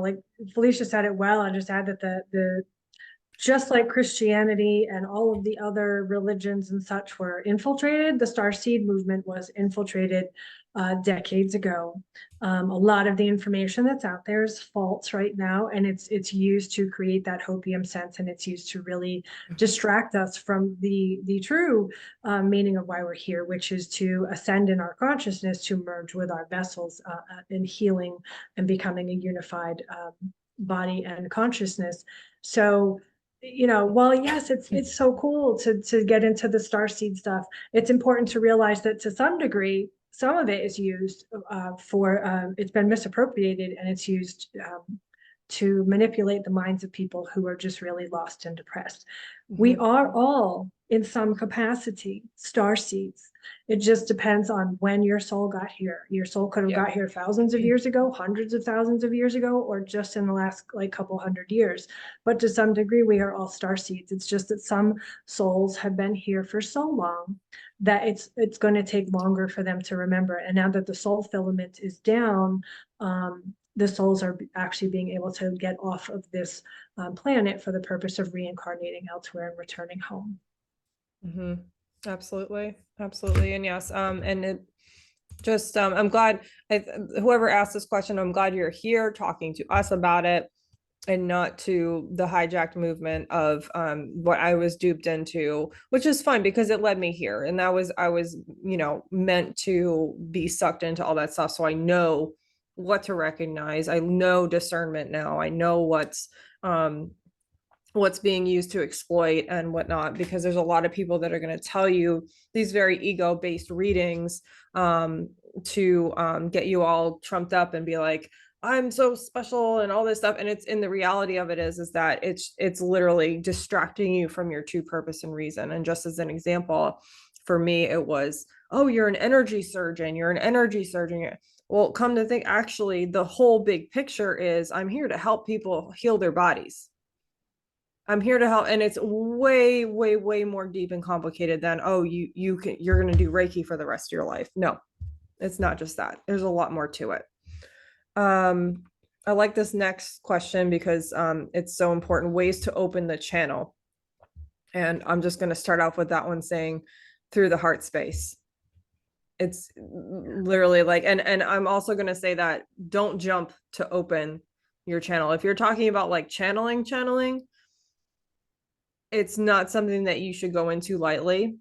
like Felicia said it well. I just add that the just like Christianity and all of the other religions and such were infiltrated, the Starseed movement was infiltrated decades ago. A lot of the information that's out there is false right now, and it's used to create that hopium sense, and it's used to really distract us from the true meaning of why we're here, which is to ascend in our consciousness, to merge with our vessels in healing and becoming a unified body and consciousness. So, while yes, it's so cool to get into the starseed stuff, it's important to realize that to some degree, some of it is used it's been misappropriated, and it's used to manipulate the minds of people who are just really lost and depressed. We are all, in some capacity, starseeds. It just depends on when your soul got here. Your soul could have got here thousands of years ago, hundreds of thousands of years ago, or just in the last couple hundred years. But to some degree, we are all starseeds. It's just that some souls have been here for so long that it's going to take longer for them to remember. And now that the soul filament is down, the souls are actually being able to get off of this planet for the purpose of reincarnating elsewhere and returning home. Absolutely. And yes, and Just I'm glad whoever asked this question, I'm glad you're here talking to us about it and not to the hijacked movement of what I was duped into, which is fun because it led me here. And I was, meant to be sucked into all that stuff. So I know what to recognize. I know discernment now. I know what's being used to exploit and whatnot, because there's a lot of people that are going to tell you these very ego-based readings to get you all trumped up and be like, I'm so special and all this stuff. And it's in the reality of it is that it's literally distracting you from your true purpose and reason. And just as an example, for me, it was, oh, you're an energy surgeon. You're an energy surgeon. Well, come to think, actually, the whole big picture is I'm here to help people heal their bodies. I'm here to help. And it's way, way, way more deep and complicated than, oh, you're going to do Reiki for the rest of your life. No, it's not just that. There's a lot more to it. I like this next question because it's so important. Ways to open the channel. And I'm just going to start off with that one saying through the heart space. It's literally like, and I'm also going to say that don't jump to open your channel. If you're talking about like channeling, it's not something that you should go into lightly.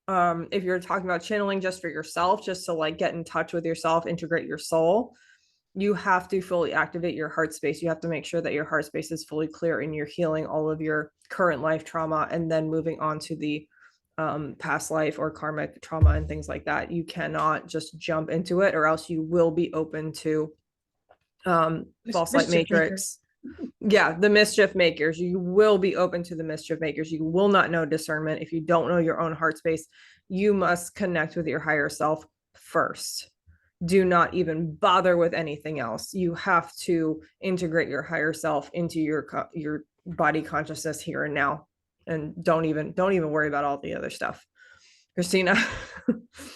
If you're talking about channeling just for yourself, just to like get in touch with yourself, integrate your soul, you have to fully activate your heart space. You have to make sure that your heart space is fully clear and you're healing all of your current life trauma and then moving on to the past life or karmic trauma and things like that. You cannot just jump into it, or else you will be open to false light matrix. Yeah, the mischief makers. You will be open to the mischief makers. You will not know discernment if you don't know your own heart space. You must connect with your higher self first. Do not even bother with anything else. You have to integrate your higher self into your body consciousness here and now, and don't even worry about all the other stuff. Krystina.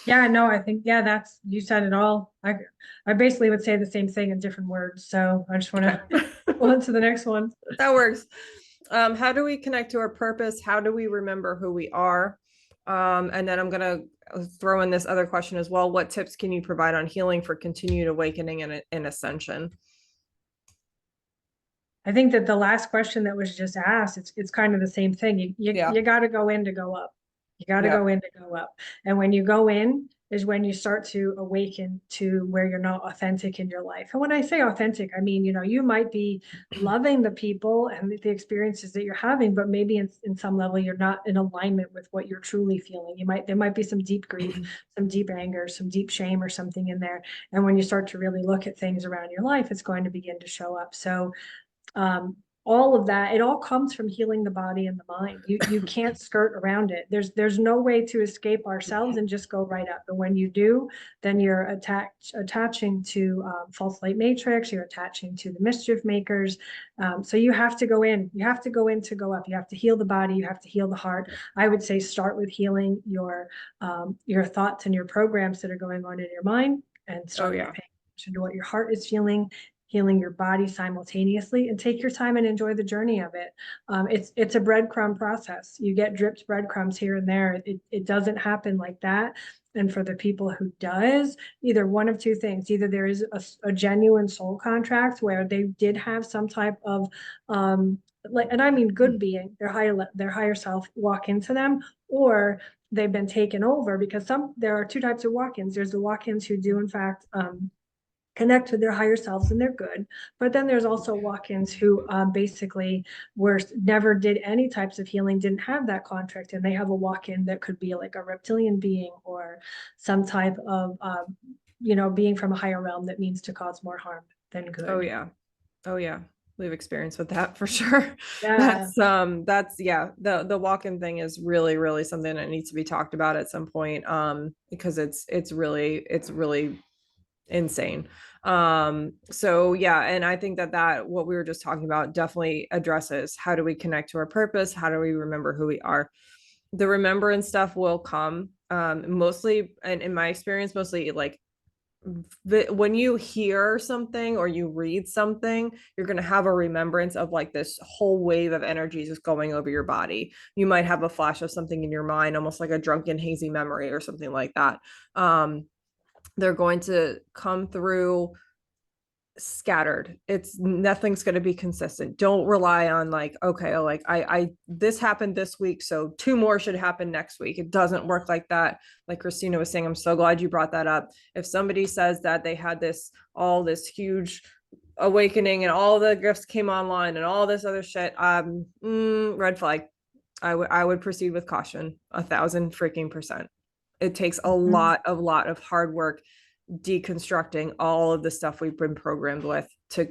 Yeah, no, I think, that's, you said it all. I basically would say the same thing in different words. So I just want to go on to the next one. That works. How do we connect to our purpose? How do we remember who we are? And then I'm going to throw in this other question as well. What tips can you provide on healing for continued awakening and ascension? I think that the last question that was just asked, it's kind of the same thing. You got to go in to go up. You got to go in to go up. And when you go in is when you start to awaken to where you're not authentic in your life. And when I say authentic, I mean, you might be loving the people and the experiences that you're having, but maybe in some level, you're not in alignment with what you're truly feeling. There might be some deep grief, some deep anger, some deep shame or something in there. And when you start to really look at things around your life, it's going to begin to show up. So, all of that, it all comes from healing the body and the mind. You can't skirt around it. There's no way to escape ourselves and just go right up. But when you do, then you're attaching to false light matrix. You're attaching to the mischief makers. So you have to go in. You have to go in to go up. You have to heal the body. You have to heal the heart. I would say start with healing your thoughts and your programs that are going on in your mind, and start paying attention to what your heart is feeling, healing your body simultaneously, and take your time and enjoy the journey of it. It's a breadcrumb process. You get dripped breadcrumbs here and there. It doesn't happen like that. And for the people who does, either one of two things: either there is a genuine soul contract where they did have some type of and I mean good being, their higher self walk into them, or they've been taken over, because there are two types of walk-ins. There's the walk-ins who do in fact connect with their higher selves and they're good. But then there's also walk-ins who basically never did any types of healing, didn't have that contract, and they have a walk-in that could be like a reptilian being or some type of being from a higher realm that means to cause more harm than good. Oh yeah, we've experienced with that for sure. Yeah. The walk-in thing is really, really something that needs to be talked about at some point, because it's really insane. So yeah, and I think that what we were just talking about definitely addresses how do we connect to our purpose, how do we remember who we are. The remembrance stuff will come mostly, and in my experience, mostly like when you hear something or you read something, you're going to have a remembrance of like this whole wave of energy just going over your body. You might have a flash of something in your mind, almost like a drunken hazy memory or something like that. they're going to come through scattered. It's nothing's going to be consistent. Don't rely on like, okay, like I this happened this week, so 2 more should happen next week. It doesn't work like that. Like Krystina was saying, I'm so glad you brought that up. If somebody says that they had this huge awakening and all the gifts came online and all this other shit, red flag. I would proceed with caution, 1,000% It takes a lot of hard work deconstructing all of the stuff we've been programmed with to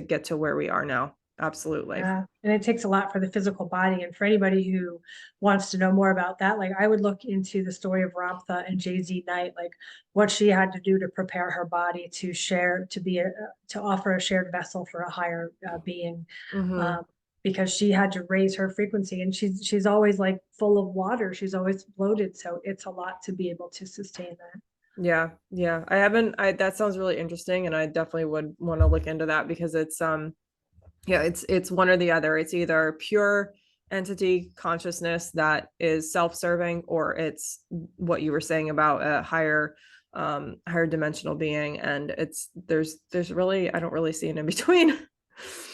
get to where we are now. Absolutely. Yeah. And it takes a lot for the physical body. And for anybody who wants to know more about that, like I would look into the story of Ramtha and Jay-Z Knight, like what she had to do to prepare her body to share, to offer a shared vessel for a higher being. Because she had to raise her frequency, and she's always like full of water. She's always bloated. So it's a lot to be able to sustain that. Yeah. That sounds really interesting. And I definitely would want to look into that because it's it's one or the other. It's either pure entity consciousness that is self-serving, or it's what you were saying about a higher dimensional being. And there's really, I don't really see an in between.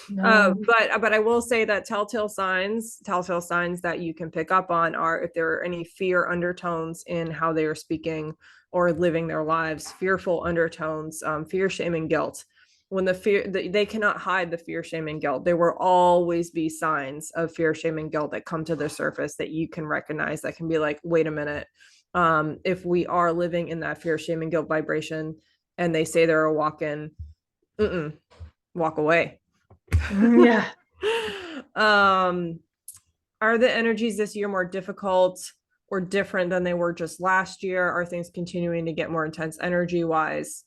No. But I will say that telltale signs that you can pick up on are if there are any fear undertones in how they are speaking or living their lives, fearful undertones, fear, shame, and guilt. When they cannot hide the fear, shame, and guilt. There will always be signs of fear, shame, and guilt that come to the surface that you can recognize, that can be like, wait a minute. If we are living in that fear, shame, and guilt vibration, and they say they're a walk-in, walk away. Yeah. Are the energies this year more difficult or different than they were just last year? Are things continuing to get more intense energy wise?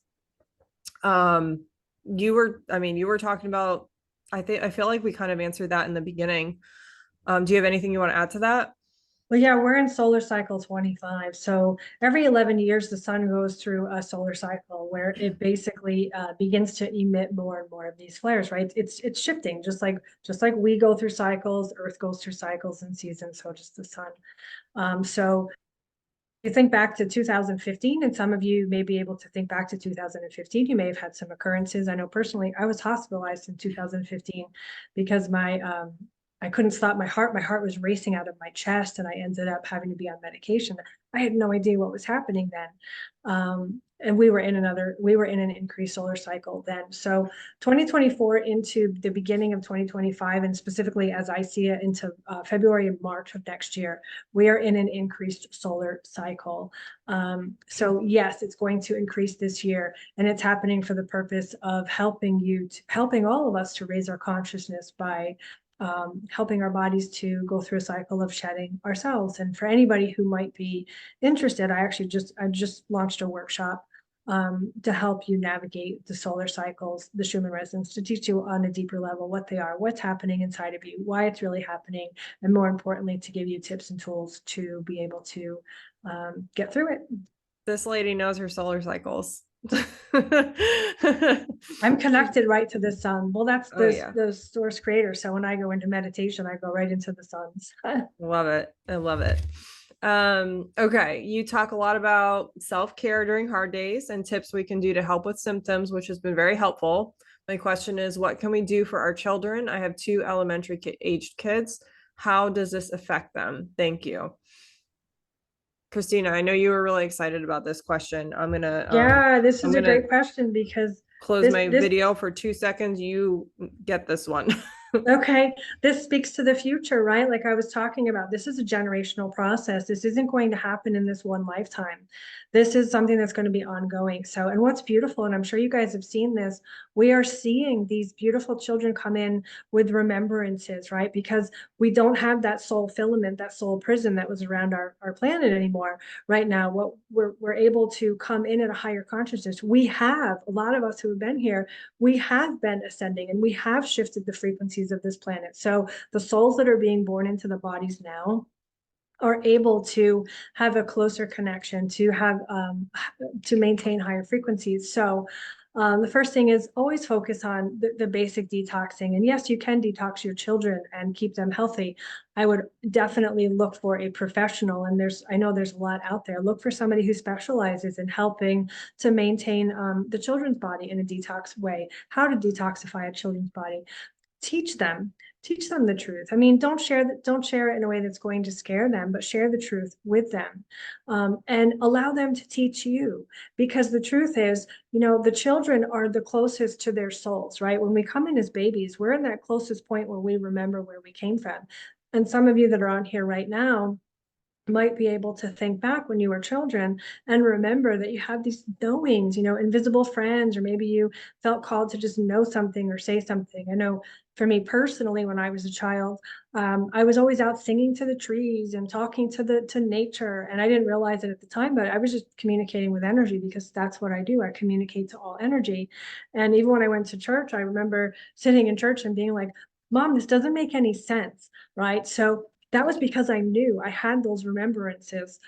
You were talking about, I feel like we kind of answered that in the beginning. Do you have anything you want to add to that? Well, yeah, we're in solar cycle 25. So every 11 years, the sun goes through a solar cycle where it basically begins to emit more and more of these flares, right? It's shifting, just like we go through cycles, Earth goes through cycles and seasons, so does the sun. So you think back to 2015, and some of you may be able to think back to 2015. You may have had some occurrences. I know personally, I was hospitalized in 2015 because I couldn't stop my heart. My heart was racing out of my chest, and I ended up having to be on medication. I had no idea what was happening then. And we were in an increased solar cycle then. So 2024 into the beginning of 2025, and specifically as I see it into February and March of next year, we are in an increased solar cycle. So yes, it's going to increase this year, and it's happening for the purpose of helping all of us to raise our consciousness by helping our bodies to go through a cycle of shedding ourselves. And for anybody who might be interested, I just launched a workshop to help you navigate the solar cycles, the Schumann resonance, to teach you on a deeper level what they are, what's happening inside of you, why it's really happening, and more importantly, to give you tips and tools to be able to get through it. This lady knows her solar cycles. I'm connected right to the sun. Well, that's the source creator. So when I go into meditation, I go right into the suns. Love it. I love it. Okay. You talk a lot about self-care during hard days and tips we can do to help with symptoms, which has been very helpful. My question is, what can we do for our children? I have 2 elementary aged kids. How does this affect them? Thank you. Krystina, I know you were really excited about this question. I'm gonna this is a great question because close my video for 2 seconds. You get this one. Okay, this speaks to the future, right? Like I was talking about, this is a generational process. This isn't going to happen in this one lifetime. This is something that's going to be ongoing. So, and what's beautiful, and I'm sure you guys have seen this, we are seeing these beautiful children come in with remembrances, right? Because we don't have that soul filament, that soul prison that was around our planet anymore. Right now, what we're able to come in at a higher consciousness. We have, a lot of us who have been here, we have been ascending, and we have shifted the frequencies of this planet. So the souls that are being born into the bodies now are able to have a closer connection, to have to maintain higher frequencies. So The first thing is always focus on the basic detoxing. And yes, you can detox your children and keep them healthy. I would definitely look for a professional. And I know there's a lot out there. Look for somebody who specializes in helping to maintain the children's body in a detox way, how to detoxify a children's body. Teach them the truth. I mean, don't share it in a way that's going to scare them, but share the truth with them, and allow them to teach you, because the truth is, the children are the closest to their souls, right? When we come in as babies, we're in that closest point where we remember where we came from. And some of you that are on here right now might be able to think back when you were children and remember that you had these knowings, invisible friends, or maybe you felt called to just know something or say something. I know for me personally, when I was a child, I was always out singing to the trees and talking to nature. And I didn't realize it at the time, but I was just communicating with energy, because that's what I do. I communicate to all energy. And even when I went to church, I remember sitting in church and being like, Mom, this doesn't make any sense, right? So that was because I knew I had those remembrances.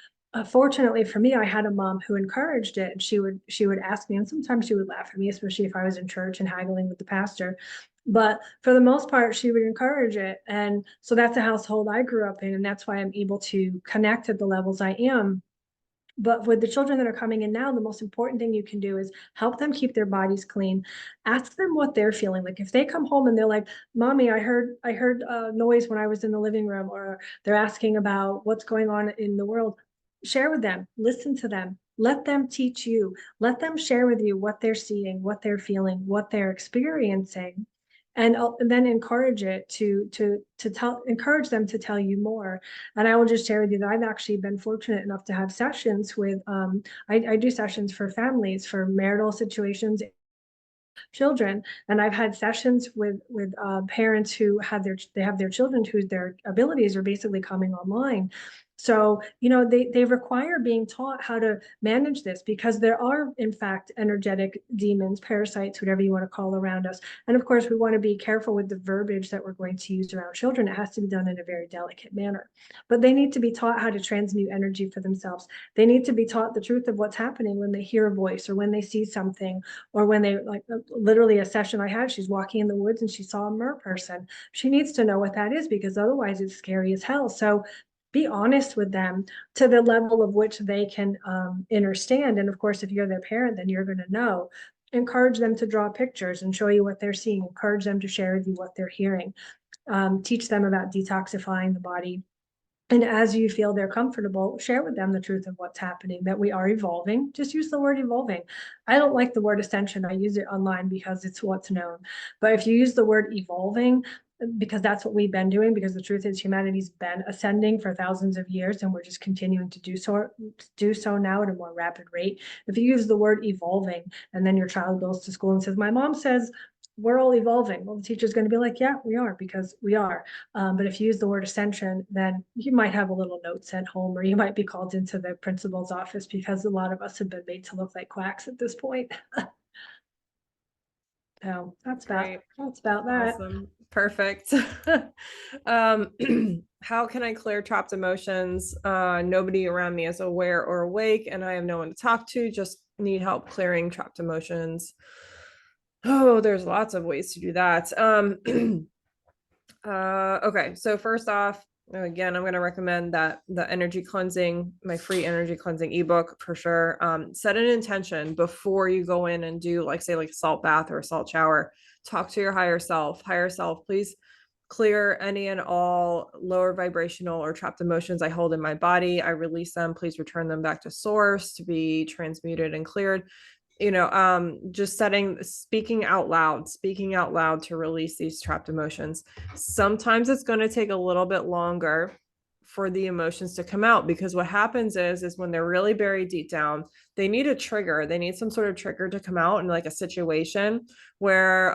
Fortunately for me, I had a mom who encouraged it, and she would ask me, and sometimes she would laugh at me, especially if I was in church and haggling with the pastor. But for the most part, she would encourage it. And so that's a household I grew up in, and that's why I'm able to connect at the levels I am. But with the children that are coming in now, the most important thing you can do is help them keep their bodies clean. Ask them what they're feeling. Like if they come home and they're like, Mommy, I heard noise when I was in the living room, or they're asking about what's going on in the world, share with them, listen to them, let them teach you, let them share with you what they're seeing, what they're feeling, what they're experiencing. And then encourage encourage them to tell you more. And I will just share with you that I've actually been fortunate enough to have sessions with, I do sessions for families, for marital situations, children, and I've had sessions with parents who have their children whose their abilities are basically coming online. So they require being taught how to manage this, because there are in fact energetic demons, parasites, whatever you want to call around us. And of course we want to be careful with the verbiage that we're going to use around children. It has to be done in a very delicate manner, but they need to be taught how to transmute energy for themselves. They need to be taught the truth of what's happening when they hear a voice, or when they see something, or when they, like literally a session I had, she's walking in the woods and she saw a mer person. She needs to know what that is, because otherwise it's scary as hell. So be honest with them to the level of which they can understand. And of course, if you're their parent, then you're going to know. Encourage them to draw pictures and show you what they're seeing. Encourage them to share with you what they're hearing. Teach them about detoxifying the body. And as you feel they're comfortable, share with them the truth of what's happening, that we are evolving. Just use the word evolving. I don't like the word ascension. I use it online because it's what's known. But if you use the word evolving, because that's what we've been doing, because the truth is humanity's been ascending for thousands of years, and we're just continuing to do so now at a more rapid rate. If you use the word evolving, and then your child goes to school and says, my mom says we're all evolving, well, the teacher's going to be like, yeah, we are, because we are. But if you use the word ascension, then you might have a little note sent home, or you might be called into the principal's office, because a lot of us have been made to look like quacks at this point. So that's about that. Awesome. Perfect. How can I clear trapped emotions? Nobody around me is aware or awake, and I have no one to talk to. Just need help clearing trapped emotions. Oh, there's lots of ways to do that. Okay, so first off, again, I'm going to recommend that the energy cleansing, my free energy cleansing ebook for sure. Set an intention before you go in and do, like, say, like a salt bath or a salt shower. Talk to your higher self. Higher self, please clear any and all lower vibrational or trapped emotions I hold in my body. I release them. Please return them back to source to be transmuted and cleared. Just speaking out loud to release these trapped emotions. Sometimes it's going to take a little bit longer for the emotions to come out, because what happens is when they're really buried deep down, they need a trigger. They need some sort of trigger to come out in like a situation where,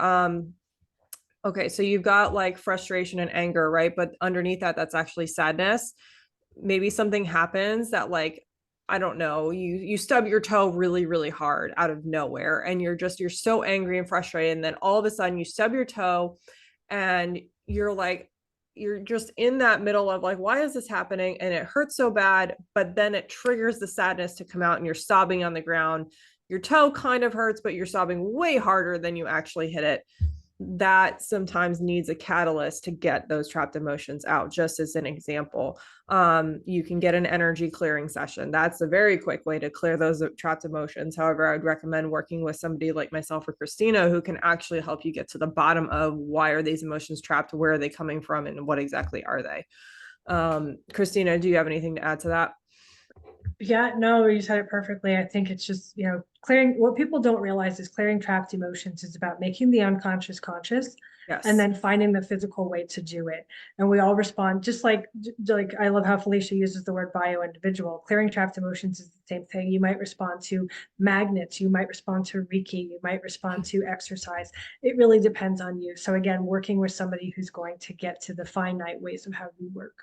okay, so you've got like frustration and anger, right? But underneath that, that's actually sadness. Maybe something happens that, like, I don't know, you stub your toe really, really hard out of nowhere, and you're so angry and frustrated. And then all of a sudden you stub your toe and you're just in that middle of like, why is this happening? And it hurts so bad, but then it triggers the sadness to come out, and you're sobbing on the ground. your toe kind of hurts, but you're sobbing way harder than you actually hit it. That sometimes needs a catalyst to get those trapped emotions out. Just as an example, you can get an energy clearing session. That's a very quick way to clear those trapped emotions. However, I would recommend working with somebody like myself or Krystina, who can actually help you get to the bottom of why are these emotions trapped, where are they coming from, and what exactly are they. Krystina, do you have anything to add to that? Yeah, no, you said it perfectly. I think it's just, clearing, what people don't realize is clearing trapped emotions is about making the unconscious conscious. Yes. And then finding the physical way to do it. And we all respond just like I love how Felicia uses the word bio-individual. Clearing trapped emotions is the same thing. You might respond to magnets, you might respond to Reiki, you might respond to exercise. It really depends on you. So again, working with somebody who's going to get to the finite ways of how you work.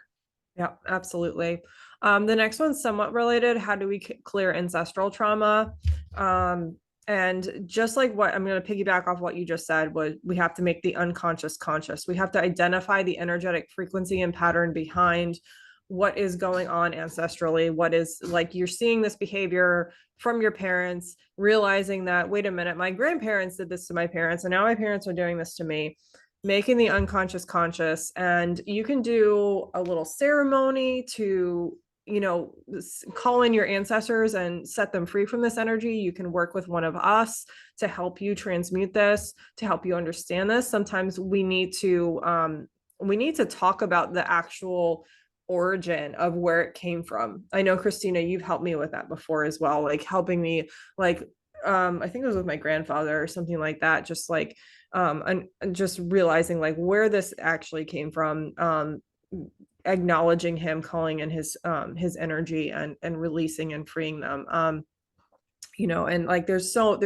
Yeah, absolutely. The next one's somewhat related. How do we clear ancestral trauma? And just like what I'm going to piggyback off what you just said, was we have to make the unconscious conscious. We have to identify the energetic frequency and pattern behind what is going on ancestrally. What is, like, you're seeing this behavior from your parents, realizing that, wait a minute, my grandparents did this to my parents, and now my parents are doing this to me. Making the unconscious conscious. And you can do a little ceremony to, call in your ancestors and set them free from this energy. You can work with one of us to help you transmute this, to help you understand this. Sometimes we need to talk about the actual origin of where it came from. I know, Krystina, you've helped me with that before as well, like helping me, like I think it was with my grandfather or something like that, just like and just realizing like where this actually came from, acknowledging him, calling in his energy, and releasing and freeing them. And like there's so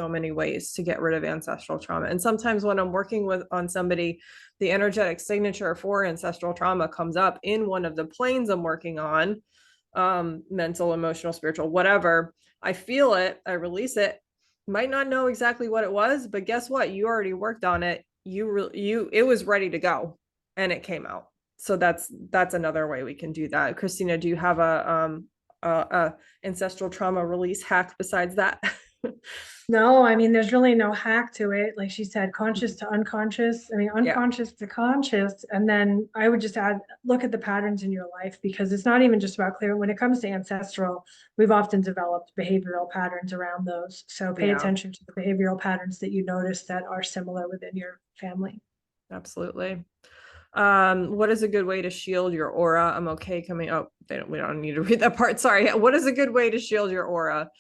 many ways to get rid of ancestral trauma. And sometimes when I'm working on somebody, the energetic signature for ancestral trauma comes up in one of the planes I'm working on, mental, emotional, spiritual, whatever. I feel it, I release it. Might not know exactly what it was, but guess what? You already worked on it. It was ready to go, and it came out. So that's another way we can do that. Krystina, do you have a ancestral trauma release hack besides that? No, I mean, there's really no hack to it. Like she said, conscious to unconscious. I mean, unconscious to conscious. And then I would just add, look at the patterns in your life, because it's not even just about clearing. When it comes to ancestral, we've often developed behavioral patterns around those. So pay attention to the behavioral patterns that you notice that are similar within your family. Absolutely. What is a good way to shield your aura? I'm okay coming up. We don't need to read that part. Sorry. What is a good way to shield your aura?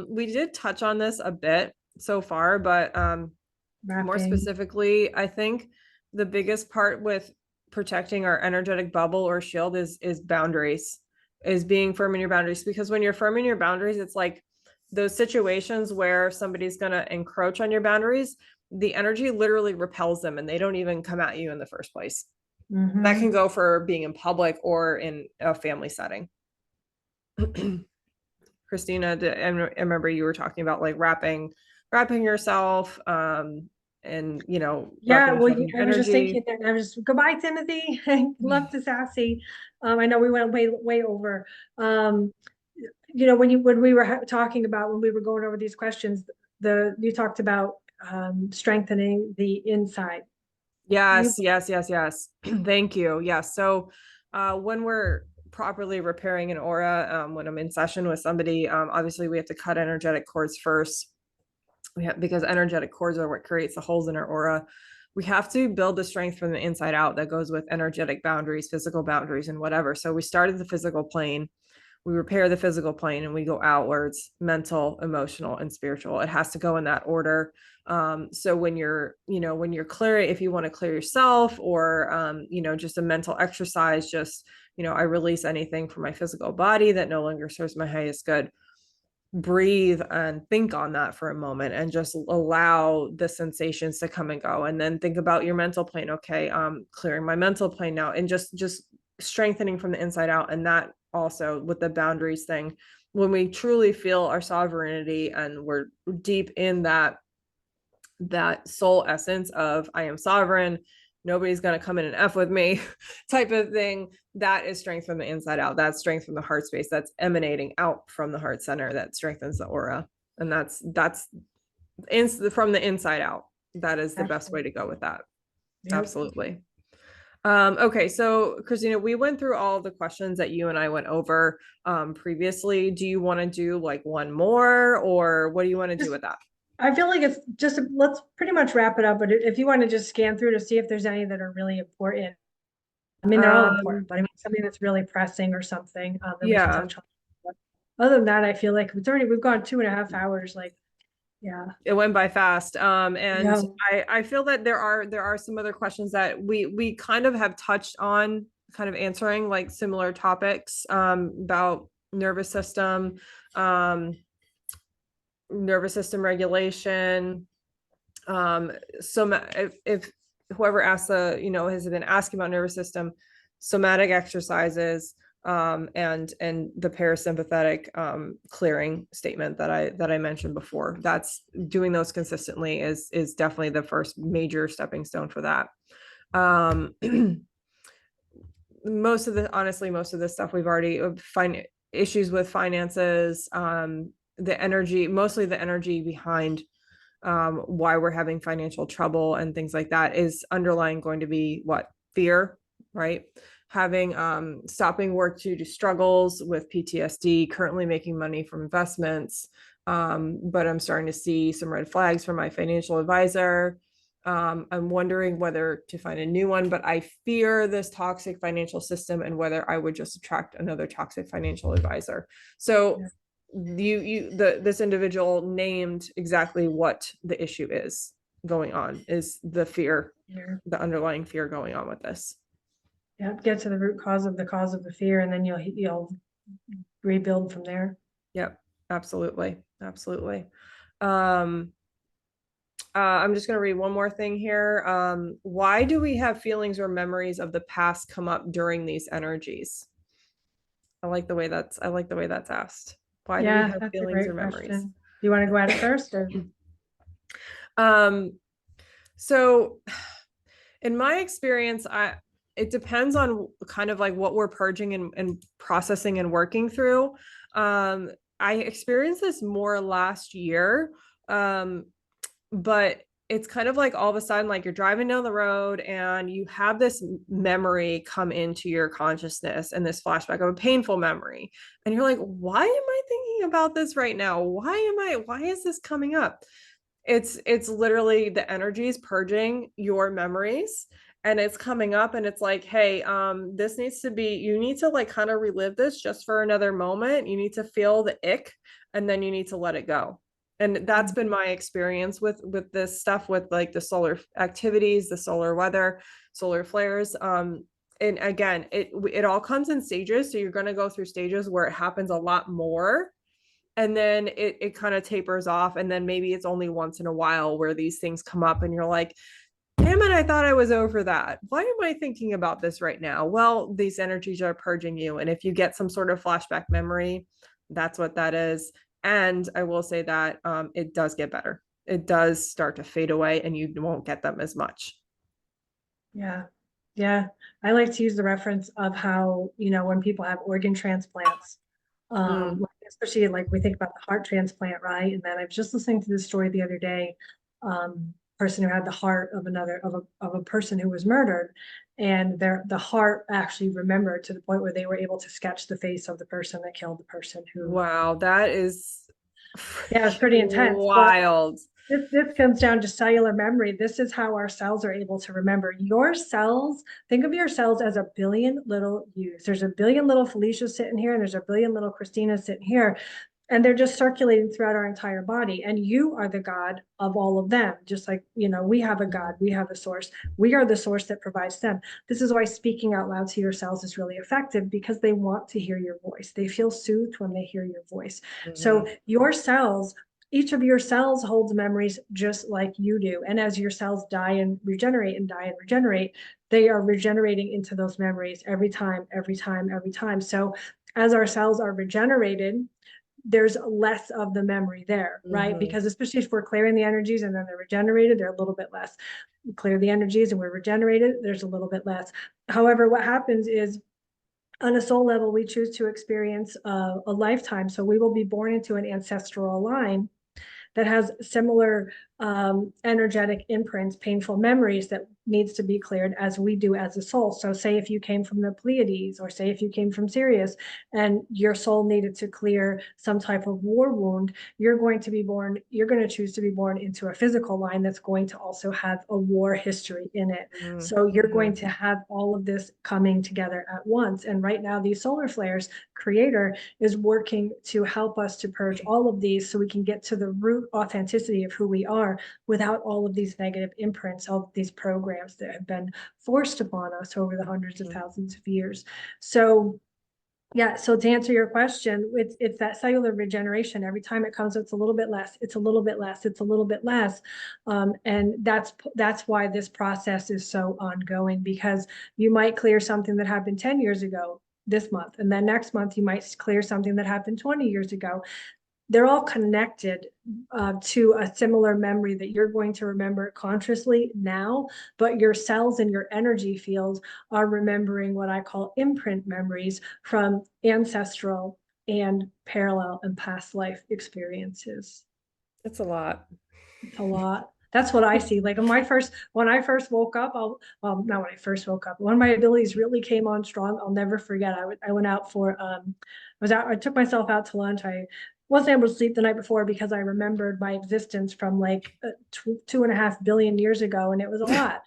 We did touch on this a bit so far, but more specifically, I think the biggest part with protecting our energetic bubble or shield is boundaries, is being firm in your boundaries. Because when you're firm in your boundaries, it's like those situations where somebody's going to encroach on your boundaries, the energy literally repels them and they don't even come at you in the first place. Mm-hmm. That can go for being in public or in a family setting. Krystina, I remember you were talking about like wrapping yourself, and yeah, well, I was just thinking that. I was just, goodbye, Timothy. Love to sassy. I know we went way over. When we were talking about, when we were going over these questions, you talked about strengthening the inside. Yes. Thank you. Yes. So when we're properly repairing an aura, when I'm in session with somebody, obviously we have to cut energetic cords first. Because energetic cords are what creates the holes in our aura. We have to build the strength from the inside out that goes with energetic boundaries, physical boundaries, and whatever. So we start at the physical plane, we repair the physical plane, and we go outwards: mental, emotional, and spiritual. It has to go in that order. So when you're clearing, if you want to clear yourself, or just a mental exercise, just I release anything from my physical body that no longer serves my highest good. Breathe and think on that for a moment, and just allow the sensations to come and go. And then think about your mental plane. Okay, clearing my mental plane now, and just strengthening from the inside out. And that also with the boundaries thing, when we truly feel our sovereignty and we're deep in that soul essence of I am sovereign, nobody's going to come in and F with me type of thing, that is strength from the inside out. That's strength from the heart space that's emanating out from the heart center, that strengthens the aura. And that's from the inside out. That is the best way to go with that. Yep. Absolutely. Okay, so Krystina, we went through all the questions that you and I went over previously. Do you want to do like one more, or what do you want to do with that? I feel like it's just, let's pretty much wrap it up, but if you want to just scan through to see if there's any that are really important. I mean, they're all important, but I mean, something that's really pressing or something that we can touch on. But other than that, I feel like we've gone 2.5 hours, like, yeah. It went by fast. And yeah. I feel that there are some other questions that we kind of have touched on, kind of answering like similar topics about nervous system regulation. So if whoever asked has been asking about nervous system, somatic exercises, and the parasympathetic clearing statement that I mentioned before. That's doing those consistently is definitely the first major stepping stone for that. Most of this stuff we've already find issues with finances, the energy, mostly the energy behind why we're having financial trouble and things like that is underlying going to be what? Fear, right? Having stopping work due to struggles with PTSD, currently making money from investments, but I'm starting to see some red flags from my financial advisor. I'm wondering whether to find a new one, but I fear this toxic financial system and whether I would just attract another toxic financial advisor. So this individual named exactly what the issue is going on, is the fear, the underlying fear going on with this. Yeah, get to the root cause of the fear, and then you'll rebuild from there. Yep, absolutely. I'm just going to read one more thing here. Why do we have feelings or memories of the past come up during these energies? I like the way that's asked. Why do we have feelings or memories? Do you want to go at it first? Or? So in my experience, it depends on kind of like what we're purging and processing and working through. I experienced this more last year, but it's kind of like all of a sudden, like you're driving down the road and you have this memory come into your consciousness, and this flashback of a painful memory. And you're like, why am I thinking about this right now? Why is this coming up? It's literally the energies purging your memories, and it's coming up, and it's like, hey, this needs to be, you need to like kind of relive this just for another moment. You need to feel the ick, and then you need to let it go. And that's been my experience with this stuff, with like the solar activities, the solar weather, solar flares. And again, it all comes in stages. So you're going to go through stages where it happens a lot more, and then it kind of tapers off. And then maybe it's only once in a while where these things come up and you're like, damn it, I thought I was over that. Why am I thinking about this right now? Well, these energies are purging you. And if you get some sort of flashback memory, that's what that is. And I will say that it does get better. It does start to fade away, and you won't get them as much. Yeah. I like to use the reference of how, when people have organ transplants, especially like we think about the heart transplant, right? And then I was just listening to this story the other day, person who had the heart of a person who was murdered, and the heart actually remembered to the point where they were able to sketch the face of the person that killed the person who. Wow, that is it's pretty intense. Wild. This comes down to cellular memory. This is how our cells are able to remember. Your cells, think of your cells as a billion little yous. There's a billion little Felicia sitting here, and there's a billion little Krystina sitting here. And they're just circulating throughout our entire body. And you are the God of all of them. Just like, we have a God, we have a source. We are the source that provides them. This is why speaking out loud to your cells is really effective, because they want to hear your voice. They feel soothed when they hear your voice. So your cells, each of your cells holds memories just like you do. And as your cells die and regenerate and die and regenerate, they are regenerating into those memories every time. So as our cells are regenerated, there's less of the memory there, right? Because especially if we're clearing the energies and then they're regenerated, they're a little bit less. We clear the energies and we're regenerated, there's a little bit less. However, what happens is, on a soul level, we choose to experience a lifetime. So we will be born into an ancestral line that has similar energetic imprints, painful memories that needs to be cleared as we do as a soul. So say if you came from the Pleiades, or say if you came from Sirius and your soul needed to clear some type of war wound, you're going to choose to be born into a physical line that's going to also have a war history in it. So you're going to have all of this coming together at once. And right now, these solar flares, Creator is working to help us to purge all of these so we can get to the root authenticity of who we are without all of these negative imprints, all of these programs that have been forced upon us over the hundreds of thousands of years. So yeah, so to answer your question, it's that cellular regeneration. Every time it comes, it's a little bit less, it's a little bit less, it's a little bit less. And that's why this process is so ongoing, because you might clear something that happened 10 years ago this month, and then next month you might clear something that happened 20 years ago. They're all connected to a similar memory that you're going to remember consciously now, but your cells and your energy fields are remembering what I call imprint memories from ancestral and parallel and past life experiences. It's a lot. It's a lot. That's what I see. Like when I first woke up, not when I first woke up, when my abilities really came on strong, I'll never forget. I went out for, I took myself out to lunch. I wasn't able to sleep the night before because I remembered my existence from like 2.5 billion years ago. And it was a lot.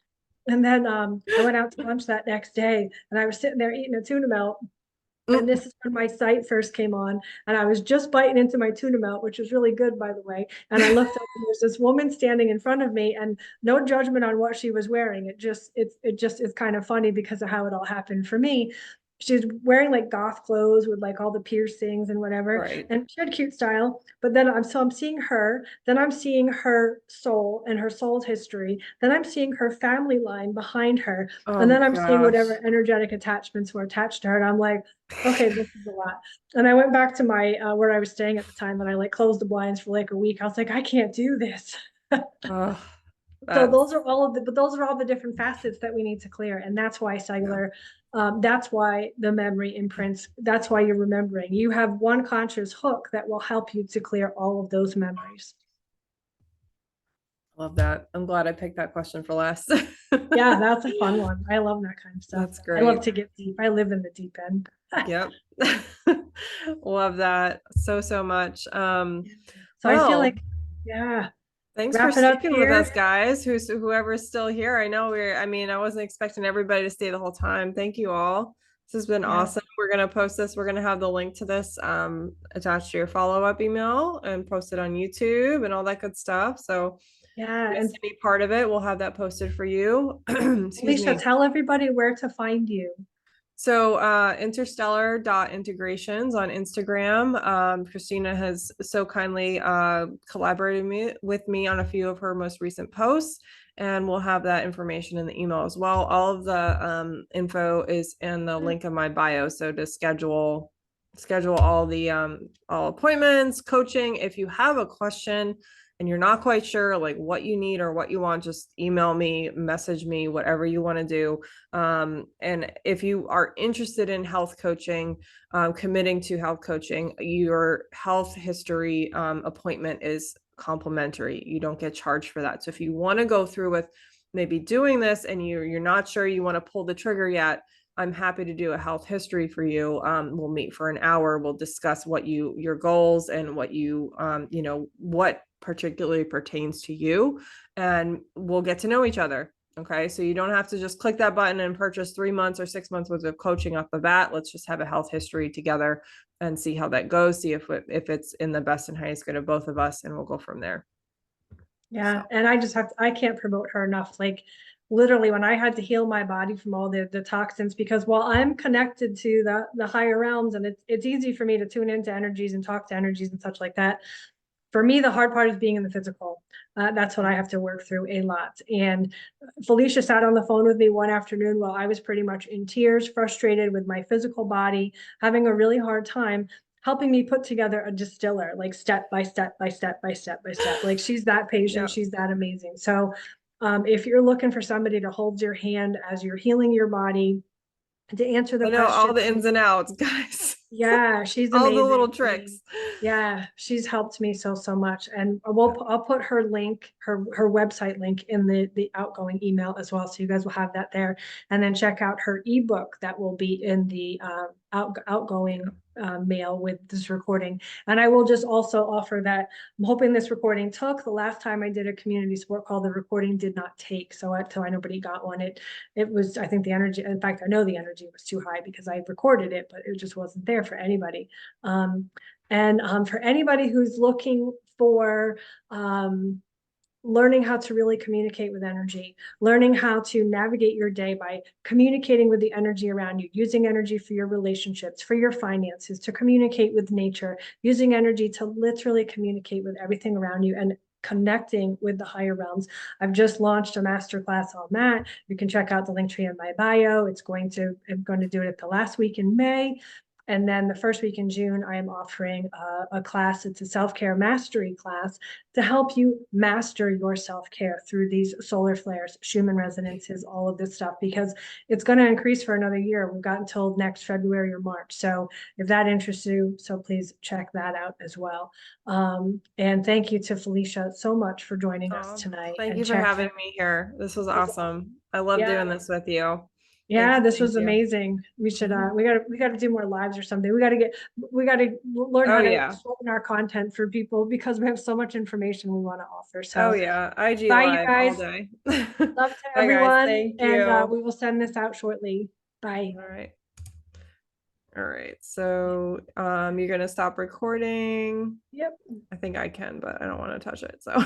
And then I went out to lunch that next day and I was sitting there eating a tuna melt. And this is when my sight first came on, and I was just biting into my tuna melt, which was really good, by the way. And I looked up, and there's this woman standing in front of me, and no judgment on what she was wearing. It just is kind of funny because of how it all happened for me. She's wearing like goth clothes with like all the piercings and whatever, and she had cute style. But then I'm seeing her, then I'm seeing her soul and her soul's history, then I'm seeing her family line behind her, and then I'm seeing whatever energetic attachments were attached to her, and I'm like, okay, this is a lot. And I went back to my where I was staying at the time, and I like closed the blinds for like a week. I was like, I can't do this. So those are all the different facets that we need to clear, and that's why cellular. That's why the memory imprints. That's why you're remembering. You have one conscious hook that will help you to clear all of those memories. Love that. I'm glad I picked that question for last. Yeah, that's a fun one. I love that kind of stuff. That's great. I love to get deep. I live in the deep end. Yep. Love that so much. So I feel like, yeah. Thanks for sticking with us, guys. Whoever's still here. I know I wasn't expecting everybody to stay the whole time. Thank you all. This has been awesome. We're going to post this. We're going to have the link to this attached to your follow-up email and post it on YouTube and all that good stuff. So yeah, and to be part of it, we'll have that posted for you. Felicia, tell everybody where to find you. So interstellar.integrations on Instagram. Krystina has so kindly collaborated with me on a few of her most recent posts, and we'll have that information in the email as well. All of the info is in the link in my bio. So to schedule all the all appointments, coaching. If you have a question and you're not quite sure like what you need or what you want, just email me, message me, whatever you want to do. And if you are interested in health coaching, committing to health coaching, your health history appointment is complimentary. You don't get charged for that. So if you want to go through with maybe doing this and you're not sure you want to pull the trigger yet, I'm happy to do a health history for you. We'll meet for an hour. We'll discuss what your goals and what what particularly pertains to you, and we'll get to know each other. Okay. So you don't have to just click that button and purchase 3 months or 6 months worth of coaching off the bat. Let's just have a health history together and see how that goes. See if it's in the best and highest good of both of us, and we'll go from there. Yeah. So. And I can't promote her enough. Like literally when I had to heal my body from all the toxins, because while I'm connected to the higher realms and it's easy for me to tune into energies and talk to energies and such like that. For me, the hard part is being in the physical. That's what I have to work through a lot. And Felicia sat on the phone with me one afternoon while I was pretty much in tears, frustrated with my physical body, having a really hard time, helping me put together a distiller, like step by step by step by step by step. Like she's that patient, she's that amazing. So if you're looking for somebody to hold your hand as you're healing your body, to answer the I know all the questions. ins and outs, guys. Yeah, she's All amazing. the little tricks. Yeah, she's helped me so much. And I'll put her link, her website link in the outgoing email as well. So you guys will have that there. And then check out her ebook that will be in the outgoing mail with this recording. And I will just also offer that I'm hoping this recording took. The last time I did a community support call, the recording did not take. So until nobody got one, it was, I think the energy, in fact, I know the energy was too high because I recorded it, but it just wasn't there for anybody. For anybody who's looking for learning how to really communicate with energy, learning how to navigate your day by communicating with the energy around you, using energy for your relationships, for your finances, to communicate with nature, using energy to literally communicate with everything around you and connecting with the higher realms. I've just launched a masterclass on that. You can check out the link tree in my bio. I'm going to do it at the last week in May. And then the first week in June, I am offering a class. It's a self-care mastery class to help you master your self-care through these solar flares, Schumann resonances, all of this stuff, because it's going to increase for another year. We've got until next February or March. So if that interests you, so please check that out as well. And thank you to Felicia so much for joining us tonight. Thank you for having me here. This was awesome. I love doing this with you. Yeah, this was amazing. We should we gotta do more lives or something. We gotta learn how to shorten our content for people because we have so much information we want to offer. So IG bye, live you guys. all day. Love to Bye, everyone. guys. Thank you. And we will send this out shortly. Bye. All right. So you're gonna stop recording. Yep. I think I can, but I don't want to touch it. So